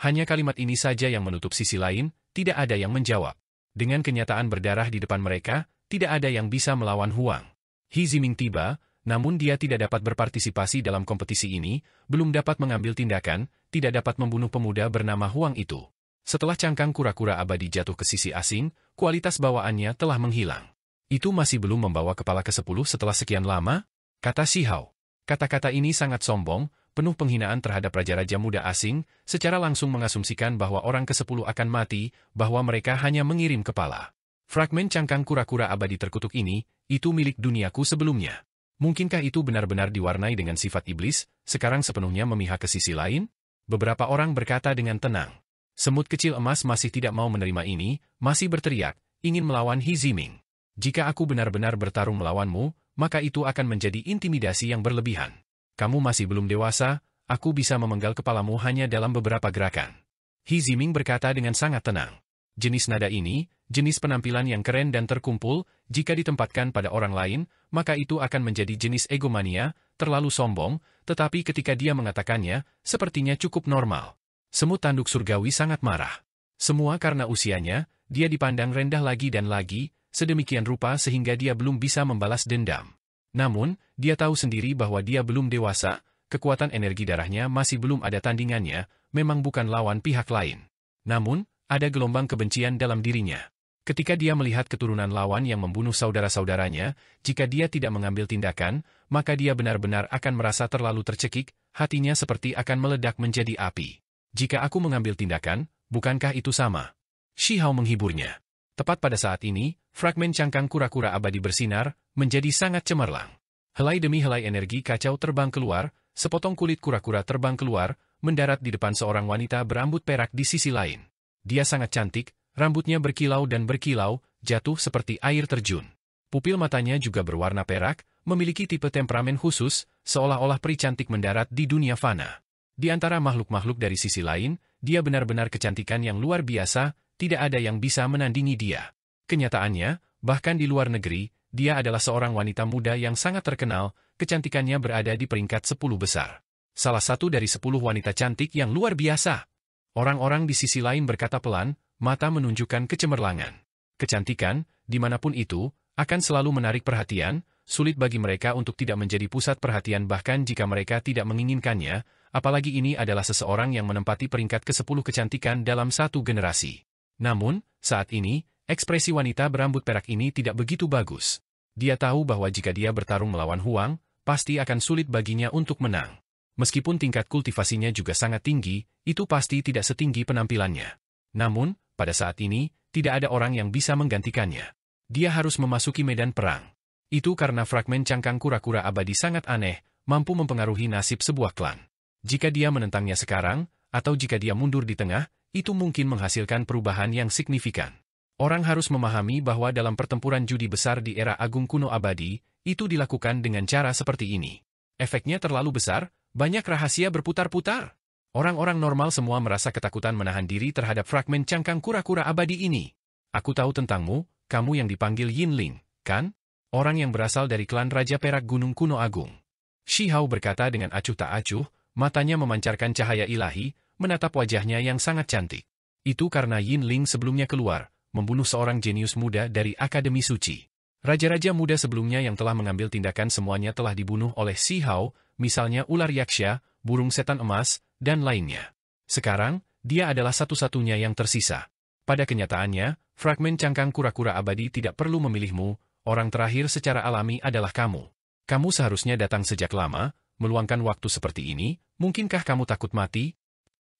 Hanya kalimat ini saja yang menutup sisi lain, tidak ada yang menjawab. Dengan kenyataan berdarah di depan mereka, tidak ada yang bisa melawan Huang. He Ziming tiba, namun dia tidak dapat berpartisipasi dalam kompetisi ini, belum dapat mengambil tindakan, tidak dapat membunuh pemuda bernama Huang itu. Setelah cangkang kura-kura abadi jatuh ke sisi asing, kualitas bawaannya telah menghilang. Itu masih belum membawa kepala ke-10 setelah sekian lama? Kata Shi Hao. Kata-kata ini sangat sombong, penuh penghinaan terhadap raja-raja muda asing, secara langsung mengasumsikan bahwa orang ke-10 akan mati, bahwa mereka hanya mengirim kepala. Fragmen cangkang kura-kura abadi terkutuk ini, itu milik duniaku sebelumnya. Mungkinkah itu benar-benar diwarnai dengan sifat iblis, sekarang sepenuhnya memihak ke sisi lain? Beberapa orang berkata dengan tenang. Semut kecil emas masih tidak mau menerima ini, masih berteriak, ingin melawan He Ziming. Jika aku benar-benar bertarung melawanmu, maka itu akan menjadi intimidasi yang berlebihan. Kamu masih belum dewasa, aku bisa memenggal kepalamu hanya dalam beberapa gerakan. He Ziming berkata dengan sangat tenang. Jenis nada ini, jenis penampilan yang keren dan terkumpul, jika ditempatkan pada orang lain, maka itu akan menjadi jenis egomania, terlalu sombong, tetapi ketika dia mengatakannya, sepertinya cukup normal. Semut tanduk surgawi sangat marah. Semua karena usianya, dia dipandang rendah lagi dan lagi, sedemikian rupa sehingga dia belum bisa membalas dendam. Namun, dia tahu sendiri bahwa dia belum dewasa, kekuatan energi darahnya masih belum ada tandingannya, memang bukan lawan pihak lain. Namun, ada gelombang kebencian dalam dirinya. Ketika dia melihat keturunan lawan yang membunuh saudara-saudaranya, jika dia tidak mengambil tindakan, maka dia benar-benar akan merasa terlalu tercekik, hatinya seperti akan meledak menjadi api. Jika aku mengambil tindakan, bukankah itu sama? Shi Hao menghiburnya. Tepat pada saat ini, fragmen cangkang kura-kura abadi bersinar, menjadi sangat cemerlang. Helai demi helai energi kacau terbang keluar, sepotong kulit kura-kura terbang keluar, mendarat di depan seorang wanita berambut perak di sisi lain. Dia sangat cantik, rambutnya berkilau dan berkilau, jatuh seperti air terjun. Pupil matanya juga berwarna perak, memiliki tipe temperamen khusus, seolah-olah peri cantik mendarat di dunia fana. Di antara makhluk-makhluk dari sisi lain, dia benar-benar kecantikan yang luar biasa, tidak ada yang bisa menandingi dia. Kenyataannya, bahkan di luar negeri, dia adalah seorang wanita muda yang sangat terkenal, kecantikannya berada di peringkat 10 besar. Salah satu dari 10 wanita cantik yang luar biasa. Orang-orang di sisi lain berkata pelan, mata menunjukkan kecemerlangan. Kecantikan, dimanapun itu, akan selalu menarik perhatian, sulit bagi mereka untuk tidak menjadi pusat perhatian bahkan jika mereka tidak menginginkannya, apalagi ini adalah seseorang yang menempati peringkat ke-10 kecantikan dalam satu generasi. Namun, saat ini, ekspresi wanita berambut perak ini tidak begitu bagus. Dia tahu bahwa jika dia bertarung melawan Huang, pasti akan sulit baginya untuk menang. Meskipun tingkat kultivasinya juga sangat tinggi, itu pasti tidak setinggi penampilannya. Namun, pada saat ini, tidak ada orang yang bisa menggantikannya. Dia harus memasuki medan perang. Itu karena fragmen cangkang kura-kura abadi sangat aneh, mampu mempengaruhi nasib sebuah klan. Jika dia menentangnya sekarang, atau jika dia mundur di tengah, itu mungkin menghasilkan perubahan yang signifikan. Orang harus memahami bahwa dalam pertempuran judi besar di era agung kuno abadi, itu dilakukan dengan cara seperti ini. Efeknya terlalu besar, banyak rahasia berputar-putar. Orang-orang normal semua merasa ketakutan menahan diri terhadap fragmen cangkang kura-kura abadi ini. Aku tahu tentangmu, kamu yang dipanggil Yinling, kan? Orang yang berasal dari klan Raja Perak Gunung Kuno Agung. Shi Hao berkata dengan acuh tak acuh, matanya memancarkan cahaya ilahi, menatap wajahnya yang sangat cantik. Itu karena Yinling sebelumnya keluar, membunuh seorang jenius muda dari Akademi Suci. Raja-raja muda sebelumnya yang telah mengambil tindakan semuanya telah dibunuh oleh Shi Hao, misalnya ular yaksha, burung setan emas, dan lainnya. Sekarang, dia adalah satu-satunya yang tersisa. Pada kenyataannya, fragmen cangkang kura-kura abadi tidak perlu memilihmu, orang terakhir secara alami adalah kamu. Kamu seharusnya datang sejak lama, meluangkan waktu seperti ini, mungkinkah kamu takut mati?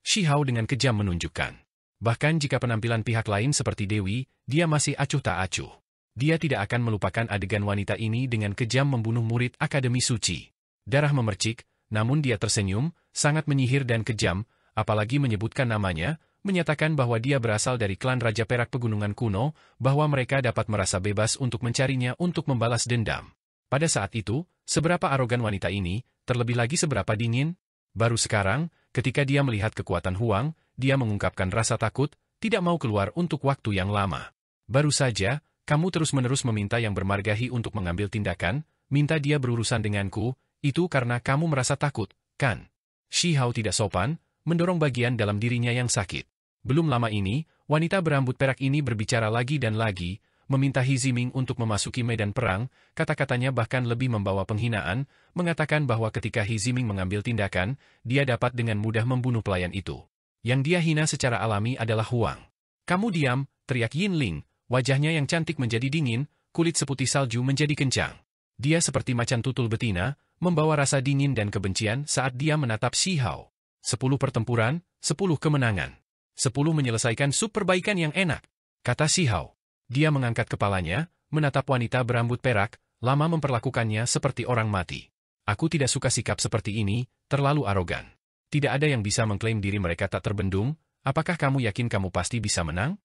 Shi Hao dengan kejam menunjukkan. Bahkan jika penampilan pihak lain seperti Dewi, dia masih acuh tak acuh. Dia tidak akan melupakan adegan wanita ini dengan kejam membunuh murid Akademi Suci. Darah memercik, namun dia tersenyum, sangat menyihir dan kejam, apalagi menyebutkan namanya, menyatakan bahwa dia berasal dari klan Raja Perak Pegunungan Kuno, bahwa mereka dapat merasa bebas untuk mencarinya untuk membalas dendam. Pada saat itu, seberapa arogan wanita ini, terlebih lagi seberapa dingin? Baru sekarang, ketika dia melihat kekuatan Huang, dia mengungkapkan rasa takut, tidak mau keluar untuk waktu yang lama. Baru saja, kamu terus-menerus meminta yang bermargahi untuk mengambil tindakan, minta dia berurusan denganku, itu karena kamu merasa takut, kan? Shi Hao tidak sopan, mendorong bagian dalam dirinya yang sakit. Belum lama ini, wanita berambut perak ini berbicara lagi dan lagi, meminta He Ziming untuk memasuki medan perang, kata-katanya bahkan lebih membawa penghinaan, mengatakan bahwa ketika He Ziming mengambil tindakan, dia dapat dengan mudah membunuh pelayan itu. Yang dia hina secara alami adalah Huang. Kamu diam, teriak Yin Ling. Wajahnya yang cantik menjadi dingin, kulit seputih salju menjadi kencang. Dia seperti macan tutul betina, membawa rasa dingin dan kebencian saat dia menatap Shi Hao. 10 pertempuran, 10 kemenangan. 10 menyelesaikan sub perbaikan yang enak, kata Shi Hao. Dia mengangkat kepalanya, menatap wanita berambut perak, lama memperlakukannya seperti orang mati. Aku tidak suka sikap seperti ini, terlalu arogan. Tidak ada yang bisa mengklaim diri mereka tak terbendung, apakah kamu yakin kamu pasti bisa menang?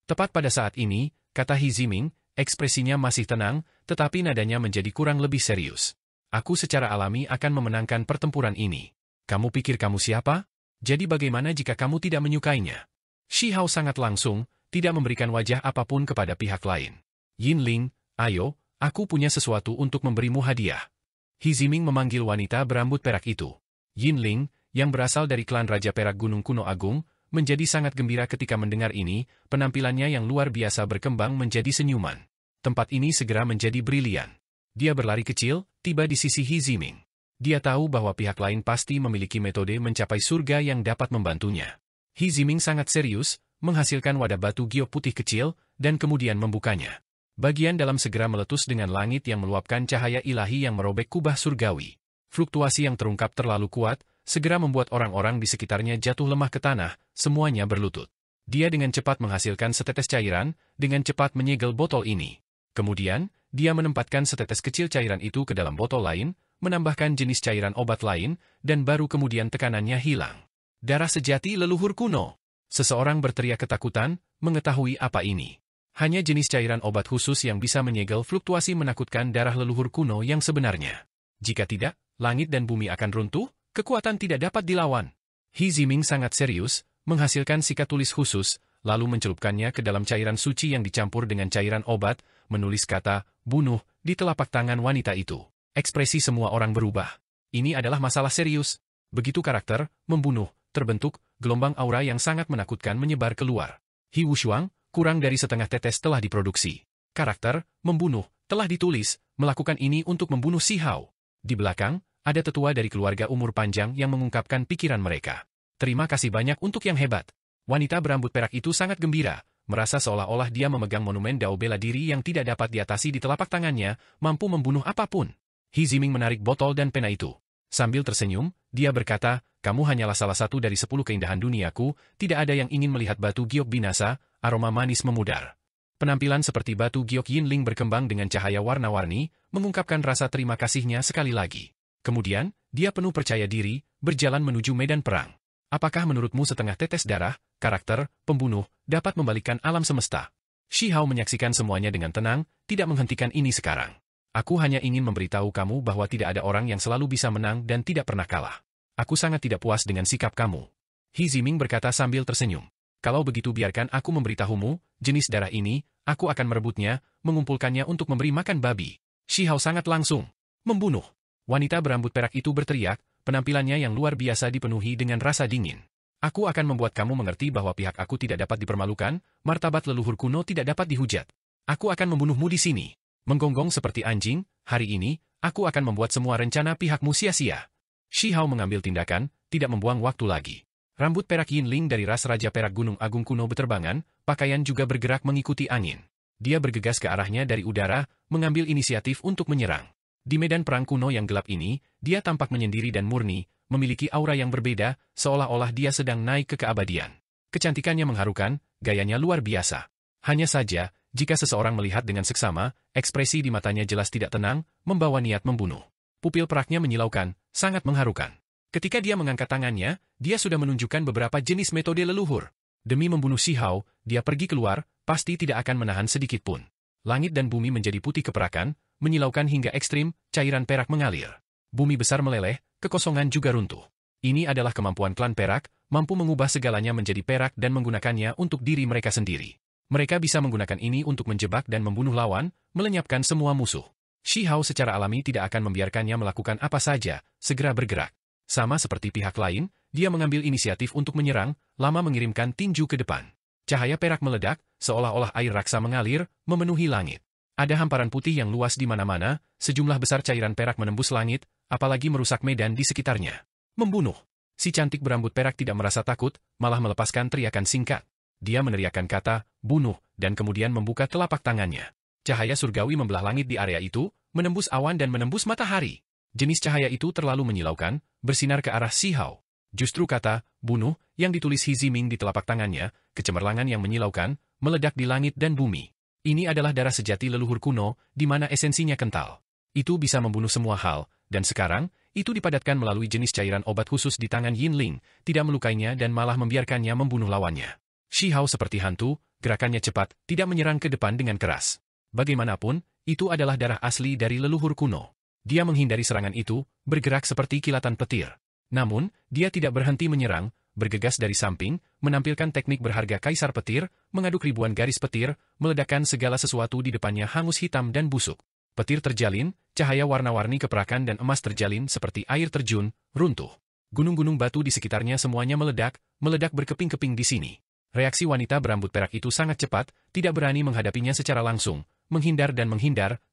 Tepat pada saat ini, kata He Ziming, ekspresinya masih tenang, tetapi nadanya menjadi kurang lebih serius. Aku secara alami akan memenangkan pertempuran ini. Kamu pikir kamu siapa? Jadi bagaimana jika kamu tidak menyukainya? Shi Hao sangat langsung, tidak memberikan wajah apapun kepada pihak lain. Yin Ling, ayo, aku punya sesuatu untuk memberimu hadiah. He Ziming memanggil wanita berambut perak itu. Yin Ling, yang berasal dari klan Raja Perak Gunung Kuno Agung, menjadi sangat gembira ketika mendengar ini, penampilannya yang luar biasa berkembang menjadi senyuman. Tempat ini segera menjadi brilian. Dia berlari kecil, tiba di sisi He Ziming. Dia tahu bahwa pihak lain pasti memiliki metode mencapai surga yang dapat membantunya. He Ziming sangat serius, menghasilkan wadah batu giok putih kecil, dan kemudian membukanya. Bagian dalam segera meletus dengan langit yang meluapkan cahaya ilahi yang merobek kubah surgawi. Fluktuasi yang terungkap terlalu kuat, segera membuat orang-orang di sekitarnya jatuh lemah ke tanah, semuanya berlutut. Dia dengan cepat menghasilkan setetes cairan, dengan cepat menyegel botol ini. Kemudian, dia menempatkan setetes kecil cairan itu ke dalam botol lain, menambahkan jenis cairan obat lain, dan baru kemudian tekanannya hilang. Darah sejati leluhur kuno. Seseorang berteriak ketakutan, mengetahui apa ini. Hanya jenis cairan obat khusus yang bisa menyegel fluktuasi menakutkan darah leluhur kuno yang sebenarnya. Jika tidak, langit dan bumi akan runtuh, kekuatan tidak dapat dilawan. He Ziming sangat serius, menghasilkan sikat tulis khusus, lalu mencelupkannya ke dalam cairan suci yang dicampur dengan cairan obat, menulis kata, bunuh, di telapak tangan wanita itu. Ekspresi semua orang berubah. Ini adalah masalah serius. Begitu karakter, membunuh, terbentuk, gelombang aura yang sangat menakutkan menyebar keluar. He Wushuang, kurang dari setengah tetes telah diproduksi. Karakter, membunuh, telah ditulis, melakukan ini untuk membunuh Shi Hao. Di belakang, ada tetua dari keluarga umur panjang yang mengungkapkan pikiran mereka. Terima kasih banyak untuk yang hebat. Wanita berambut perak itu sangat gembira, merasa seolah-olah dia memegang monumen dao bela diri yang tidak dapat diatasi di telapak tangannya, mampu membunuh apapun. He Ziming menarik botol dan pena itu. Sambil tersenyum, dia berkata, kamu hanyalah salah satu dari 10 keindahan duniaku, tidak ada yang ingin melihat batu giok binasa, aroma manis memudar. Penampilan seperti batu giok Yin Ling berkembang dengan cahaya warna-warni, mengungkapkan rasa terima kasihnya sekali lagi. Kemudian, dia penuh percaya diri, berjalan menuju medan perang. Apakah menurutmu setengah tetes darah, karakter, pembunuh, dapat membalikkan alam semesta? Shi Hao menyaksikan semuanya dengan tenang, tidak menghentikan ini sekarang. Aku hanya ingin memberitahu kamu bahwa tidak ada orang yang selalu bisa menang dan tidak pernah kalah. Aku sangat tidak puas dengan sikap kamu. He Ziming berkata sambil tersenyum. Kalau begitu biarkan aku memberitahumu, jenis darah ini, aku akan merebutnya, mengumpulkannya untuk memberi makan babi. Shi Hao sangat langsung. Membunuh. Wanita berambut perak itu berteriak, penampilannya yang luar biasa dipenuhi dengan rasa dingin. Aku akan membuat kamu mengerti bahwa pihak aku tidak dapat dipermalukan, martabat leluhur kuno tidak dapat dihujat. Aku akan membunuhmu di sini. Menggonggong seperti anjing, hari ini, aku akan membuat semua rencana pihakmu sia-sia. Shi Hao mengambil tindakan, tidak membuang waktu lagi. Rambut perak Yin Ling dari ras Raja Perak Gunung Agung kuno beterbangan, pakaian juga bergerak mengikuti angin. Dia bergegas ke arahnya dari udara, mengambil inisiatif untuk menyerang. Di medan perang kuno yang gelap ini, dia tampak menyendiri dan murni, memiliki aura yang berbeda, seolah-olah dia sedang naik ke keabadian. Kecantikannya mengharukan, gayanya luar biasa. Hanya saja, jika seseorang melihat dengan seksama, ekspresi di matanya jelas tidak tenang, membawa niat membunuh. Pupil peraknya menyilaukan, sangat mengharukan. Ketika dia mengangkat tangannya, dia sudah menunjukkan beberapa jenis metode leluhur. Demi membunuh Shi Hao, dia pergi keluar, pasti tidak akan menahan sedikit pun. Langit dan bumi menjadi putih keperakan, menyilaukan hingga ekstrim, cairan perak mengalir. Bumi besar meleleh, kekosongan juga runtuh. Ini adalah kemampuan klan perak, mampu mengubah segalanya menjadi perak dan menggunakannya untuk diri mereka sendiri. Mereka bisa menggunakan ini untuk menjebak dan membunuh lawan, melenyapkan semua musuh. Shi Hao secara alami tidak akan membiarkannya melakukan apa saja, segera bergerak. Sama seperti pihak lain, dia mengambil inisiatif untuk menyerang, lama mengirimkan tinju ke depan. Cahaya perak meledak, seolah-olah air raksa mengalir, memenuhi langit. Ada hamparan putih yang luas di mana-mana, sejumlah besar cairan perak menembus langit, apalagi merusak medan di sekitarnya. Membunuh. Si cantik berambut perak tidak merasa takut, malah melepaskan teriakan singkat. Dia meneriakkan kata, bunuh, dan kemudian membuka telapak tangannya. Cahaya surgawi membelah langit di area itu, menembus awan dan menembus matahari. Jenis cahaya itu terlalu menyilaukan, bersinar ke arah Shi Hao. Justru kata, bunuh, yang ditulis He Ziming di telapak tangannya, kecemerlangan yang menyilaukan, meledak di langit dan bumi. Ini adalah darah sejati leluhur kuno, di mana esensinya kental. Itu bisa membunuh semua hal, dan sekarang, itu dipadatkan melalui jenis cairan obat khusus di tangan Yin Ling, tidak melukainya dan malah membiarkannya membunuh lawannya. Shi Hao seperti hantu, gerakannya cepat, tidak menyerang ke depan dengan keras. Bagaimanapun, itu adalah darah asli dari leluhur kuno. Dia menghindari serangan itu, bergerak seperti kilatan petir. Namun, dia tidak berhenti menyerang, bergegas dari samping, menampilkan teknik berharga kaisar petir, mengaduk ribuan garis petir, meledakkan segala sesuatu di depannya hangus hitam dan busuk. Petir terjalin, cahaya warna-warni keperakan dan emas terjalin seperti air terjun, runtuh. Gunung-gunung batu di sekitarnya semuanya meledak berkeping-keping di sini. Reaksi wanita berambut perak itu sangat cepat, tidak berani menghadapinya secara langsung, menghindar,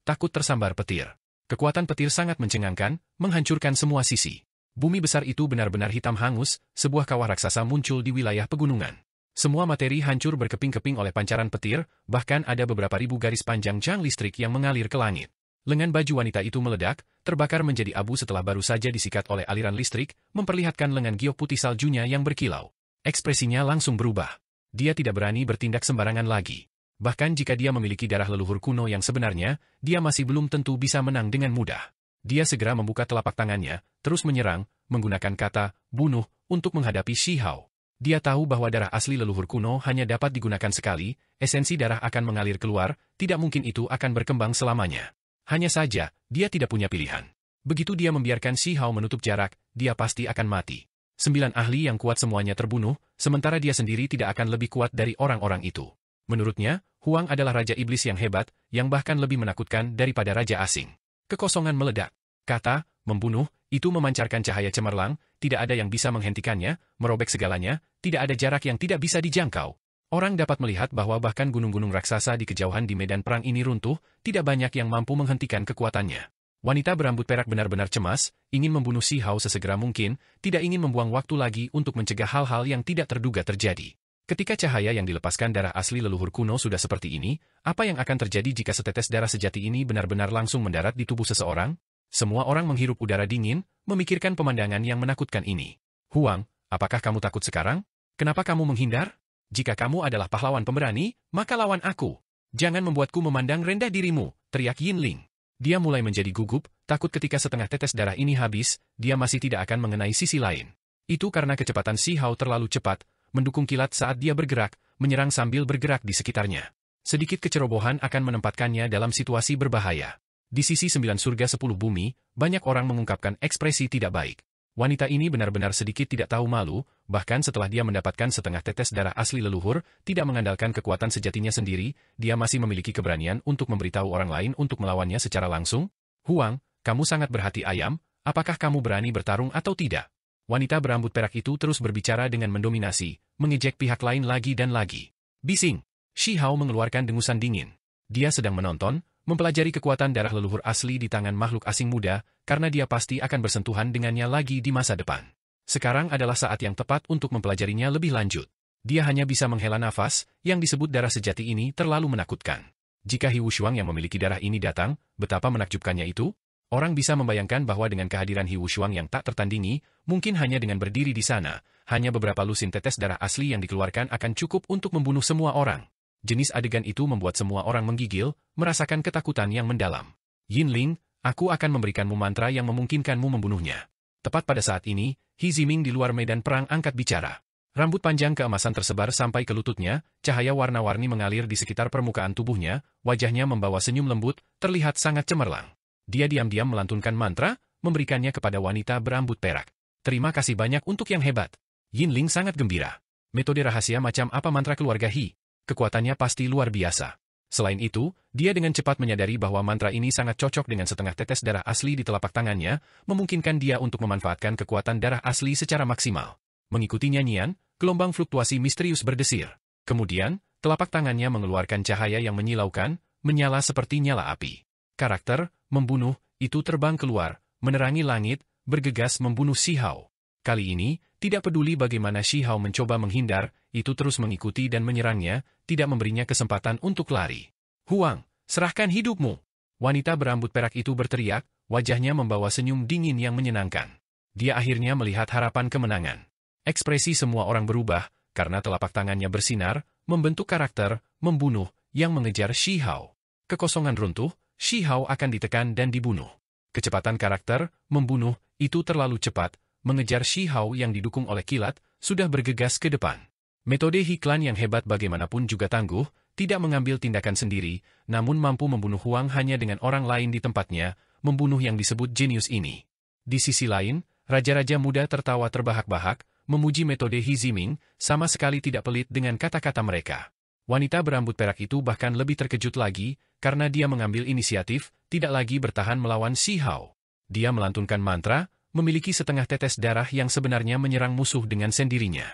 takut tersambar petir. Kekuatan petir sangat mencengangkan, menghancurkan semua sisi. Bumi besar itu benar-benar hitam hangus, sebuah kawah raksasa muncul di wilayah pegunungan. Semua materi hancur berkeping-keping oleh pancaran petir, bahkan ada beberapa ribu garis panjang jang listrik yang mengalir ke langit. Lengan baju wanita itu meledak, terbakar menjadi abu setelah baru saja disikat oleh aliran listrik, memperlihatkan lengan giok putih saljunya yang berkilau. Ekspresinya langsung berubah. Dia tidak berani bertindak sembarangan lagi. Bahkan jika dia memiliki darah leluhur kuno yang sebenarnya, dia masih belum tentu bisa menang dengan mudah. Dia segera membuka telapak tangannya, terus menyerang, menggunakan kata, bunuh, untuk menghadapi Shi Hao. Dia tahu bahwa darah asli leluhur kuno hanya dapat digunakan sekali, esensi darah akan mengalir keluar, tidak mungkin itu akan berkembang selamanya. Hanya saja, dia tidak punya pilihan. Begitu dia membiarkan Shi Hao menutup jarak, dia pasti akan mati. 9 ahli yang kuat semuanya terbunuh, sementara dia sendiri tidak akan lebih kuat dari orang-orang itu. Menurutnya, Huang adalah raja iblis yang hebat, yang bahkan lebih menakutkan daripada raja asing. Kekosongan meledak. Kata, membunuh, itu memancarkan cahaya cemerlang, tidak ada yang bisa menghentikannya, merobek segalanya, tidak ada jarak yang tidak bisa dijangkau. Orang dapat melihat bahwa bahkan gunung-gunung raksasa di kejauhan di medan perang ini runtuh, tidak banyak yang mampu menghentikan kekuatannya. Wanita berambut perak benar-benar cemas, ingin membunuh Shi Hao sesegera mungkin, tidak ingin membuang waktu lagi untuk mencegah hal-hal yang tidak terduga terjadi. Ketika cahaya yang dilepaskan darah asli leluhur kuno sudah seperti ini, apa yang akan terjadi jika setetes darah sejati ini benar-benar langsung mendarat di tubuh seseorang? Semua orang menghirup udara dingin, memikirkan pemandangan yang menakutkan ini. Huang, apakah kamu takut sekarang? Kenapa kamu menghindar? Jika kamu adalah pahlawan pemberani, maka lawan aku. Jangan membuatku memandang rendah dirimu, teriak Yin Ling. Dia mulai menjadi gugup, takut ketika setengah tetes darah ini habis, dia masih tidak akan mengenai sisi lain. Itu karena kecepatan Shi Hao terlalu cepat, mendukung kilat saat dia bergerak, menyerang sambil bergerak di sekitarnya. Sedikit kecerobohan akan menempatkannya dalam situasi berbahaya. Di sisi 9 surga 10 bumi, banyak orang mengungkapkan ekspresi tidak baik. Wanita ini benar-benar sedikit tidak tahu malu, bahkan setelah dia mendapatkan setengah tetes darah asli leluhur, tidak mengandalkan kekuatan sejatinya sendiri, dia masih memiliki keberanian untuk memberitahu orang lain untuk melawannya secara langsung. Huang, kamu sangat berhati ayam, apakah kamu berani bertarung atau tidak? Wanita berambut perak itu terus berbicara dengan mendominasi, mengejek pihak lain lagi dan lagi. Bising! Shi Hao mengeluarkan dengusan dingin. Dia sedang menonton, mempelajari kekuatan darah leluhur asli di tangan makhluk asing muda, karena dia pasti akan bersentuhan dengannya lagi di masa depan. Sekarang adalah saat yang tepat untuk mempelajarinya lebih lanjut. Dia hanya bisa menghela nafas, yang disebut darah sejati ini terlalu menakutkan. Jika He Wushuang yang memiliki darah ini datang, betapa menakjubkannya itu? Orang bisa membayangkan bahwa dengan kehadiran He Wushuang yang tak tertandingi, mungkin hanya dengan berdiri di sana, hanya beberapa lusin tetes darah asli yang dikeluarkan akan cukup untuk membunuh semua orang. Jenis adegan itu membuat semua orang menggigil, merasakan ketakutan yang mendalam. Yinling, aku akan memberikanmu mantra yang memungkinkanmu membunuhnya. Tepat pada saat ini, He Ziming di luar medan perang angkat bicara. Rambut panjang keemasan tersebar sampai ke lututnya, cahaya warna-warni mengalir di sekitar permukaan tubuhnya, wajahnya membawa senyum lembut, terlihat sangat cemerlang. Dia diam-diam melantunkan mantra, memberikannya kepada wanita berambut perak. Terima kasih banyak untuk yang hebat. Yinling sangat gembira. Metode rahasia macam apa mantra keluarga He? Kekuatannya pasti luar biasa. Selain itu, dia dengan cepat menyadari bahwa mantra ini sangat cocok dengan setengah tetes darah asli di telapak tangannya, memungkinkan dia untuk memanfaatkan kekuatan darah asli secara maksimal. Mengikuti nyanyian, gelombang fluktuasi misterius berdesir. Kemudian, telapak tangannya mengeluarkan cahaya yang menyilaukan, menyala seperti nyala api. Karakter, membunuh, itu terbang keluar, menerangi langit, bergegas membunuh Shi Hao. Kali ini, tidak peduli bagaimana Shi Hao mencoba menghindar, itu terus mengikuti dan menyerangnya, tidak memberinya kesempatan untuk lari. Huang, serahkan hidupmu! Wanita berambut perak itu berteriak, wajahnya membawa senyum dingin yang menyenangkan. Dia akhirnya melihat harapan kemenangan. Ekspresi semua orang berubah, karena telapak tangannya bersinar, membentuk karakter, membunuh, yang mengejar Shi Hao. Kekosongan runtuh, Shi Hao akan ditekan dan dibunuh. Kecepatan karakter, membunuh, itu terlalu cepat, mengejar Shi Hao yang didukung oleh kilat, sudah bergegas ke depan. Metode He Clan yang hebat bagaimanapun juga tangguh, tidak mengambil tindakan sendiri, namun mampu membunuh Huang hanya dengan orang lain di tempatnya, membunuh yang disebut jenius ini. Di sisi lain, raja-raja muda tertawa terbahak-bahak, memuji metode He Ziming, sama sekali tidak pelit dengan kata-kata mereka. Wanita berambut perak itu bahkan lebih terkejut lagi, karena dia mengambil inisiatif, tidak lagi bertahan melawan Shi Hao. Dia melantunkan mantra, memiliki setengah tetes darah yang sebenarnya menyerang musuh dengan sendirinya.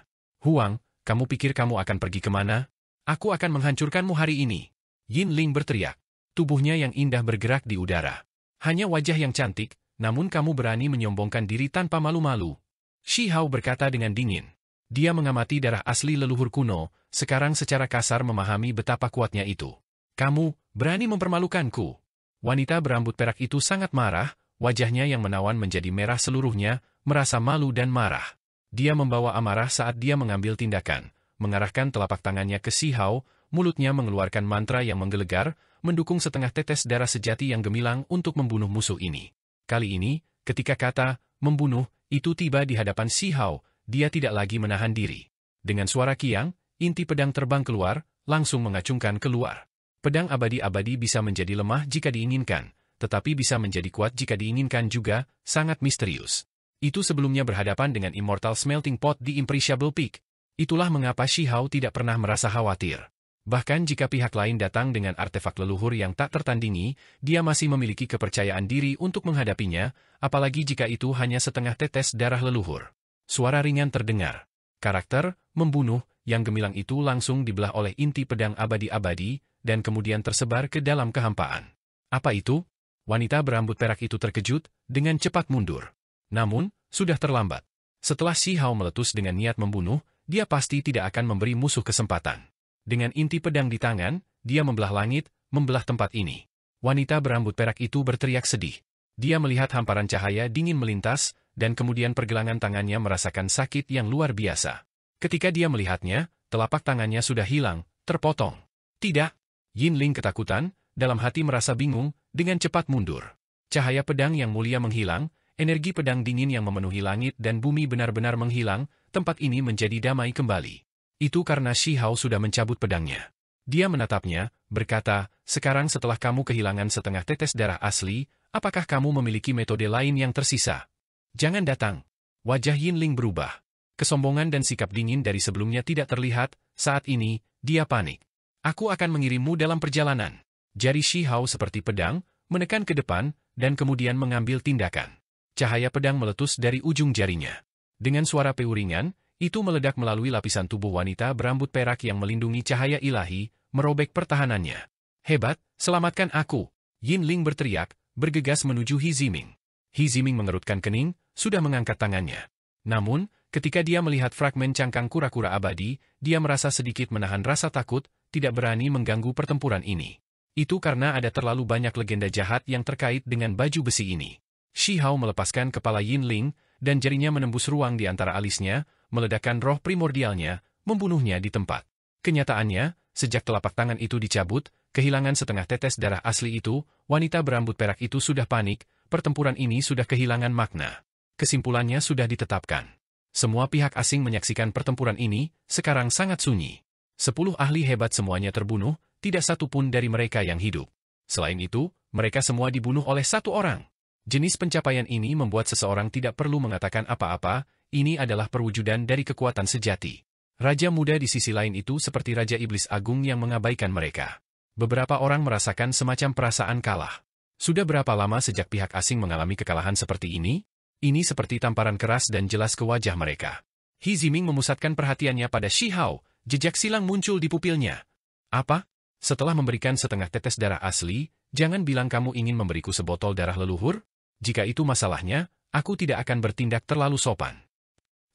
Huang, kamu pikir kamu akan pergi kemana? Aku akan menghancurkanmu hari ini. Yinling berteriak. Tubuhnya yang indah bergerak di udara. Hanya wajah yang cantik, namun kamu berani menyombongkan diri tanpa malu-malu. Shi Hao berkata dengan dingin. Dia mengamati darah asli leluhur kuno, sekarang secara kasar memahami betapa kuatnya itu. Kamu berani mempermalukanku. Wanita berambut perak itu sangat marah, wajahnya yang menawan menjadi merah seluruhnya, merasa malu dan marah. Dia membawa amarah saat dia mengambil tindakan, mengarahkan telapak tangannya ke Shi Hao, mulutnya mengeluarkan mantra yang menggelegar, mendukung setengah tetes darah sejati yang gemilang untuk membunuh musuh ini. Kali ini, ketika kata membunuh itu tiba di hadapan Shi Hao, dia tidak lagi menahan diri. Dengan suara kiang, inti pedang terbang keluar, langsung mengacungkan keluar. Pedang abadi-abadi bisa menjadi lemah jika diinginkan, tetapi bisa menjadi kuat jika diinginkan juga, sangat misterius. Itu sebelumnya berhadapan dengan Immortal Smelting Pot di Imperishable Peak. Itulah mengapa Shi Hao tidak pernah merasa khawatir. Bahkan jika pihak lain datang dengan artefak leluhur yang tak tertandingi, dia masih memiliki kepercayaan diri untuk menghadapinya, apalagi jika itu hanya setengah tetes darah leluhur. Suara ringan terdengar. Karakter, membunuh, yang gemilang itu langsung dibelah oleh inti pedang abadi-abadi, dan kemudian tersebar ke dalam kehampaan. Apa itu? Wanita berambut perak itu terkejut, dengan cepat mundur. Namun, sudah terlambat. Setelah Shi Hao meletus dengan niat membunuh, dia pasti tidak akan memberi musuh kesempatan. Dengan inti pedang di tangan, dia membelah langit, membelah tempat ini. Wanita berambut perak itu berteriak sedih. Dia melihat hamparan cahaya dingin melintas, dan kemudian pergelangan tangannya merasakan sakit yang luar biasa. Ketika dia melihatnya, telapak tangannya sudah hilang, terpotong. Tidak. Yinling ketakutan, dalam hati merasa bingung, dengan cepat mundur. Cahaya pedang yang mulia menghilang, energi pedang dingin yang memenuhi langit dan bumi benar-benar menghilang, tempat ini menjadi damai kembali. Itu karena Shi Hao sudah mencabut pedangnya. Dia menatapnya, berkata, sekarang setelah kamu kehilangan setengah tetes darah asli, apakah kamu memiliki metode lain yang tersisa? Jangan datang. Wajah Yinling berubah. Kesombongan dan sikap dingin dari sebelumnya tidak terlihat, saat ini, dia panik. Aku akan mengirimmu dalam perjalanan. Jari Shi Hao seperti pedang, menekan ke depan, dan kemudian mengambil tindakan. Cahaya pedang meletus dari ujung jarinya. Dengan suara peuringan, itu meledak melalui lapisan tubuh wanita berambut perak yang melindungi cahaya ilahi, merobek pertahanannya. Hebat, selamatkan aku! Yinling berteriak, bergegas menuju He Ziming. He Ziming mengerutkan kening, sudah mengangkat tangannya. Namun, ketika dia melihat fragmen cangkang kura-kura abadi, dia merasa sedikit menahan rasa takut, tidak berani mengganggu pertempuran ini. Itu karena ada terlalu banyak legenda jahat yang terkait dengan baju besi ini. Shi Hao melepaskan kepala Yin Ling, dan jarinya menembus ruang di antara alisnya, meledakkan roh primordialnya, membunuhnya di tempat. Kenyataannya, sejak telapak tangan itu dicabut, kehilangan setengah tetes darah asli itu, wanita berambut perak itu sudah panik, pertempuran ini sudah kehilangan makna. Kesimpulannya sudah ditetapkan. Semua pihak asing menyaksikan pertempuran ini, sekarang sangat sunyi. 10 ahli hebat semuanya terbunuh, tidak satu pun dari mereka yang hidup. Selain itu, mereka semua dibunuh oleh satu orang. Jenis pencapaian ini membuat seseorang tidak perlu mengatakan apa-apa, ini adalah perwujudan dari kekuatan sejati. Raja muda di sisi lain itu seperti Raja Iblis Agung yang mengabaikan mereka. Beberapa orang merasakan semacam perasaan kalah. Sudah berapa lama sejak pihak asing mengalami kekalahan seperti ini? Ini seperti tamparan keras dan jelas ke wajah mereka. He Ziming memusatkan perhatiannya pada Shi Hao, jejak silang muncul di pupilnya. Apa? Setelah memberikan setengah tetes darah asli, jangan bilang kamu ingin memberiku sebotol darah leluhur? Jika itu masalahnya, aku tidak akan bertindak terlalu sopan.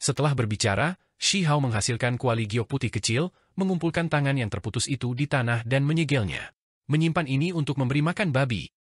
Setelah berbicara, Shi Hao menghasilkan kuali giok putih kecil, mengumpulkan tangan yang terputus itu di tanah dan menyegelnya. Menyimpan ini untuk memberi makan babi.